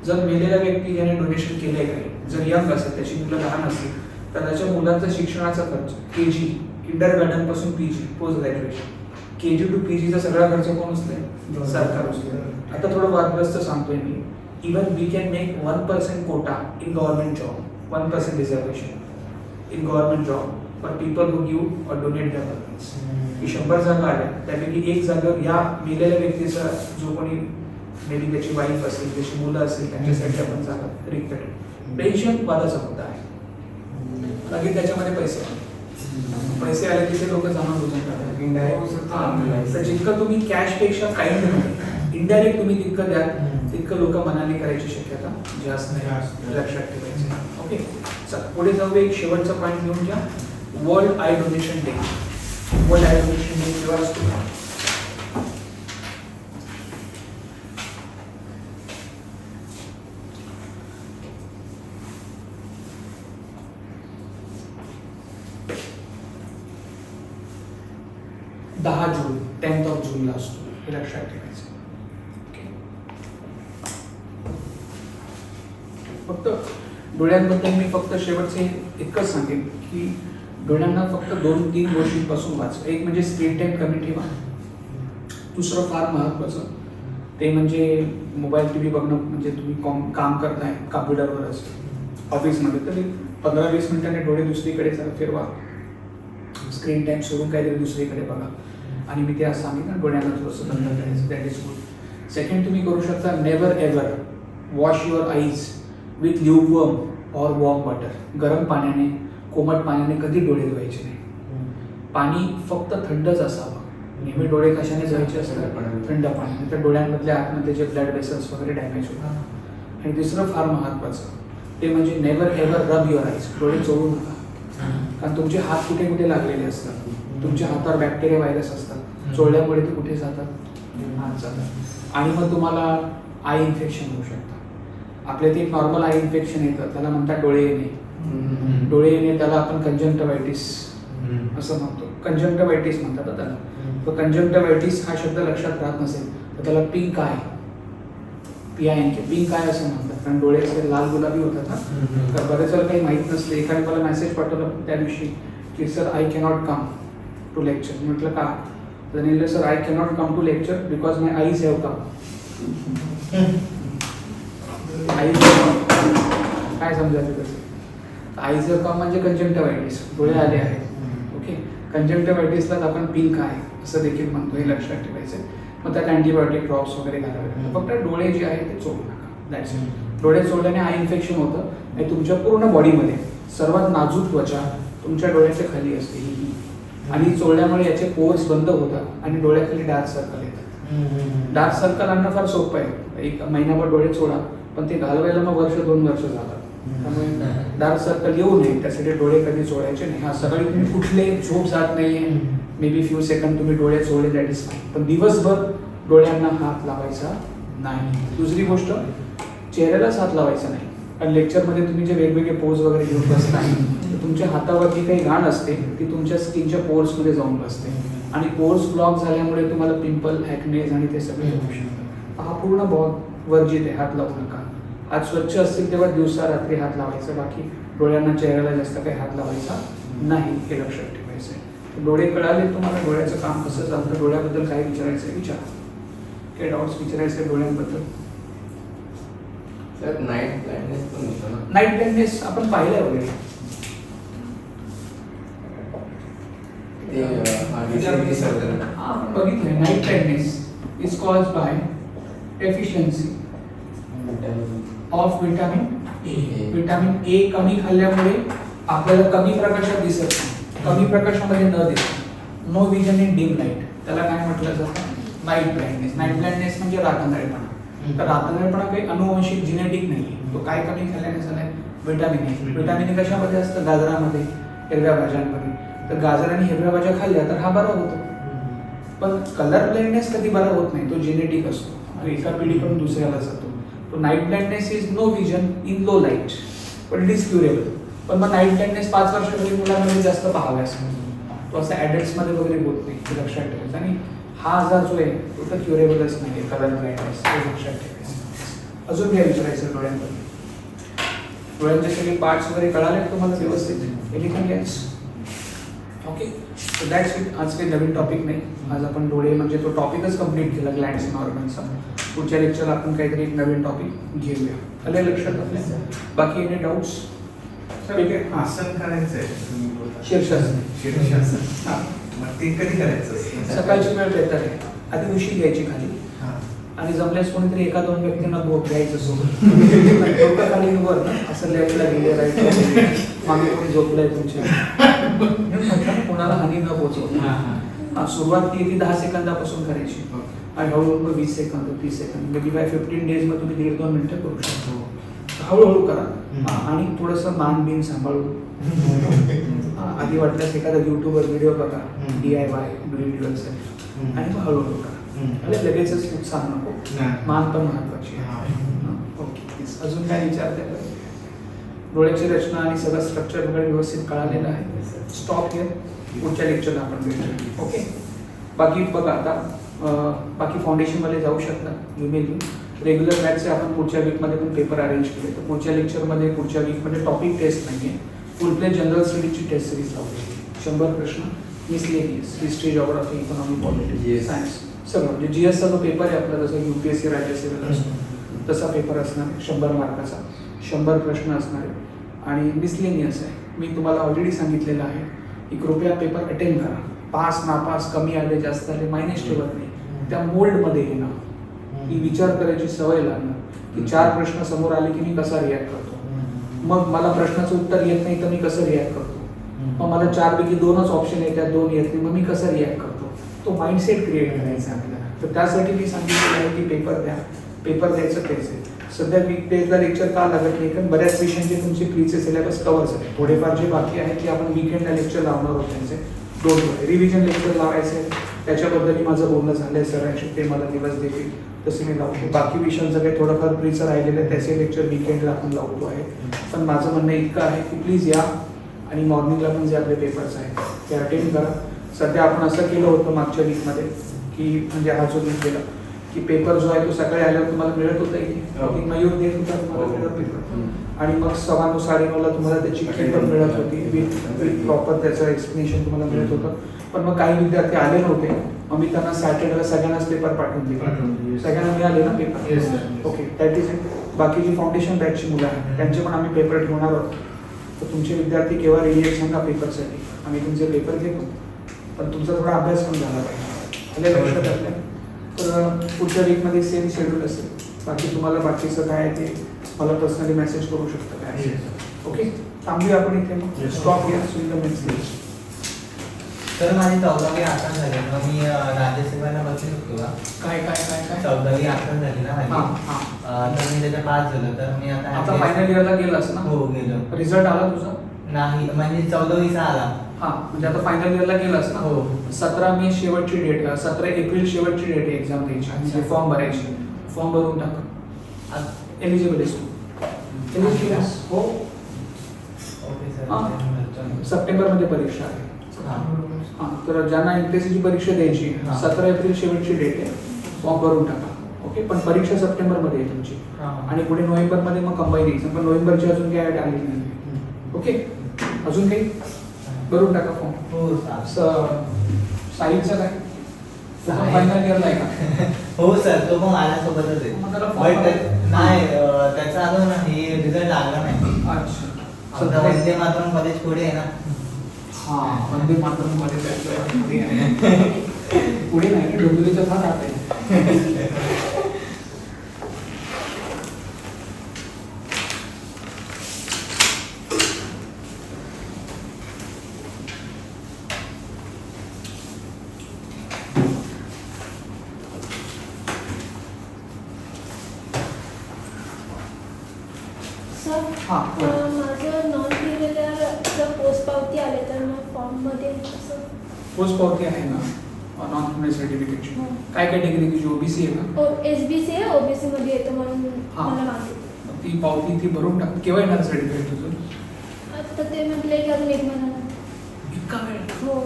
जर मेलेल्या व्यक्ती ज्याने डोनेशन केलं आहे काही, जर यंग असेल, त्याची मुलं लहान असतील, तर त्याच्या मुलांचा शिक्षणाचा खर्च KG किंडर गार्डनपासून PG post graduation KG to PGचा सगळा खर्च कोण उचलेल? सरकार उचलेल. आता थोडं वादग्रस्त सांगतोय मी. Even we can make 1% quota in government job, 1% reservation in government job for people who give or donate their organs. की 100 जागा आल्या त्यापैकी एक जागेवर या मेलेल्या व्यक्तीचा जो कोणी मे बी त्याची वाईफ असेल, त्याची मुलं असेल, त्यांच्यासाठी आपण जागा रिक्त ठेवू. पेन्शन वादाचा मुद्दा आहे. लगेच त्याच्यामध्ये पैसे आले की ते लोक जमा बुजून करतात. तर जितकं तुम्ही कॅशपेक्षा काही इनडायरेक्ट तुम्ही तितकं द्या तितकं लोक मनाने करायची शक्यता जास्त नाही. लक्षात ठेवायचं. ओके, चला पुढे जाऊ. एक शेवटचा पॉईंट घेऊन घ्या. World I donation day. World I donation day केव्हा असतो? जून 10th of June ला असतो. हे लक्षात ठेवायचं. फक्त डोळ्यांबद्दल मी फक्त शेवटचे इतकंच सांगेन की डोळ्यांना फक्त 2-3 गोष्टींपासून वाचवा. एक म्हणजे स्क्रीन टाइम कमी ठेवा. दुसरं फार महत्त्वाचं ते म्हणजे मोबाईल TV बघणं. म्हणजे तुम्ही काम करताय कॉम्प्युटरवरच ऑफिसमध्ये तर 15-20 मिनिटांनी डोळे दुसरीकडे जरा फिरवा. स्क्रीन टाइम सोडून काहीतरी दुसरीकडे बघा. आणि मी ते असं सांगितलं डोळ्यांना थोडंसं बंद करायचं. That is good. सेकंड तुम्ही करू शकता never ever wash your eyes with lukewarm or warm water. गरम पाण्याने कोमट पाण्याने कधी डोळे धुवायचे नाही. पाणी फक्त थंडच असावं. नेहमी डोळे कशाने धुवायचे असतात? थंड पाण्याने. तर डोळ्यांमधल्या आतमध्ये जे ब्लड वेसल्स वगैरे डॅमेज होतात. आणि तिसरं फार महत्त्वाचं ते म्हणजे नेवर एव्हर रब युअर आईज. डोळे चोळू नका. कारण तुमचे हात कुठे कुठे लागलेले असतात. तुमच्या हातावर बॅक्टेरिया व्हायरस असतात. चोळल्यामुळे ते कुठे जातात? हात जातात. आणि मग तुम्हाला आय इन्फेक्शन होऊ शकतं. आपल्या ते एक नॉर्मल आय इन्फेक्शन येतं त्याला म्हणतात डोळे येणे. डोळे येणे त्याला आपण कंजंक्टिव्हायटिस असं म्हणतो. कंजंक्टिव्हायटिस म्हणतात त्याला. तर कंजंक्टिव्हायटिस हा शब्द लक्षात राहत नसेल तर त्याला पिंक आय पिंक आय असं म्हणतात. कारण डोळे असे लाल गुलाबी होतात ना. तर बरेच वेळा काही माहीत नसले. एखाद्या मला मेसेज पाठवला त्या दिवशी की sir I cannot come to lecture. म्हटलं का? तर म्हणलं sir I cannot come to lecture because my eyes have come. Eyes काय समजायचं तसं? आईज हॅव कम म्हणजे कंजंक्टिव्हायटिस. डोळे आले आहेत. ओके, कंजंक्टिव्हायटिसलाच आपण पिंक आहे असं देखील म्हणतो. हे लक्षात ठेवायचं. मग त्यात अँटीबायोटिक ड्रॉप्स वगैरे घालावे. फक्त डोळे जे आहेत ते चोळू नका. That's it. डोळे चोळल्याने आय इन्फेक्शन होतं. आणि तुमच्या पूर्ण बॉडीमध्ये सर्वात नाजूक त्वचा तुमच्या डोळ्याच्या खाली असते. आणि चोळल्यामुळे याचे पोर्स बंद होतात आणि डोळ्याखाली डार्क सर्कल येतात. डार्क सर्कल आणणं फार सोपं आहे. 1 महिनाभर डोळे चोळा पण ते घालवायला मग 1-2 वर्ष जातात. त्यामुळे डार्क सर्कल येऊ नये त्यासाठी डोळे कधी चोळायचे नाही. हा सकाळी तुम्ही कुठले झोप जात नाहीये मे बी फ्यू सेकंड तुम्ही डोळे चोळले दॅट इज फाईन. पण दिवसभर डोळ्यांना हात लावायचा नाही. दुसरी गोष्ट चेहऱ्यालाच हात लावायचा नाही. कारण लेक्चरमध्ये तुम्ही जे वेगवेगळे पोज वगैरे घेऊन बसता तुमच्या हातावर जी काही घाण असते ती तुमच्या स्किनच्या पोर्समध्ये जाऊन बसते. आणि पोर्स ब्लॉक झाल्यामुळे तुम्हाला पिंपल ॲक्नेज आणि ते सगळे होऊ शकतं. हा पूर्ण वर्जित आहे. हात लावू नका. हात स्वच्छ असतील तेव्हा दिवसा रात्री हात लावायचं. बाकी डोळ्यांना चेहऱ्याला जास्त काही हात लावायचा नाही. हे लक्षात ठेवायचं आहे. डोळे कळाले तुम्हाला डोळ्याचं काम कसं चालतं. डोळ्याबद्दल काय विचारायचं आहे विचारा. काही डाऊट्स विचारायचे डोळ्यांबद्दल? सर नाईट ब्लाइंडनेस पण होतं ना? नाईट ब्लाइंडनेस आपण पाहिलंय वगैरे. बघितलंय. Night blindness is cause by deficiency of vitamin A. Vitamin A कमी खाल्ल्यामुळे आपल्याला कमी प्रकाशात दिसत नाही. कमी प्रकाशामध्ये न दिसत. No vision in dim light. त्याला काय म्हटलं जातं? Night blindness. नाईट ब्लाइंडनेस म्हणजे रातंधळेपणा. तर रातंधळेपणा काही अनुवंशिक जेनेटिक नाही. तो काय कमी खाल्ल्याने झालाय? Vitamin A. विटामिन ए कशामध्ये असतं? गाजरामध्ये, हिरव्या भाज्यांमध्ये. तर गाजर आणि हिरव्या भाज्या खाल्ल्या तर हा बरा होतो. पण कलर ब्लाइंडनेस कधी बरा होत नाही. तो जेनेटिक असतो. तो एका पिढीकडून दुसऱ्याला जातो. तो night blindness is no vision in low light पण इट इज क्युरेबल. पण मग नाईट ब्लाइंडनेस 5 वर्षाखाली मुलांमध्ये जास्त पाहाव्यास तो असं ॲडल्ट्समध्ये वगैरे होत नाही. हे लक्षात ठेवायचं. आणि हा आजार जो आहे तो तर क्युरेबलच नाही आहे. कलर ब्लाइंडनेस हे लक्षात ठेवायचं. अजून काय विचारायचं डोळ्यांबद्दल? डोळ्यांचे सगळे पार्ट्स वगैरे कळाले तुम्हाला व्यवस्थित? Anything else? Okay so that's it. आज काही नवीन टॉपिक नाही. आज आपण डोळे म्हणजे तो टॉपिकच कम्प्लीट केला ग्लँड्स इन ऑर्गन्सचा. पुढच्या लेक्चरला आपण काहीतरी एक नवीन टॉपिक घेऊया. आलं लक्षात आपल्या? बाकी एनी डाऊट्स? ठीक आहे. हां आसन करायचं आहे तुम्ही बोलता. शीर्षासन. शीर्षासन. हां मग ते कधी करायचं? सकाळची वेळ बेटर आहे. आधी उशी घ्यायची खाली हां. आणि जमल्यास कोणीतरी एका दोन व्यक्तींना बोट घ्यायचं सोबत. डोकं खाली वर ना असं लेफ्टला गेले राईट मागे कोणी झोपलंय तुमच्या कोणाला हानी न पोहोचवता. सुरुवात ती 10 सेकंदापासून करायची आणि हळूहळू 20 सेकंद 30 सेकंद मे बी बाय 15 डेज मध्ये तुम्ही 1.5-2 मिनिटं करू शकतो. हळूहळू करा आणि थोडंसं मान बिन सांभाळून. आधी वाटल्यास एखादा युट्यूबवर व्हिडिओ बघा DIY डू इट युअरसेल्फ आणि मग हळूहळू करा. म्हणजे लगेचच उत्साह नको. मान पण महत्वाची आहे. ओके अजून काय विचारते? डोळ्याची रचना आणि सगळं स्ट्रक्चर वगैरे व्यवस्थित कळालेलं आहे. Stop here. पुढच्या लेक्चरला आपण भेटू. ओके बाकी बघा आता बाकी फाउंडेशनमध्ये जाऊ शकता. ईमेल रेग्युलर मॅथ्सचे आपण पुढच्या वीकमध्ये पण पेपर अरेंज केले. तर पुढच्या लेक्चरमध्ये पुढच्या वीकमध्ये टॉपिक टेस्ट नाही आहे. फुल प्ले जनरल स्टडीजची टेस्ट सिरीज लावली. 100 प्रश्न miscellaneous history geography economy politics science सगळं म्हणजे GS चा जो पेपर आहे आपला जसं UPSC राज्य सेवेला असतो तसा पेपर असणार आहे. 100 मार्काचा 100 प्रश्न असणार आहे आणि मिसलेनियस आहे. मी तुम्हाला ऑलरेडी सांगितलेलं आहे की कृपया पेपर अटेंड करा. पास नापास कमी आले जास्त आले मायनस ठेवत नाही. त्या मोल्डमध्ये येणं ही विचार करायची सवय लागणं की 4 प्रश्न समोर आले की मी कसा रिॲक्ट करतो. मग मला प्रश्नाचं उत्तर येत नाही तर मी कसं रिॲक्ट करतो. मग मला 4 पैकी 2च ऑप्शन येतात 2 येत नाही मग मी कसं रिॲक्ट करतो. तो माइंडसेट क्रिएट करायचा आपल्याला. तर त्यासाठी मी सांगितलेलं आहे की पेपर द्या. पेपर द्यायचं तेच आहे. सध्या वीक डेजला लेक्चर का लागत नाही कारण बऱ्याच विषयांचे तुमचे प्रीचे सिलेबस कव्हर झाले. थोडेफार जे बाकी आहेत ते आपण वीकेंडला लेक्चर लावणार आहोत. त्यांचे डोंट वरी रिव्हिजन लेक्चर लावायचे आहे. त्याच्याबद्दलही माझं बोलणं झालं आहे सरांशी. ते मला दिवस देतील तसे मी लावतो. बाकी विषयांचं काही थोडंफार प्रीचं राहिलेलं आहे त्याचे लेक्चर वीकेंडला आपण लावतो आहे. पण माझं म्हणणं इतकं आहे की प्लीज या आणि मॉर्निंगला पण जे आपले पेपर्स आहेत ते अटेंड करा. सध्या आपण असं केलं होतं मागच्या वीकमध्ये की म्हणजे हा जो वीक केला की पेपर जो आहे तो सकाळी आल्यावर तुम्हाला मिळत होता की मयूर देत होता तुम्हाला मिळत पेपर आणि मग 9:15-9:30ला तुम्हाला त्याची की पण मिळत होती विथ प्रॉपर त्याचं एक्सप्लेनेशन तुम्हाला मिळत होतं. पण मग काही विद्यार्थी आले नव्हते. मग मी त्यांना सॅटर्डेला सगळ्यांनाच पेपर पाठवून दिले. सगळ्यांना मिळाले ना paper? Okay that is it. बाकी जी फाउंडेशन बॅचची मुलं आहेत त्यांचे पण आम्ही पेपर ठेवणार आहोत. तर तुमचे विद्यार्थी केव्हा रेडी आहेत सांगा पेपरसाठी. आम्ही तुमचे पेपर घेतो पण तुमचा थोडा अभ्यास पण झाला पाहिजे. लक्षात आपल्या तर पुढच्या वीकमध्ये सेम शेड्यूल असेल. बाकी तुम्हाला बाकीचं काय आहे ते मला पर्सनली मेसेज करू शकता काय असेल. ओके थांबूया आपण इथे मग. Stop here so in the next lecture. तर माझी 14वी आसन झाली मग मी राज्यसेवेला बसली होतो का? काय काय काय काय 14वी आसन झाली ना माझी. तर मी त्याच्या पास झालो. तर मी आता फायनल इयरला गेलास ना? हो गेलो. रिझल्ट आला तुझा? नाही म्हणजे 14वीचा आला. हां म्हणजे आता फायनल इयरला गेलास ना? हो. 17 मे शेवटची डेट 17 एप्रिल शेवटची डेट आहे एक्झाम द्यायची म्हणजे फॉर्म भरायची. फॉर्म भरून टाका. एलिजिबल आहेस तू? एलिजिबल आहेस हो. ओके हां. सर. सप्टेंबरमध्ये परीक्षा आहे. हां तर ज्यांना MPSCची परीक्षा द्यायची 17 एप्रिल शेवटची डेट आहे. फॉर्म भरून टाका. ओके पण परीक्षा सप्टेंबरमध्ये आहे तुमची आणि पुढे नोव्हेंबरमध्ये मग कंबाईन एक्झाम. पण नोव्हेंबरची अजून काही आली नाही. ओके अजून काही भरून टाका फॉर्म. हो. साहिलचं काय फायनल इयरला आहे का? हो सर तो पण माझ्यासोबतच आहे. मग त्याला But form नाही त्याचा अजून हे रिझल्ट लागला नाही. अच्छा आता वंदे मातरम कॉलेज पुढे आहे ना. हां वंदे मातरम मध्ये त्याचं पुढे आहे. पुढे नाही डोंबिवलीच्या फार आत आहे. सर हां माझं नॉन क्रिमिनल जर पोस्ट पावती आले तर मग फॉर्ममध्ये कसं? पोस्ट पावती आहे ना नॉन क्रिमिनल सर्टिफिकेटची. हो. काय कॅटेगरी तुझी OBC आहे का? SBC आहे OBC मध्ये येतं म्हणून हां. मला मागितलं. ती पावती ती भरून टाक. केव्हा येणार सर्टिफिकेट तुझं? आता ते म्हटले की अजून 1 महिना. इतका वेळ? हो.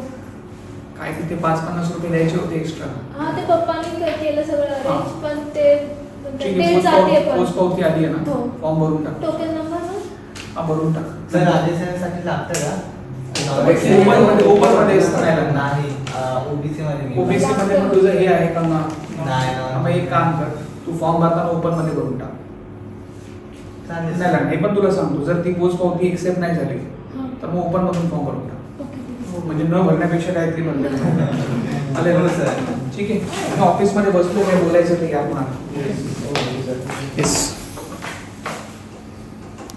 काय तिथे 5-50 रुपये द्यायचे होते एक्स्ट्रा. हां ते पप्पांनी केलं सगळं हां. अरेंज पण ते ठीक डेट आहे जाते पण पोस्ट पावती आली आहे ना? हो. फॉर्म भरून टाक. टोकन नंबर ना? हा भरून टाक. सर राज्यसेवेसाठी लागतं का? ओपन मध्ये असताना नाही ओबीसी मध्ये मी ओबीसी मध्ये मग तुझं हे आहे का मग नाही ना. मग एक काम कर, तू फॉर्म भरताना ओपन मध्ये भरून टाक. चालेल नाही लागणार. हे पण तुला सांगतो, जर ती पोस्ट पावती एक्सेप्ट नाही झाली हां. तर मग ओपन मधून फॉर्म भरून टाक. ओके, ठीक आहे. म्हणजे न भरण्यापेक्षा काहीतरी म्हणलं आले हो, सर. ठीक आहे. ऑफिस मध्ये बसलो, काय बोलायचं ते या पुन्हा. येस